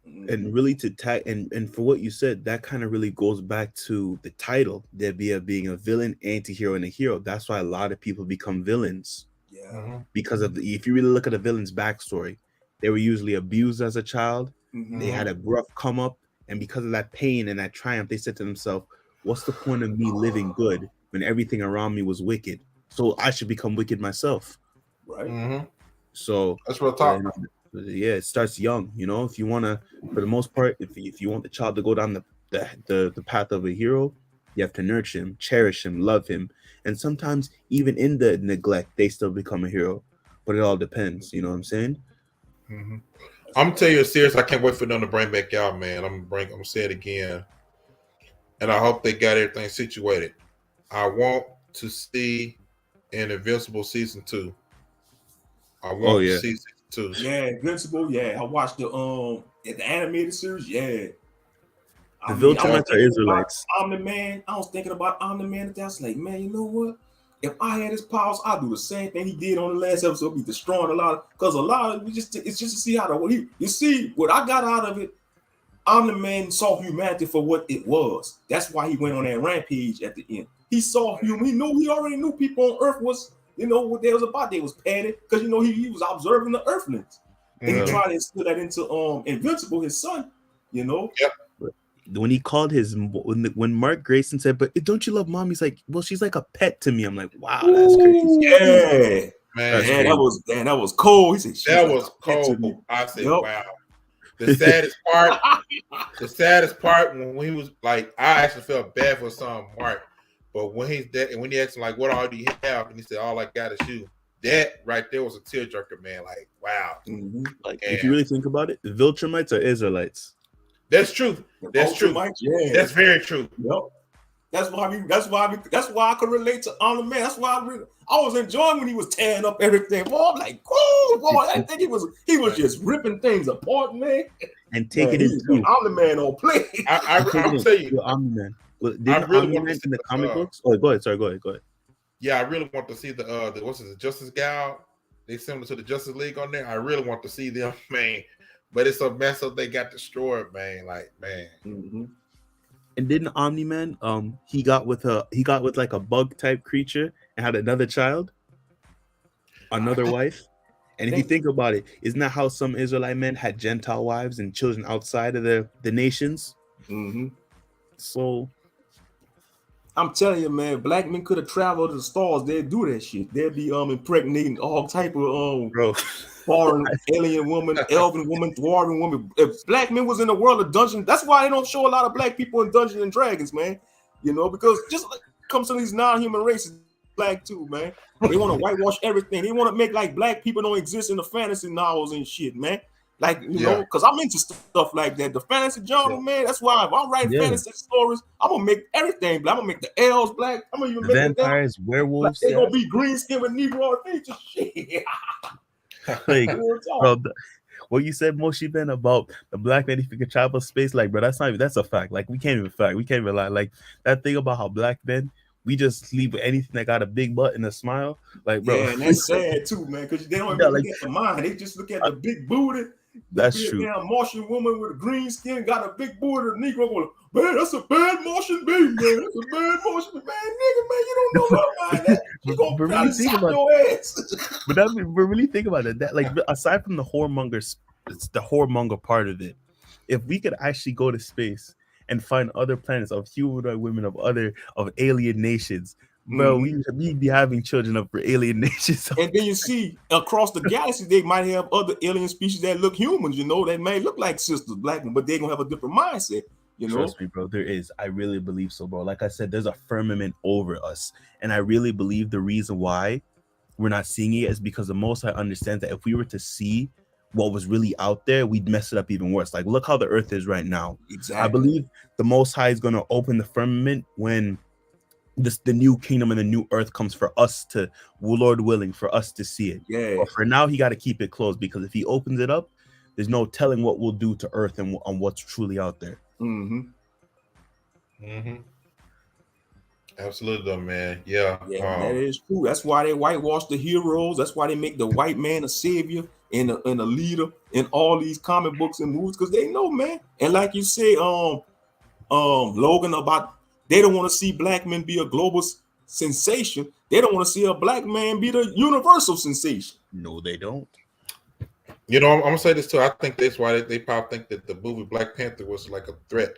[SPEAKER 2] And really to tag and for what you said, that kind of really goes back to the title, there being a villain, anti-hero, and a hero. That's why a lot of people become villains.
[SPEAKER 3] Yeah.
[SPEAKER 2] Because if you really look at a villain's backstory, they were usually abused as a child. They had a rough come up, and because of that pain and that triumph, they said to themselves, what's the point of me living good when everything around me was wicked? So I should become wicked myself.
[SPEAKER 3] Right.
[SPEAKER 2] So
[SPEAKER 1] that's real talk.
[SPEAKER 2] It starts young. If you want to, for the most part, if you want the child to go down the path of a hero, you have to nurture him, cherish him, love him, and sometimes even in the neglect, they still become a hero. But it all depends. You know what I'm saying?
[SPEAKER 1] I'm gonna tell you serious. I can't wait for them to bring back out, man. I'm gonna say it again, and I hope they got everything situated. I want to see an Invincible season 2. I want to see season 2.
[SPEAKER 3] Yeah, Invincible. Yeah, I watched the animated series. Yeah,
[SPEAKER 2] the Viltrumites are Israelites.
[SPEAKER 3] Omni-Man. I was thinking about Omni-Man. That's like, man, you know what? If I had his powers, I'd do the same thing he did on the last episode. Be destroying a lot of it's just to see how you see what I got out of it. Omni-Man saw humanity for what it was. That's why he went on that rampage at the end. He saw human. He already knew people on Earth was, what they was about. They was petty because he was observing the Earthlings, and he tried to instill that into Invincible, his son.
[SPEAKER 1] Yep.
[SPEAKER 2] When he called when Mark Grayson said, "But don't you love mom?" He's like, "Well, she's like a pet to me." I'm like, "Wow, that's crazy."
[SPEAKER 3] Yeah, man, that was cold. He said
[SPEAKER 1] that was cold. I said, "Wow." The saddest part when he was like, I actually felt bad for some Mark, but when he's dead and when he asked him like, "What all do you have?" and he said, "All I got is you." That right there was a tearjerker, man. Like, wow.
[SPEAKER 2] Like, if you really think about it, the Viltrumites are Israelites.
[SPEAKER 1] That's true. That's true.
[SPEAKER 3] Yeah.
[SPEAKER 1] That's very true.
[SPEAKER 3] Yep. That's why I could relate to Omni-Man. That's why I was enjoying when he was tearing up everything. Boy, I'm like, cool, boy. I think he was just ripping things apart, man.
[SPEAKER 2] And taking it to
[SPEAKER 3] Omni-Man on play.
[SPEAKER 1] I'll tell you,
[SPEAKER 2] Omni-Man. Well,
[SPEAKER 1] I really want
[SPEAKER 2] Omni-Man
[SPEAKER 1] to see
[SPEAKER 2] in the comic books. Oh, go ahead. Sorry, go ahead.
[SPEAKER 1] Yeah, I really want to see the Justice Gal. They similar to the Justice League on there. I really want to see them, man. But it's a mess up. They got destroyed, man. Like, man.
[SPEAKER 2] And didn't Omni-Man, he got with like a bug type creature and had another child, another wife. And if you think about it, isn't that how some Israelite men had Gentile wives and children outside of the nations? So
[SPEAKER 3] I'm telling you, man, black men could have traveled to the stars. They'd do that shit. They'd be impregnating all type of
[SPEAKER 2] bro.
[SPEAKER 3] foreign alien woman, elven woman, dwarven woman. If black men was in the world of Dungeons, that's why they don't show a lot of black people in Dungeons and Dragons, man. You know, because just like comes to these non-human races, black too, man. They want to whitewash everything. They want to make like black people don't exist in the fantasy novels and shit, man. Like, you know, because I'm into stuff like that. The fantasy genre, man. That's why if I'm writing fantasy stories, I'm gonna make everything black. I'm gonna make the elves black. I'm gonna even make
[SPEAKER 2] vampires, werewolves.
[SPEAKER 3] They're gonna be green skin with Negro features. Shit.
[SPEAKER 2] Like, bro, what you said, Moshi Ben, about the black man if you can travel space, like, bro, that's a fact. Like, we can't even lie. Like that thing about how black men, we just leave with anything that got a big butt and a smile. Like, bro,
[SPEAKER 3] yeah, and that's sad too, man, because they don't even look at the mind. They just look at the big booty.
[SPEAKER 2] That's true.
[SPEAKER 3] Damn Martian woman with a green skin got a big booty. The Negro going, man, that's a bad Martian baby, man. That's a bad Martian man, nigga, man. You don't know what mind. You gonna really think about your ass.
[SPEAKER 2] But we're really thinking about it. That, like, aside from the whoremonger part of it, if we could actually go to space and find other planets of humanoid women of alien nations, bro, we'd be having children of alien nations.
[SPEAKER 3] And then you see across the galaxy, they might have other alien species that look humans, you know, that may look like sisters, black, but they're gonna have a different mindset, you know.
[SPEAKER 2] Trust me, bro, there is. I really believe so, bro. Like I said, there's a firmament over us. And I really believe the reason why we're not seeing it is because the Most High understands that if we were to see what was really out there, we'd mess it up even worse. Like, look how the earth is right now.
[SPEAKER 3] Exactly.
[SPEAKER 2] I believe the Most High is gonna open the firmament when the new kingdom and the new earth comes for us to, Lord willing, for us to see it.
[SPEAKER 3] Yeah.
[SPEAKER 2] But for now, he got to keep it closed, because if he opens it up, there's no telling what we'll do to earth and on what's truly out there.
[SPEAKER 1] Absolutely, though, man. Yeah,
[SPEAKER 3] that is true. That's why they whitewash the heroes. That's why they make the white man a savior and a leader in all these comic books and movies, because they know, man. And like you say, Logan, about they don't want to see black men be a global sensation. They don't want to see a black man be the universal sensation.
[SPEAKER 2] No, they don't.
[SPEAKER 1] You know, I'm gonna say this too. I think that's why they probably think that the movie Black Panther was like a threat,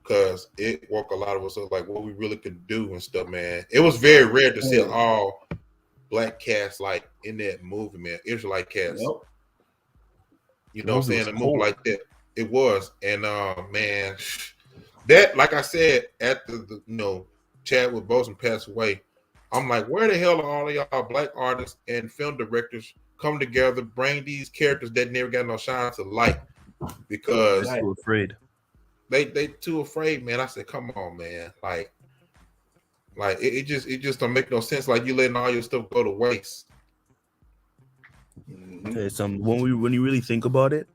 [SPEAKER 1] because it woke a lot of us up, like what we really could do and stuff, man. It was very rare to see all black cast like in that movie, man. Israelite cast. Yep. You know what I'm saying? A movie like that. It was. And man, that, like I said, after the Chadwick Boseman passed away, I'm like, where the hell are all of y'all black artists and film directors come together, bring these characters that never got no shine to light? Because
[SPEAKER 2] they're too afraid.
[SPEAKER 1] They too afraid, man. I said, come on, man. Like it just don't make no sense. Like, you letting all your stuff go to waste.
[SPEAKER 2] When you really think about it,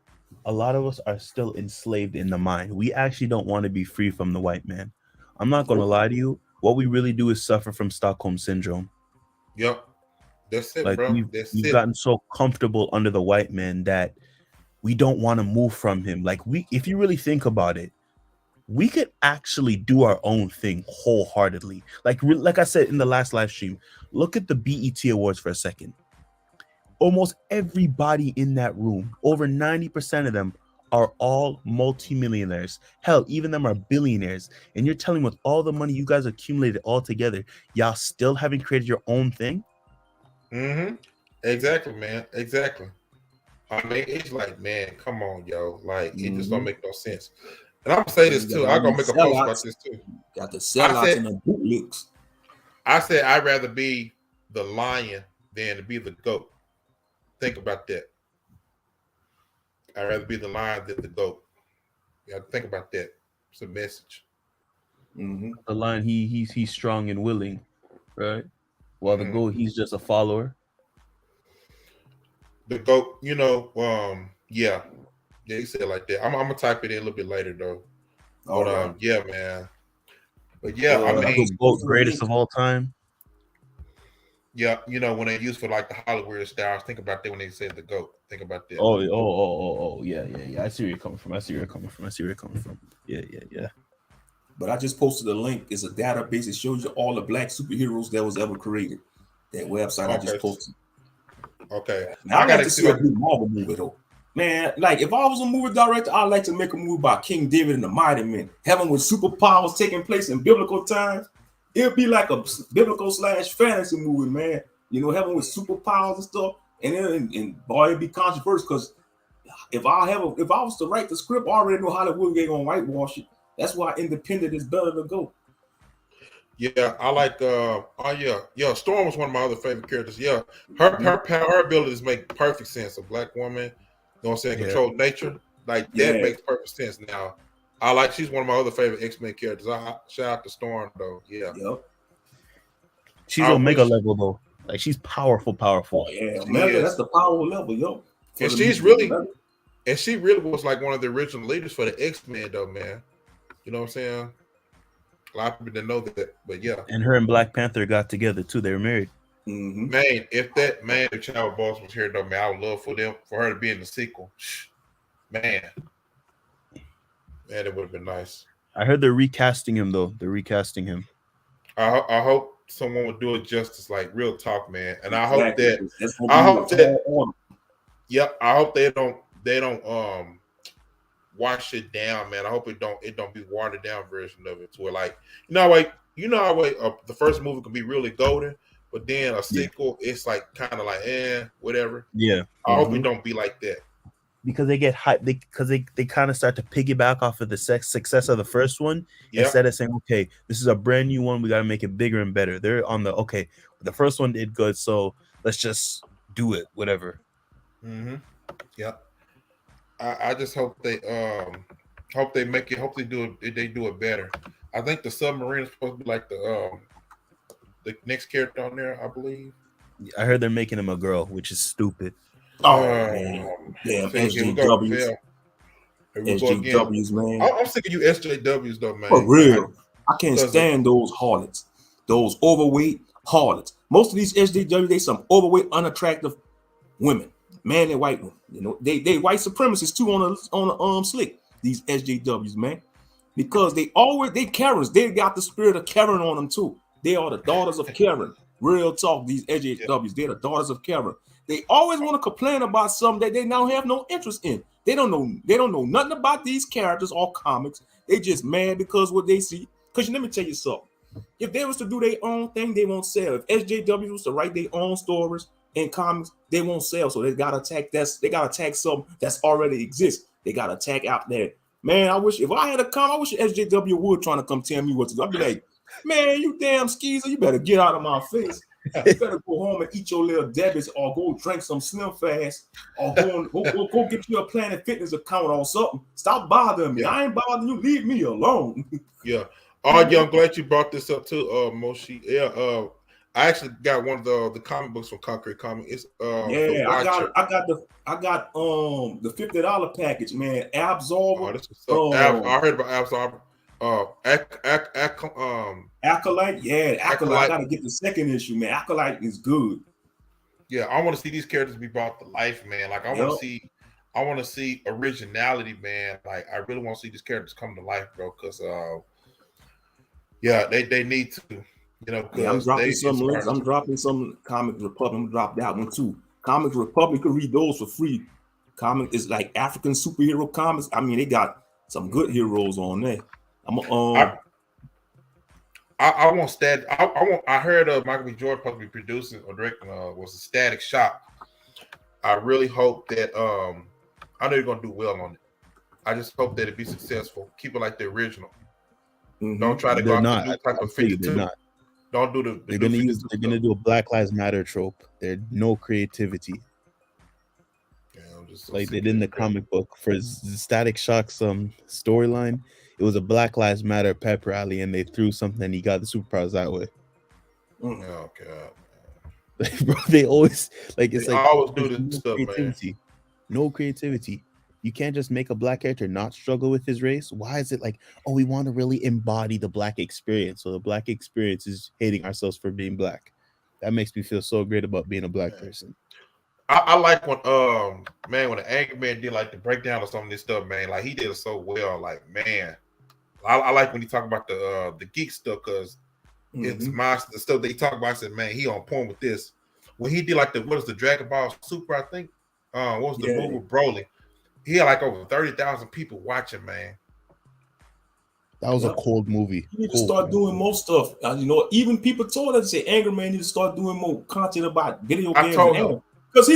[SPEAKER 2] a lot of us are still enslaved in the mind. We actually don't want to be free from the white man. I'm not going to lie to you. What we really do is suffer from Stockholm syndrome.
[SPEAKER 1] Yep. That's it,
[SPEAKER 2] like,
[SPEAKER 1] bro.
[SPEAKER 2] We've gotten so comfortable under the white man that we don't want to move from him. Like, if you really think about it, we could actually do our own thing wholeheartedly. Like I said in the last live stream, look at the BET Awards for a second. Almost everybody in that room, over 90% of them, are all multimillionaires. Hell, even them are billionaires. And you're telling me, with all the money you guys accumulated all together, y'all still haven't created your own thing?
[SPEAKER 1] Exactly, man. Exactly. I mean, it's like, man, come on, yo. Like, it just don't make no sense. And I'm gonna say this too. I'm gonna make a post about this too.
[SPEAKER 3] Got the sellouts and the bootlegs.
[SPEAKER 1] I said I'd rather be the lion than to be the goat. Think about that. I'd rather be the lion than the goat. You got to think about that. It's a message.
[SPEAKER 2] The lion, he's strong and willing, right? While the goat, he's just a follower.
[SPEAKER 1] The goat, yeah, he said it like that. I'm gonna type it in a little bit later though. But yeah, man. But yeah, I mean,
[SPEAKER 2] the goat, greatest of all time.
[SPEAKER 1] Yeah, when they use for like the Hollywood styles, think about that when they said the GOAT. Think about that.
[SPEAKER 2] Oh, yeah. I see where you're coming from. Yeah.
[SPEAKER 3] But I just posted a link. It's a database. It shows you all the black superheroes that was ever created. That website I just posted.
[SPEAKER 1] Okay.
[SPEAKER 3] Now, I'd like to see a good Marvel movie though. Man, like if I was a movie director, I'd like to make a movie about King David and the Mighty Men. Heaven with superpowers taking place in biblical times. it'll be like a biblical / fantasy movie, man. You know, having with superpowers and stuff, and boy, it'd be controversial because if I was to write the script, I already know Hollywood ain't gonna whitewash it. That's why independent is better to go.
[SPEAKER 1] Yeah, I like. Yeah. Storm was one of my other favorite characters. Yeah, her abilities make perfect sense. A black woman, you know what I'm saying, control nature, like that makes perfect sense. Now, she's one of my other favorite X-Men characters. Shout out to Storm though. Yeah.
[SPEAKER 3] Yep.
[SPEAKER 2] She's Omega level though. Like she's powerful.
[SPEAKER 3] Oh yeah, Omega, that's the power level, yo.
[SPEAKER 1] And she really was like one of the original leaders for the X-Men though, man. You know what I'm saying? A lot of people didn't know that, but yeah.
[SPEAKER 2] And her and Black Panther got together too. They were married.
[SPEAKER 3] Mm-hmm.
[SPEAKER 1] Man, if Chadwick Boseman was here though, man, I would love for her to be in the sequel. Man, it would have been nice.
[SPEAKER 2] I heard they're recasting him though. They're recasting him.
[SPEAKER 1] I hope someone would do it justice, like real talk, man. And I hope they don't wash it down, man. I hope it don't be watered down version of it to where like the first movie can be really golden, but then a sequel it's like kind of like whatever.
[SPEAKER 2] Yeah,
[SPEAKER 1] I hope it don't be like that
[SPEAKER 2] because they get hyped. They kind of start to piggyback off of the success of the first one instead of saying, okay, this is a brand new one. We got to make it bigger and better. They're on the first one did good, so let's just do it, whatever.
[SPEAKER 1] Mm-hmm. Yep. I just hope they make it. Hope they do it better. I think the submarine is supposed to be like the next character on there. I believe.
[SPEAKER 2] I heard they're making him a girl, which is stupid.
[SPEAKER 3] Oh man, damn SJWs. SJWs, man.
[SPEAKER 1] I'm sick of you SJWs though, man.
[SPEAKER 3] For real, I can't stand those harlots, those overweight harlots. Most of these SJWs, they some overweight, unattractive women. Man and white women, you know, they white supremacists too on the slick. These SJWs, man, because they Karens. They got the spirit of Karen on them too. They are the daughters of Karen. Real talk. These SJWs, they're the daughters of Karen. They always want to complain about something that they now have no interest in. They don't know nothing about these characters or comics. They just mad because what they see. Because let me tell you something. If they was to do their own thing, they won't sell. If SJWs was to write their own stories in comics, they won't sell. So they gotta attack something that's already exists. They gotta attack out there. Man, I wish if I had a comic, I wish SJW would trying to come tell me what to do. I'd be like, man, you damn skeezer, you better get out of my face. You better go home and eat your little debits or go drink some Slim Fast or go get you a Planet Fitness account or something. Stop bothering me. I ain't bothering you. Leave me alone.
[SPEAKER 1] Yeah. Oh, yeah, I'm glad you brought this up too, Moshi. Yeah, I actually got one of the comic books from Concrete Comic. It's
[SPEAKER 3] I got the $50 package, man. Absolver.
[SPEAKER 1] Oh, this is I heard about Absolver.
[SPEAKER 3] Acolyte, yeah, Acolyte. I gotta get the second issue, man. Acolyte is good.
[SPEAKER 1] Yeah, I want to see these characters be brought to life, man. Like I want to see originality, man. Like I really want to see these characters come to life, bro. Because they need to. You know,
[SPEAKER 3] I'm dropping some links. I'm dropping some Comics Republic. I'm gonna drop that one too. Comics Republic, you can read those for free. Comic is like African superhero comics. I mean, they got some good heroes on there.
[SPEAKER 1] I want Static. I heard Michael B. Jordan supposed to be producing or directing. Was a Static Shock. I really hope that I know you're gonna do well on it. I just hope that it be successful. Keep it like the original. Mm-hmm. Don't try to go out the new type of 52. Don't do the.
[SPEAKER 2] They're gonna do a Black Lives Matter trope. There's no creativity. Yeah, like they did in the comic book for Static Shock's storyline. It was a Black Lives Matter pep rally, and they threw something, and he got the superpowers that way.
[SPEAKER 1] Oh God,
[SPEAKER 2] like, bro, they always
[SPEAKER 1] always do this stuff,
[SPEAKER 2] creativity. Man. No creativity. You can't just make a black character not struggle with his race. Why is it like, oh, we want to really embody the black experience? So the black experience is hating ourselves for being black. That makes me feel so great about being a black person.
[SPEAKER 1] I like when when the Angry Man did like the breakdown of some of this stuff, man. Like he did it so well. Like, man, I like when he talk about the geek stuff because it's the stuff they talk about. I said, man, he on point with this. When he did like the Dragon Ball Super, I think. What was the movie with Broly? He had like over 30,000 people watching, man.
[SPEAKER 2] That was a cold movie.
[SPEAKER 3] You need to start doing more stuff. Even people told us, say, Anger Man need to start doing more content about video games. Because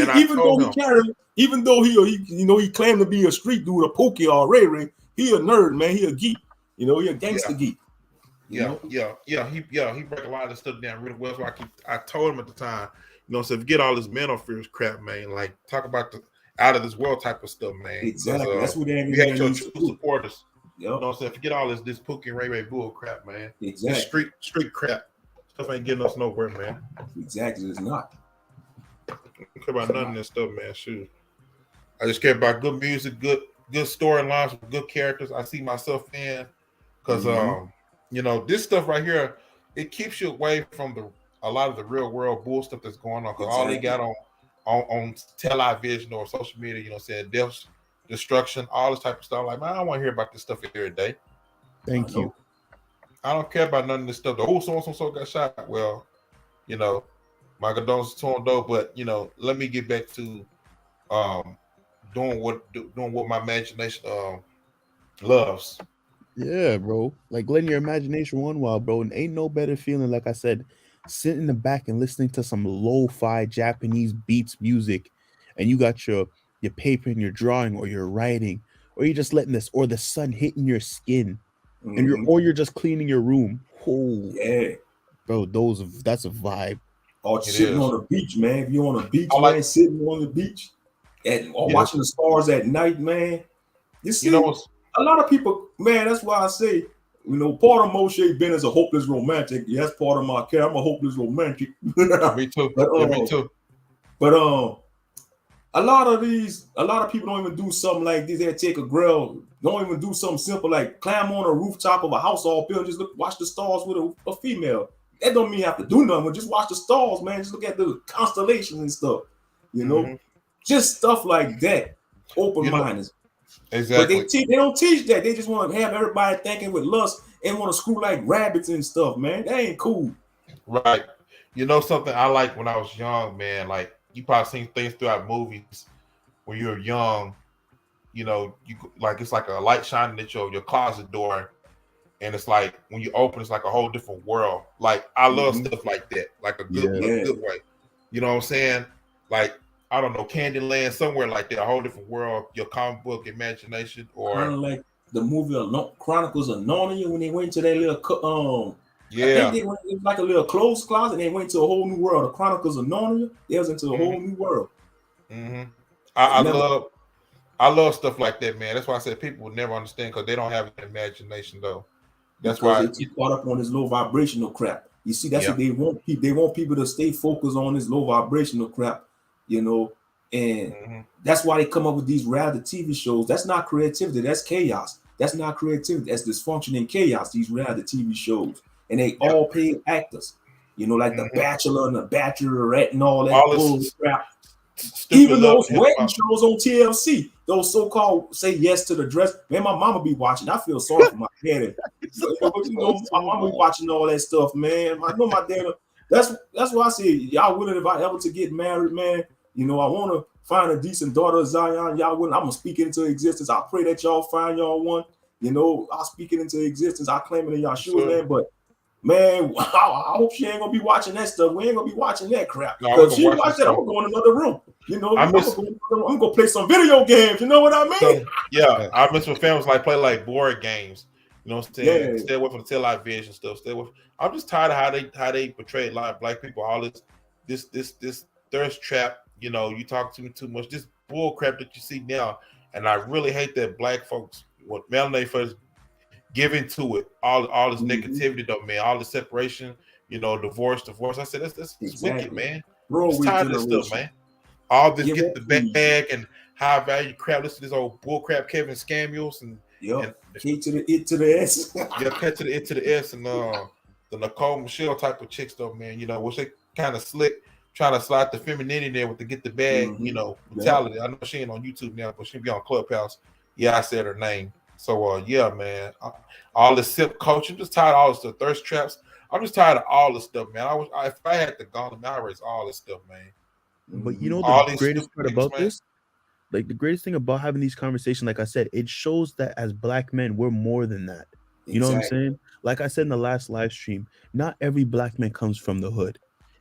[SPEAKER 3] even though he claimed to be a street dude, a pokey or Ray Ray, he a nerd, man. He a geek. He a gangster geek.
[SPEAKER 1] He break a lot of stuff down really well. So I told him at the time, so forget all this mental fears crap, man. Like talk about the out of this world type of stuff, man.
[SPEAKER 3] Exactly. That's what Anger
[SPEAKER 1] Man
[SPEAKER 3] had your true
[SPEAKER 1] supporters.
[SPEAKER 3] Yep.
[SPEAKER 1] You know what I'm saying? Forget all this Pookie and Ray Ray bull crap, man.
[SPEAKER 3] Exactly.
[SPEAKER 1] This street crap. Stuff ain't getting us nowhere, man.
[SPEAKER 3] Exactly, it's not.
[SPEAKER 1] I don't care about none of this stuff, man. Shoot. I just care about good music, good storylines with good characters. I see myself in because this stuff right here, it keeps you away from a lot of the real world bull stuff that's going on. Because all they got on television or social media, saying death, destruction, all this type of stuff. Like, man, I don't want to hear about this stuff every day.
[SPEAKER 2] Thank you.
[SPEAKER 1] I don't care about none of this stuff. So got shot. Well, my condolences to him though. But let me get back to doing what my imagination loves.
[SPEAKER 2] Yeah, bro. Like letting your imagination run wild, bro. And ain't no better feeling, like I said, sitting in the back and listening to some lo-fi Japanese beats music, and you got your paper and your drawing or your writing, or you're just letting the sun hitting your skin, and you're just cleaning your room. Oh
[SPEAKER 3] yeah,
[SPEAKER 2] bro, that's a vibe.
[SPEAKER 3] Or sitting on the beach, man. If you're on the beach, sitting on the beach or watching the stars at night, man. You see, a lot of people, man. That's why I say, part of Moshe Ben is a hopeless romantic. Yeah, that's part of my character. I'm a hopeless romantic.
[SPEAKER 1] Me too. Me too.
[SPEAKER 3] But a lot of people don't even do something like this. They take a girl, don't even do something simple like climb on a rooftop of a house all built, just watch the stars with a female. That don't mean you have to do nothing. Just watch the stars, man. Just look at the constellations and stuff. Just stuff like that. Open-minded.
[SPEAKER 1] Exactly.
[SPEAKER 3] But they don't teach that. They just want to have everybody thinking with lust and want to screw like rabbits and stuff, man. That ain't cool.
[SPEAKER 1] Right. Something I like when I was young, man. Like you probably seen things throughout movies when you're young. You like it's like a light shining at your closet door. And it's like when you open, it's like a whole different world. Like I love stuff like that, like a good way. You know what I'm saying? Like I don't know, Candyland, somewhere like that, a whole different world. Your comic book imagination, or
[SPEAKER 3] kind of like the movie Chronicles of Narnia when they went to that little I think they went, it was like a little closed closet and they went to a whole new world. The Chronicles of Narnia, they was into a whole new world.
[SPEAKER 1] I love stuff like that, man. That's why I said people would never understand because they don't have an imagination though. That's why
[SPEAKER 3] they too caught up on this low vibrational crap. You see, that's what they want. They want people to stay focused on this low vibrational crap, and that's why they come up with these reality TV shows. That's not creativity. That's chaos. That's not creativity. That's dysfunction and chaos. These reality TV shows, and they all paid actors. Like The Bachelor and The Bachelorette and all that bullshit crap. Even those wedding shows on TLC, those so-called say yes to the dress. Man, my mama be watching. I feel sorry for my daddy. My mama be watching all that stuff, man. I know my dad. That's why I say y'all willing if I ever to get married, man. I want to find a decent daughter of Zion. Y'all willing? I'm gonna speak it into existence. I pray that y'all find y'all one. I'll speak it into existence. I claim it in y'all shoes, man. But man, I hope she ain't gonna be watching that stuff. We ain't gonna be watching that crap. Because she watch that, I'm gonna go in another room. I'm gonna play some video games. You know what I mean?
[SPEAKER 1] So, I miss when families play like board games. You know what I'm saying? Stay away from the television stuff. Stay away. I'm just tired of how they portray a lot of black people. All this thirst trap. You talk to me too much. This bull crap that you see now, and I really hate that black folks, what melanated folks, give into it. All this negativity though, man. All the separation. Divorce. I said that's wicked, man.
[SPEAKER 3] Bro,
[SPEAKER 1] I'm tired of this stuff, man. All this get the bag and high value crap. Listen to this old bull crap, Kevin Samuels and
[SPEAKER 3] K to the it to the S.
[SPEAKER 1] K to the it to the S and the Nicole Michelle type of chicks though, man. Which they kind of slick, trying to slide the femininity there with the get the bag, mentality. I know she ain't on YouTube now, but she be on Clubhouse. Yeah, I said her name. So man, all this simp culture. I'm just tired of all this thirst traps. I'm just tired of all this stuff, man. If I had the gauntlet, I erase all this stuff, man.
[SPEAKER 2] But the greatest part about this, like the greatest thing about having these conversations, like I said, it shows that as black men, we're more than that. You know what I'm saying? Like I said in the last live stream, not every black man comes from the hood.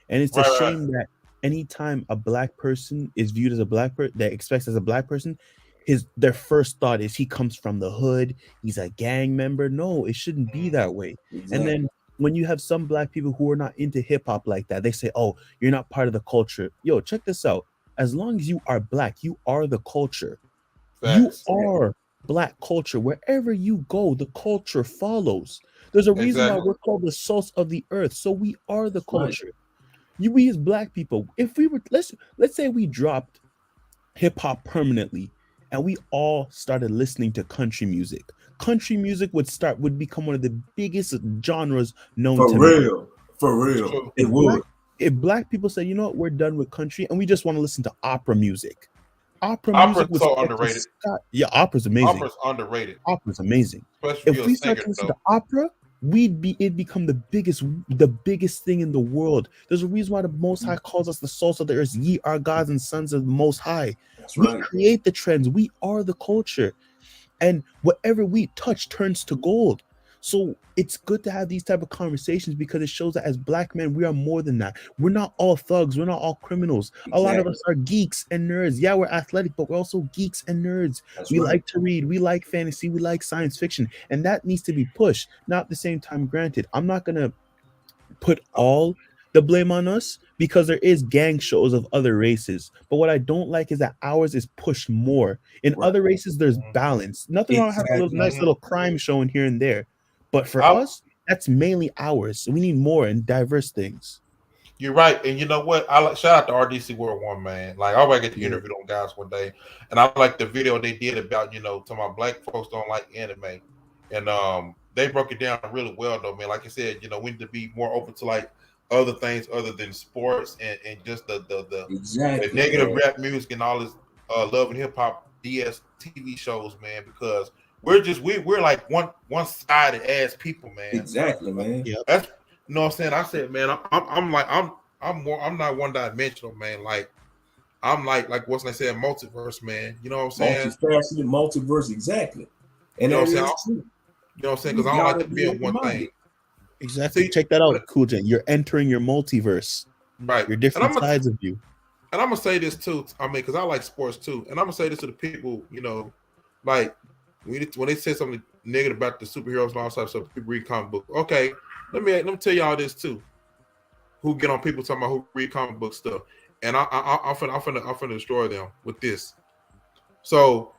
[SPEAKER 2] And it's a shame that anytime a black person is viewed as a black person, that expects as a black person, their first thought is he comes from the hood, he's a gang member. No, it shouldn't be that way. And then when you have some black people who are not into hip hop like that, they say, "Oh, you're not part of the culture." Yo, check this out. As long as you are black, you are the culture.
[SPEAKER 1] Facts.
[SPEAKER 2] You are black culture. Wherever you go, the culture follows. There's a reason why we're called the salt of the earth. So we are the culture. We as black people, if we were let's say we dropped hip hop permanently and we all started listening to country music. Country music would become one of the biggest genres known to
[SPEAKER 3] me. For real. It would.
[SPEAKER 2] If black people say, you know what, we're done with country and we just want to listen to opera music.
[SPEAKER 1] Opera's so underrated.
[SPEAKER 2] Yeah, opera's amazing.
[SPEAKER 1] Opera's underrated.
[SPEAKER 2] Opera's amazing.
[SPEAKER 1] Especially
[SPEAKER 2] if we start to listen to opera, it'd become the biggest thing in the world. There's a reason why the Most High calls us the souls of the earth. Ye are gods and sons of the Most High. We create the trends. We are the culture, and whatever we touch turns to gold. So it's good to have these type of conversations because it shows that as black men, we are more than that. We're not all thugs. We're not all criminals. A lot of us are geeks and nerds. Yeah, we're athletic, but we're also geeks and nerds. We like to read. We like fantasy. We like science fiction. And that needs to be pushed. Now, at the same time, granted, I'm not going to put all the blame on us because there is gang shows of other races. But what I don't like is that ours is pushed more. In other races, there's balance. Nothing wrong with having a nice little crime show in here and there. But for us, that's mainly ours. So we need more and diverse things.
[SPEAKER 1] You're right. And you know what? Shout out to RDC World One, man. Like, I already get to interview them guys one day. And I like the video they did about, talking about black folks don't like anime. And they broke it down really well, though, man. Like I said, we need to be more open to like other things other than sports and just the negative rap music and all this love and hip hop DS TV shows, man, because we're like one-sided ass people, man.
[SPEAKER 3] Exactly, man.
[SPEAKER 1] Yeah. That's what I'm saying. I said, man, I'm not one-dimensional, man. Like I'm like what's I said, multiverse, man. You know what I'm saying?
[SPEAKER 3] Multifaceted, multiverse, exactly. And
[SPEAKER 1] you know what I'm saying? You know what I'm saying? Because I don't like to be in one thing.
[SPEAKER 2] Exactly. Check that out, Cool J. You're entering your multiverse.
[SPEAKER 1] Right.
[SPEAKER 2] Your different sides of you.
[SPEAKER 1] And I'm gonna say this too. I mean, because I like sports too. And I'm gonna say this to the people, like when they say something negative about the superheroes and all that stuff, people read comic books. Okay, let me tell y'all this too. Who get on people talking about who read comic book stuff, and I'm finna destroy them with this. So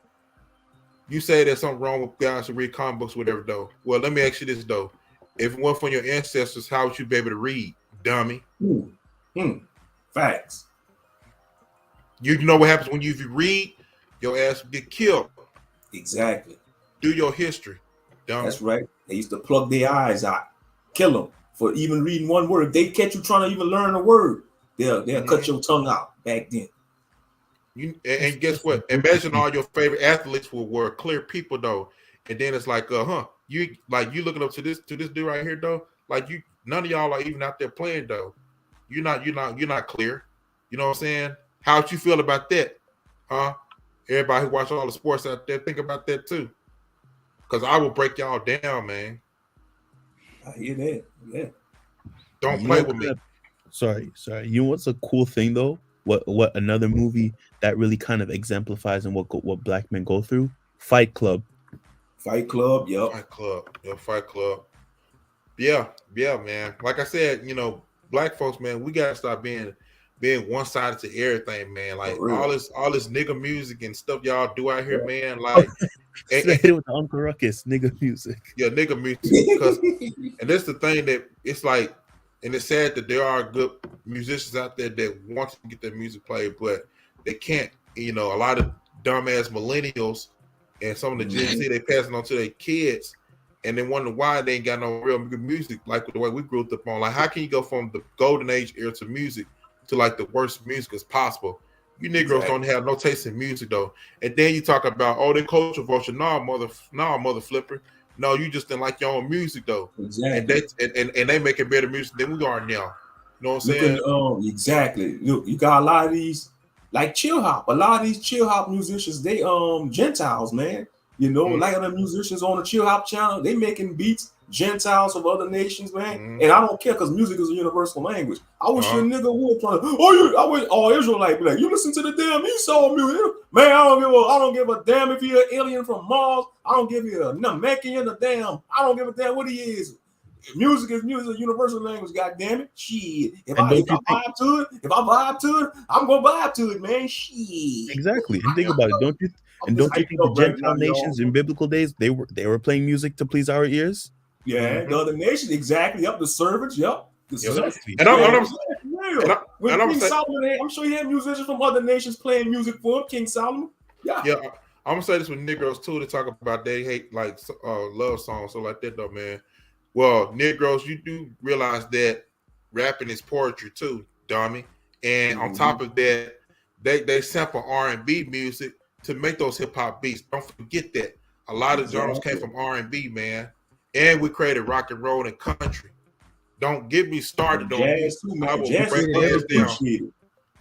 [SPEAKER 1] you say there's something wrong with guys who read comic books, whatever though. Well, let me ask you this though: if it weren't for your ancestors, how would you be able to read, dummy?
[SPEAKER 3] Facts.
[SPEAKER 1] You know what happens when you read, your ass will get killed.
[SPEAKER 3] Exactly.
[SPEAKER 1] Do your history. Dumb.
[SPEAKER 3] That's right. They used to plug their eyes out, kill them for even reading one word. If they catch you trying to even learn a word, they'll cut your tongue out back then.
[SPEAKER 1] And guess what? Imagine all your favorite athletes were clear people though, and then it's like, you looking up to this dude right here though. Like none of y'all are even out there playing though. You're not clear. You know what I'm saying? How'd you feel about that, huh? Everybody who watch all the sports out there, think about that too. Because I will break y'all down, man.
[SPEAKER 3] I hear that. Yeah.
[SPEAKER 1] Don't play with me.
[SPEAKER 2] Sorry. You know what's a cool thing though? What another movie that really kind of exemplifies and what black men go through? Fight Club.
[SPEAKER 3] Fight Club, yep.
[SPEAKER 1] Fight Club. Yeah, man. Like I said, black folks, man, we gotta stop being one-sided to everything, man. Like all this nigga music and stuff y'all do out here, man. Like
[SPEAKER 2] and with the Uncle Ruckus nigga music.
[SPEAKER 1] Yeah, nigga music. Because and that's the thing that it's like, and it's sad that there are good musicians out there that want to get their music played, but they can't. A lot of dumbass millennials and some of the Gen Z, they passing on to their kids, and they wonder why they ain't got no real good music like the way we grew up on. Like, how can you go from the golden age era to music to like the worst music as possible? You Negroes don't have no taste in music though. And then you talk about they culture vulture. No, mother flipper. No, you just didn't like your own music though.
[SPEAKER 3] Exactly.
[SPEAKER 1] And they making better music than we are now. You know what I'm saying?
[SPEAKER 3] Exactly. You got a lot of these like chill hop. A lot of these chill hop musicians, they Gentiles, man. You know, like the musicians on the Chill Hop channel, they making beats, Gentiles of other nations, man. And I don't care because music is a universal language. I wish a nigga would play. I wish all Israelite be like, you listen to the damn Esau music, man. I don't give a damn if you're an alien from Mars. I don't give you a Namekian a damn. I don't give a damn what he is. Music is music, a universal language. God damn it, shit. If I vibe to it, I'm gonna vibe to it, man. Shit.
[SPEAKER 2] Exactly. And think about it. Don't you think the Gentile nations in biblical days they were playing music to please our ears?
[SPEAKER 3] Yeah, the other nations, exactly. Up the servants, yep.
[SPEAKER 2] Exactly.
[SPEAKER 3] And King Solomon, I'm sure he had musicians from other nations playing music for him. King Solomon, yeah.
[SPEAKER 1] I'm gonna say this with Negroes too. To talk about they hate like love songs, so like that though, man. Well, Negroes, you do realize that rapping is poetry too, dummy. And on top of that, they sample R&B music to make those hip hop beats. Don't forget that. A lot of genres came from R&B, man. And we created rock and roll and country. Don't get me started on
[SPEAKER 3] jazz too, man. Jazz is underappreciated.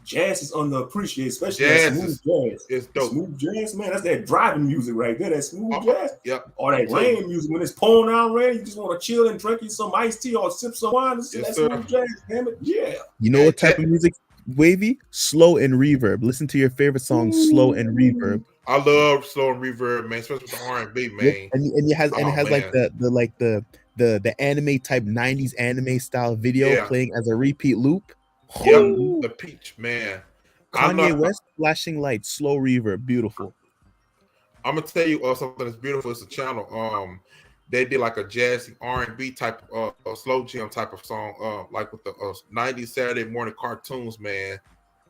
[SPEAKER 3] Jazz is underappreciated, especially that smooth jazz.
[SPEAKER 1] It's dope.
[SPEAKER 3] Smooth jazz, man. That's that driving music right there. That smooth jazz.
[SPEAKER 1] Yep.
[SPEAKER 3] Or that rain music when it's pouring down rain. You just want to chill and drink you some iced tea or sip some wine. That's smooth jazz, damn it. Yeah.
[SPEAKER 2] You know what type of music? Wavy, slow and reverb. Listen to your favorite songs, slow and reverb.
[SPEAKER 1] I love slow and reverb, man, especially with the R&B, man.
[SPEAKER 2] And it has like the anime type 90s anime style video playing as a repeat loop.
[SPEAKER 1] Yep, the peach, man.
[SPEAKER 2] Kanye West, flashing lights, slow reverb, beautiful.
[SPEAKER 1] I'm gonna tell you something that's beautiful. It's a channel. They did like a jazzy R&B type, slow jam type of song, like with the 90s Saturday morning cartoons, man.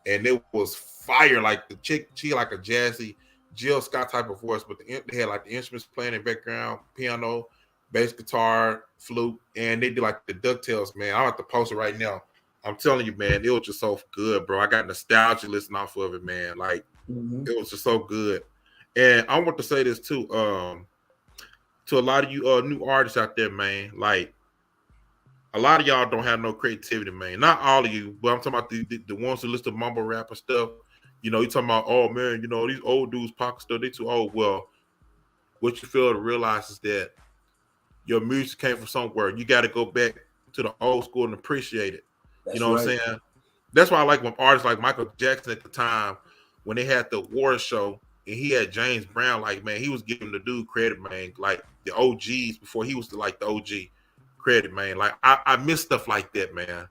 [SPEAKER 1] And it was fire. Like the chick, she like a jazzy Jill Scott type of voice, but they had like the instruments playing in the background, piano, bass guitar, flute, and they did like the DuckTales, man. I'll have to post it right now. I'm telling you, man, it was just so good, bro. I got nostalgia listening off of it, man. Like it was just so good. And I want to say this too, to a lot of you new artists out there, man. Like a lot of y'all don't have no creativity, man. Not all of you, but I'm talking about the ones who listen to mumble rap and stuff. You know, you talking about, oh man, you know, these old dudes pocket stuff, they too old. Well, what you fail to realize is that your music came from somewhere. You got to go back to the old school and appreciate it. That's what I'm saying? That's why I like when artists like Michael Jackson at the time, when they had the war show and he had James Brown, like, man, he was giving the dude credit, man. Like the OGs before he was the OG credit, man. Like I miss stuff like that, man.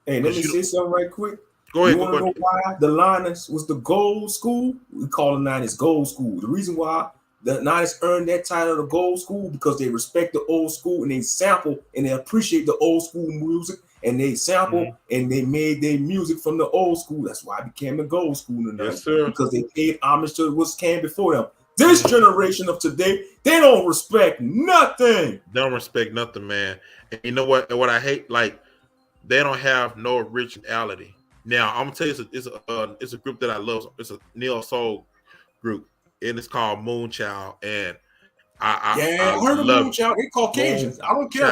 [SPEAKER 3] Hey, let me say something right quick.
[SPEAKER 1] Go ahead.
[SPEAKER 3] You want to know why the Liners was the gold school? We call the Niners gold school. The reason why the Niners earned that title, the gold school, because they respect the old school and they sample and they appreciate the old school music and they sample and they made their music from the old school. That's why it became the gold school tonight.
[SPEAKER 1] Yes, sir.
[SPEAKER 3] Because they paid homage to what came before them. This generation of today, they don't respect nothing.
[SPEAKER 1] They don't respect nothing, man. And you know what? And what I hate, like, they don't have no originality. Now, I'm gonna tell you, it's a group that I love. It's a neo soul group, and it's called Moonchild. And I
[SPEAKER 3] heard of Moonchild. They Caucasians. I don't care.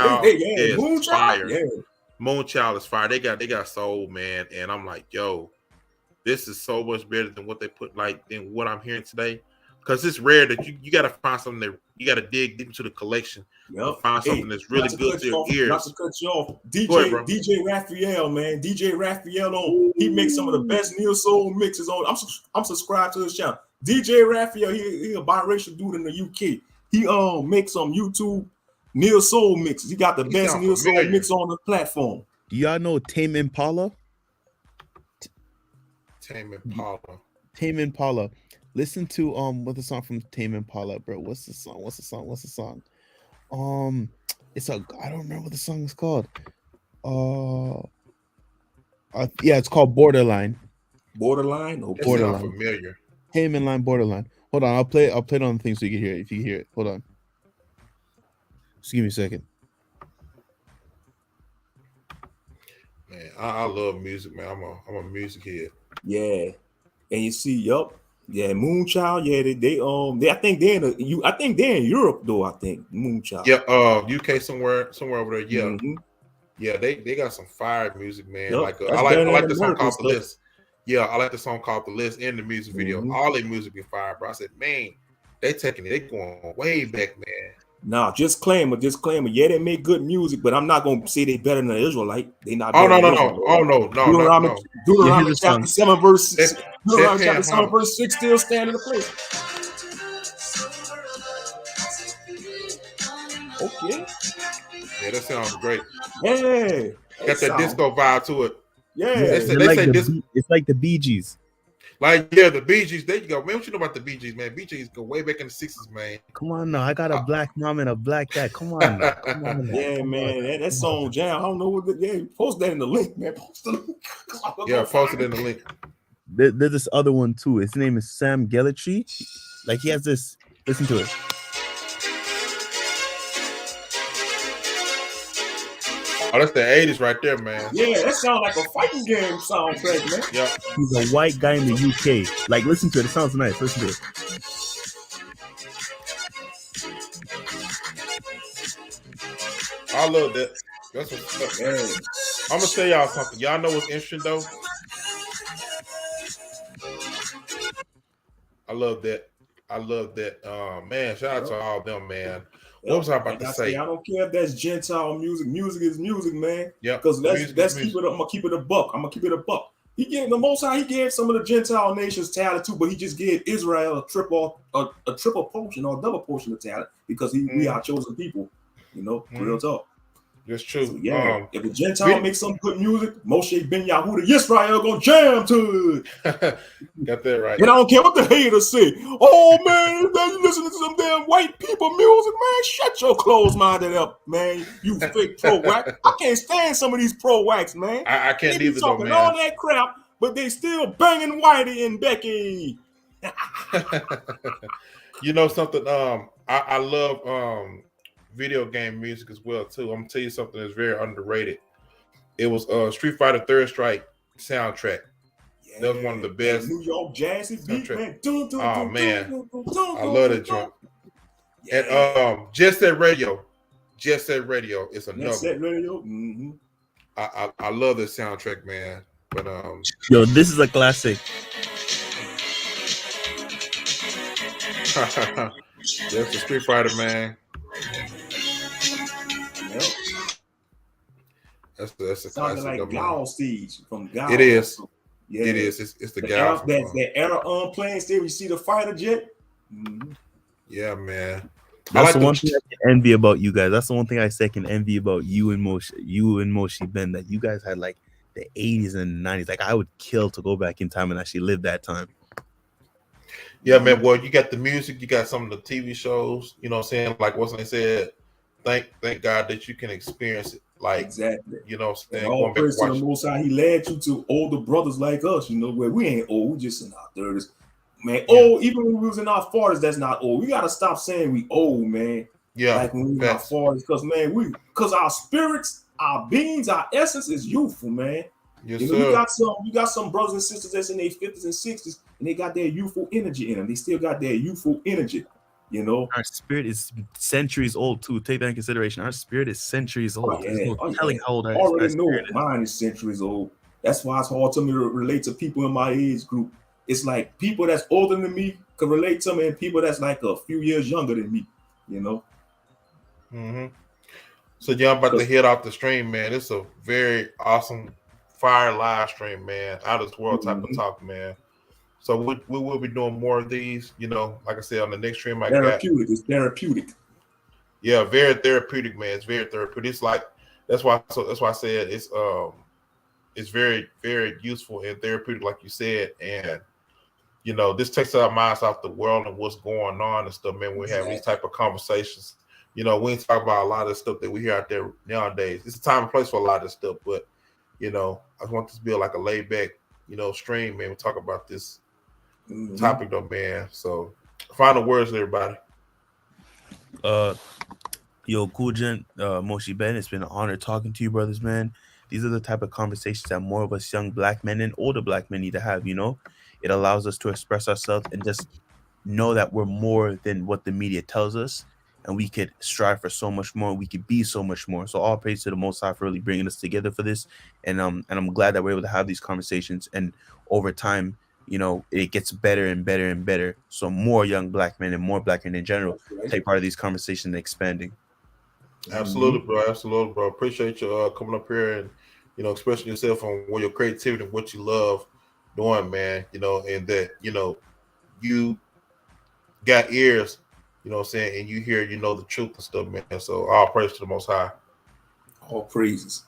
[SPEAKER 3] Moonchild.
[SPEAKER 1] Moonchild is fire. They got soul, man. And I'm like, yo, this is so much better than what they put than what I'm hearing today. Because it's rare that you got to find something that you got to dig deep into the collection. Find something that's really good to your ears.
[SPEAKER 3] Not to cut you off. DJ Raphael, man. DJ Raphael, he makes some of the best neo soul mixes on. I'm subscribed to his channel. DJ Raphael, he a biracial dude in the UK. He makes some YouTube neo soul mixes. He got the best neo soul mix on the platform.
[SPEAKER 2] Do y'all know Tame Impala?
[SPEAKER 1] Tame Impala.
[SPEAKER 2] Tame Impala. Listen to what's the song from Tame Impala, bro? What's the song? It's I don't remember what the song is called. Yeah, it's called Borderline.
[SPEAKER 3] Borderline?
[SPEAKER 1] Oh, Borderline. Familiar.
[SPEAKER 2] Tame in Line, Borderline. Hold on, I'll play it on the thing so you can hear it. If you can hear it, hold on. Just give me a second.
[SPEAKER 1] Man, I love music, man. I'm a music head.
[SPEAKER 3] Yeah, and you see, yeah, Moonchild. Yeah, they I think they're in Europe though. I think Moonchild.
[SPEAKER 1] Yeah, UK somewhere over there. Yeah, yeah, they got some fire music, man. Like I like the song called The List. Yeah, I like the song called The List and the music video. All their music be fire, bro. I said, man, they taking it. They going way back, man.
[SPEAKER 3] Nah, disclaimer. Yeah, they make good music, but I'm not gonna say they better than the Israelite. They not
[SPEAKER 1] Oh
[SPEAKER 3] better
[SPEAKER 1] no,
[SPEAKER 3] than
[SPEAKER 1] no,
[SPEAKER 3] Israelite.
[SPEAKER 1] no. Oh no, no,
[SPEAKER 3] Deuteronomy,
[SPEAKER 1] no.
[SPEAKER 3] Deuteronomy
[SPEAKER 2] here's a
[SPEAKER 3] chapter
[SPEAKER 2] song.
[SPEAKER 3] 7, verse 6.
[SPEAKER 1] That
[SPEAKER 3] Deuteronomy
[SPEAKER 1] paying
[SPEAKER 3] chapter 7,
[SPEAKER 1] homage.
[SPEAKER 3] verse 6 still standing in place. Okay.
[SPEAKER 1] Yeah, that sounds great.
[SPEAKER 3] Yeah.
[SPEAKER 1] Got that disco vibe to it.
[SPEAKER 3] Yeah.
[SPEAKER 1] They say
[SPEAKER 2] it's like the Bee Gees.
[SPEAKER 1] Like, yeah, the Bee Gees. There you go, man. What you know about the Bee Gees, man? Bee Gees go way back in the 60s, man.
[SPEAKER 2] Come on now, I got a black mom and a black dad. Come on now. Come on now.
[SPEAKER 3] Yeah, man. That song jam. I don't know what. Post that in the link, man. Post the link.
[SPEAKER 1] Yeah, post it in the link.
[SPEAKER 2] There's this other one too. His name is Sam Gellatry. Like he has this. Listen to it.
[SPEAKER 1] Oh, that's the 80s right there, man.
[SPEAKER 3] Yeah, that sounds like a fighting game soundtrack, man.
[SPEAKER 1] Yeah.
[SPEAKER 2] He's a white guy in the UK. Like, listen to it. It sounds nice. Listen to it.
[SPEAKER 1] I love that. That's what's up, man. I'm gonna tell y'all something. Y'all know what's interesting though? I love that. Man, shout out to all them, man. What was I about to say?
[SPEAKER 3] I don't care if that's Gentile music. Music is music, man.
[SPEAKER 1] Yeah.
[SPEAKER 3] Because let's keep it up. I'm gonna keep it a buck. He gave the Most High. He gave some of the Gentile nations talent too, but he just gave Israel a triple portion or a double portion of talent because we are chosen people. You know, real talk.
[SPEAKER 1] That's true.
[SPEAKER 3] So, yeah, if a Gentile makes some good music, Moshe Ben Yahuda Yisrael gonna jam to it.
[SPEAKER 1] Got that right.
[SPEAKER 3] And I don't care what the haters say. Oh man, you listening to some damn white people music, man. Shut your closed-minded up, man. You fake pro-wax. I can't stand some of these pro-wax, man.
[SPEAKER 1] I can't
[SPEAKER 3] they
[SPEAKER 1] either,
[SPEAKER 3] talking
[SPEAKER 1] though, man.
[SPEAKER 3] all that crap, but they still banging Whitey and Becky.
[SPEAKER 1] You know something? I love video game music as well too. I'm gonna tell you something that's very underrated. It was Street Fighter Third Strike soundtrack. Yeah, that was one of the best.
[SPEAKER 3] New York jazzy beat, man.
[SPEAKER 1] Oh man, I love that joint. Yeah. And Jet Set Radio is another.
[SPEAKER 3] Jet Set Radio. Mm-hmm.
[SPEAKER 1] I love this soundtrack, man. But
[SPEAKER 2] yo, this is a classic.
[SPEAKER 1] That's the Street Fighter, man.
[SPEAKER 3] Yep.
[SPEAKER 1] That's a
[SPEAKER 3] sounding
[SPEAKER 1] classic.
[SPEAKER 3] Like Gal Siege from Gal.
[SPEAKER 1] It is.
[SPEAKER 3] Yeah.
[SPEAKER 1] It is. It's the Gal.
[SPEAKER 3] That era playing still. You see the fighter jet. Mm-hmm.
[SPEAKER 1] Yeah, man.
[SPEAKER 2] That's the one thing I can envy about you guys. That's the one thing I say I can envy about you and Moshe Ben, that you guys had like the 80s and 90s. Like I would kill to go back in time and actually live that time.
[SPEAKER 1] Yeah, man. Well, you got the music, you got some of the TV shows, you know what I'm saying? Like what they said, thank God that you can experience it. Like
[SPEAKER 3] exactly.
[SPEAKER 1] You know what I'm saying?
[SPEAKER 3] All praise to the Most High. He led you to older brothers like us, you know, where we ain't old, we just in our 30s. Man, old, even when we was in our 40s, that's not old. We gotta stop saying we old, man.
[SPEAKER 1] Yeah.
[SPEAKER 3] Like when we in our 40s, because our spirits, our beings, our essence is youthful, man.
[SPEAKER 1] Yes,
[SPEAKER 3] you know, we got some brothers and sisters that's in their 50s and 60s, and they got their youthful energy in them. They still got their youthful energy, you know.
[SPEAKER 2] Our spirit is centuries old too. Take that in consideration. Our spirit is centuries old. There's no telling how old
[SPEAKER 3] I already know mine is centuries old. That's why it's hard to me to relate to people in my age group. It's like people that's older than me can relate to me, and people that's like a few years younger than me, you know.
[SPEAKER 1] Mm-hmm. So y'all about to head off the stream, man. It's a very awesome fire live stream, man. Out of this world type of talk, man. So we will be doing more of these, you know. Like I said, on the next stream,
[SPEAKER 3] it's therapeutic.
[SPEAKER 1] Yeah, very therapeutic, man. It's very therapeutic. It's like that's why I said it's very, very useful and therapeutic, like you said. And you know, this takes our minds off the world and what's going on and stuff, man. We have these type of conversations. You know, we ain't talk about a lot of stuff that we hear out there nowadays. It's a time and place for a lot of stuff, but you know, I want this to be like a laid back, you know, stream, man. We talk about this topic though, man. So final words, everybody.
[SPEAKER 2] Yo, cool gent, Moshe Ben, it's been an honor talking to you, brothers, man. These are the type of conversations that more of us young black men and older black men need to have, you know. It allows us to express ourselves and just know that we're more than what the media tells us, and we could strive for so much more. We could be so much more. So all praise to the Most High for really bringing us together for this. And I'm glad that we're able to have these conversations, and over time it gets better and better and better. So more young black men and more black men in general take part of these conversations and expanding.
[SPEAKER 1] Absolutely, bro. Absolutely, bro. Appreciate you coming up here and expressing yourself on what your creativity and what you love doing, man. And that you got ears, what I'm saying, and you hear the truth and stuff, man. So all praise to the Most High.
[SPEAKER 3] All praises.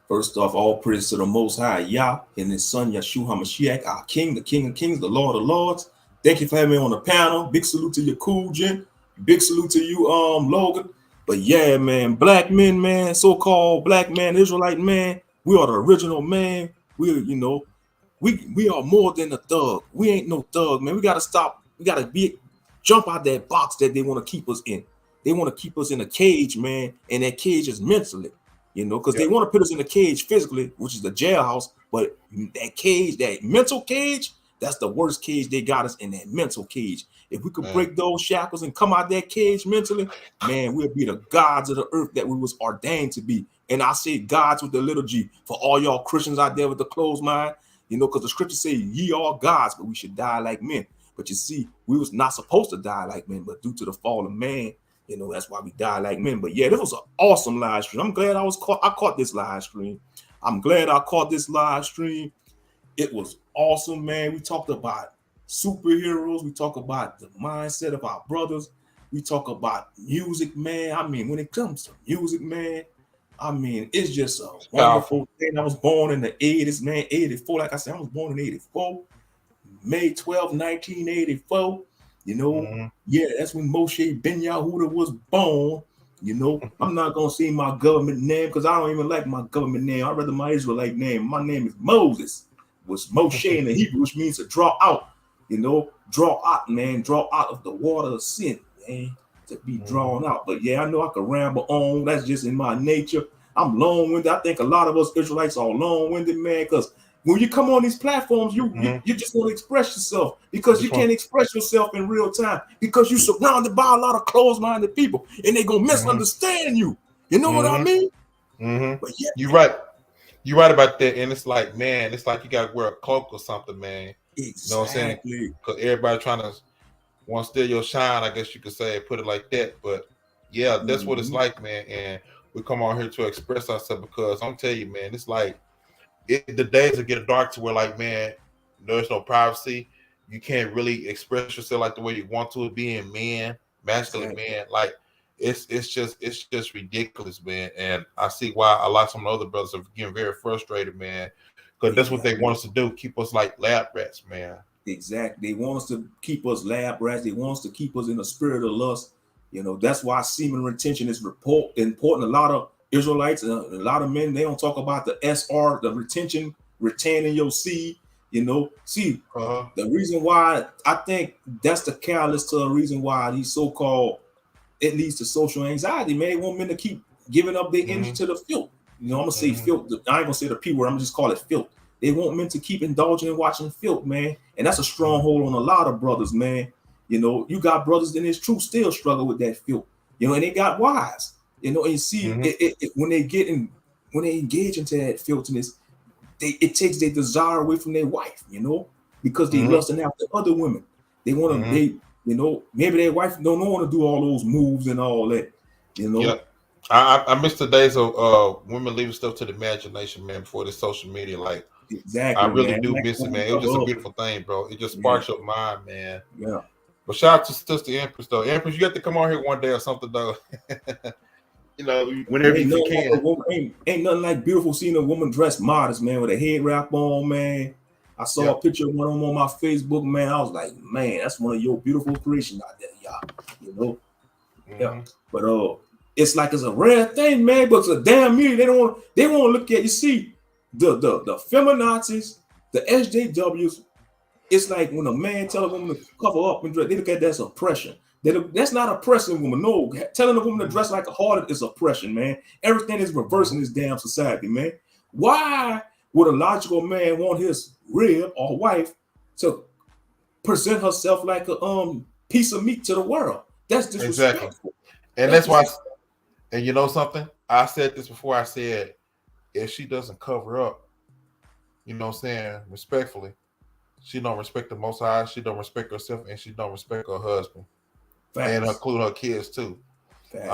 [SPEAKER 3] First off, all praise to the Most High, Yah, and His Son, Yeshua HaMashiach, our King, the King of Kings, the Lord of Lords. Thank you for having me on the panel. Big salute to you, Cool Jen. Big salute to you, Logan. But yeah, man, black men, man, so-called black man, Israelite man, we are the original man. We are more than a thug. We ain't no thug, man. We gotta stop. We gotta jump out that box that they want to keep us in. They want to keep us in a cage, man, and that cage is mentally. Because they want to put us in a cage physically, which is the jailhouse, but that cage, that mental cage, that's the worst cage. They got us in, that mental cage. If we could break those shackles and come out that cage mentally, man, we'll be the gods of the earth that we was ordained to be. And I say gods with the little G for all y'all Christians out there with the closed mind, because the scriptures say ye are gods, but we should die like men. But you see, we was not supposed to die like men, but due to the fall of man, that's why we die like men. But yeah, this was an awesome live stream. I'm glad I caught this live stream. I'm glad I caught this live stream. It was awesome, man. We talked about superheroes. We talk about the mindset of our brothers. We talk about music, man. I mean, when it comes to music, man, I mean, it's just a wonderful thing. I was born in the 80s, man, 84. Like I said, I was born in 84. May 12, 1984. Yeah, that's when Moshe Ben Yahuda was born. I'm not gonna say my government name because I don't even like my government name. I'd rather my Israelite name. My name is Moses, which Moshe in the Hebrew, which means to draw out. Draw out, man, draw out of the water of sin, man, to be drawn out. But yeah, I know I can ramble on. That's just in my nature. I'm long-winded. I think a lot of us Israelites are long-winded, man, because when you come on these platforms, you just want to express yourself because you can't express yourself in real time because you're surrounded by a lot of closed-minded people and they're going to misunderstand you. You know what I mean?
[SPEAKER 1] But yeah, you're right. You're right about that. And it's like, man, it's like you got to wear a cloak or something, man.
[SPEAKER 3] Exactly.
[SPEAKER 1] You know what I'm saying? Because everybody trying to want to steal your shine, I guess you could say, put it like that. But yeah, that's what it's like, man. And we come on here to express ourselves because I'm telling you, man, it's like, the days are getting dark to where, like, man, there's no privacy. You can't really express yourself like the way you want to, being man, masculine man. Like, it's just ridiculous, man. And I see why a lot of some other brothers are getting very frustrated, man, because that's what they want us to do, keep us like lab rats, man.
[SPEAKER 3] Exactly. They want us to keep us lab rats. They want us to keep us in the spirit of lust. That's why semen retention is important. A lot of Israelites and a lot of men, they don't talk about the SR, the retaining your seed. The reason why I think that's the catalyst to the reason why these so-called, it leads to social anxiety, man. They want men to keep giving up their energy to the filth. I'm gonna say filth. I ain't gonna say the P word. I'm just call it filth. They want men to keep indulging and watching filth, man. And that's a stronghold on a lot of brothers, man. You got brothers in this truth still struggle with that filth. And they got wives. And you see when they engage into that filthiness, it takes their desire away from their wife, because they lusting after other women. They want to, maybe their wife don't want to do all those moves and all that,
[SPEAKER 1] Yeah. I miss the days of women leaving stuff to the imagination, man, before this social media. Like,
[SPEAKER 3] exactly,
[SPEAKER 1] I really do miss it, man. It was just a beautiful thing, bro. It just sparks your mind, man.
[SPEAKER 3] Yeah.
[SPEAKER 1] But shout out to Sister Empress, though. Empress, you got to come on here one day or something, though. Whenever you can.
[SPEAKER 3] Ain't nothing like beautiful seeing a woman dressed modest, man, with a head wrap on, man. I saw a picture of one of them on my Facebook, man. I was like, man, that's one of your beautiful creations out there, y'all. Yeah. But it's like it's a rare thing, man. But it's a damn media. They want to look at. You see, the feminazis, the SJWs. It's like when a man tells a woman to cover up and dress, they look at that as oppression. That's not oppressing a woman. No, telling a woman to dress like a harlot is oppression, man. Everything is reversing this damn society, man. Why would a logical man want his rib or wife to present herself like a piece of meat to the world? That's disrespectful.
[SPEAKER 1] Exactly. And that's why. And you know something? I said this before. I said, if she doesn't cover up, respectfully, She don't respect the Most High. She don't respect herself, and she don't respect her husband, and
[SPEAKER 3] Facts.
[SPEAKER 1] include her kids too.
[SPEAKER 3] Facts.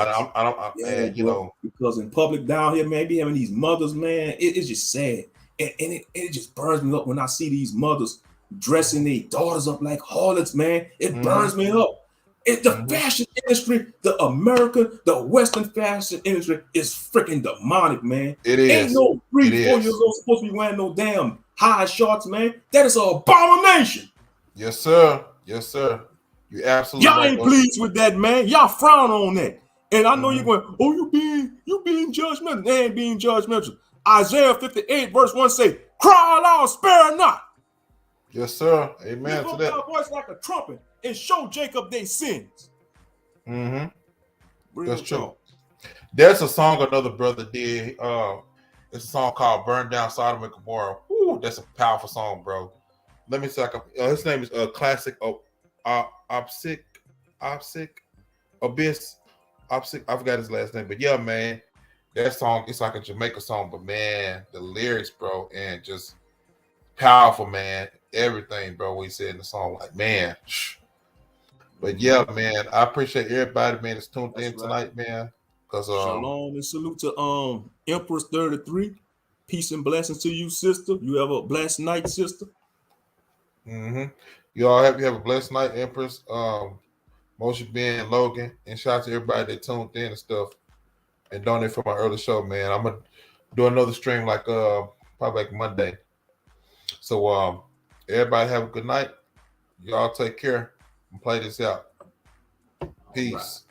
[SPEAKER 1] Yeah, and, you know,
[SPEAKER 3] because in public down here, man, be having these mothers, man, it's just sad, and it just burns me up when I see these mothers dressing their daughters up like harlots, man. It burns me up. The fashion industry, the Western fashion industry is freaking demonic, man.
[SPEAKER 1] It is.
[SPEAKER 3] Ain't no 3-4 years old supposed to be wearing no damn high shorts, man. That is an abomination.
[SPEAKER 1] Yes, sir. Yes, sir. You absolutely
[SPEAKER 3] Y'all ain't pleased with that, man. Y'all frown on that. And I know you're going, oh, you being judgmental. They ain't being judgmental. Isaiah 58 verse 1 say, cry aloud, spare not.
[SPEAKER 1] Yes, sir. Amen to that.
[SPEAKER 3] Lift up thy voice like a trumpet and show Jacob their sins.
[SPEAKER 1] That's true. There's a song another brother did. It's a song called "Burn Down Sodom and Gomorrah." Woo, that's a powerful song, bro. Let me see. His name is Classic Opsic Abyss. Opsic. I forgot his last name, but yeah, man, that song. It's like a Jamaica song, but man, the lyrics, bro, and just powerful, man. Everything, bro. What he said in the song, like, man. But yeah, man, I appreciate everybody, man, that's tuned in tonight, man. Cause
[SPEAKER 3] shalom and salute to Empress 33. Peace and blessings to you, sister. You have a blessed night, sister.
[SPEAKER 1] You all have a blessed night, Empress. Moshe Ben, Logan, and shout out to everybody that tuned in and stuff and donate for my early show, man. I'm gonna do another stream like probably like Monday. So everybody have a good night. Y'all take care and play this out. Peace.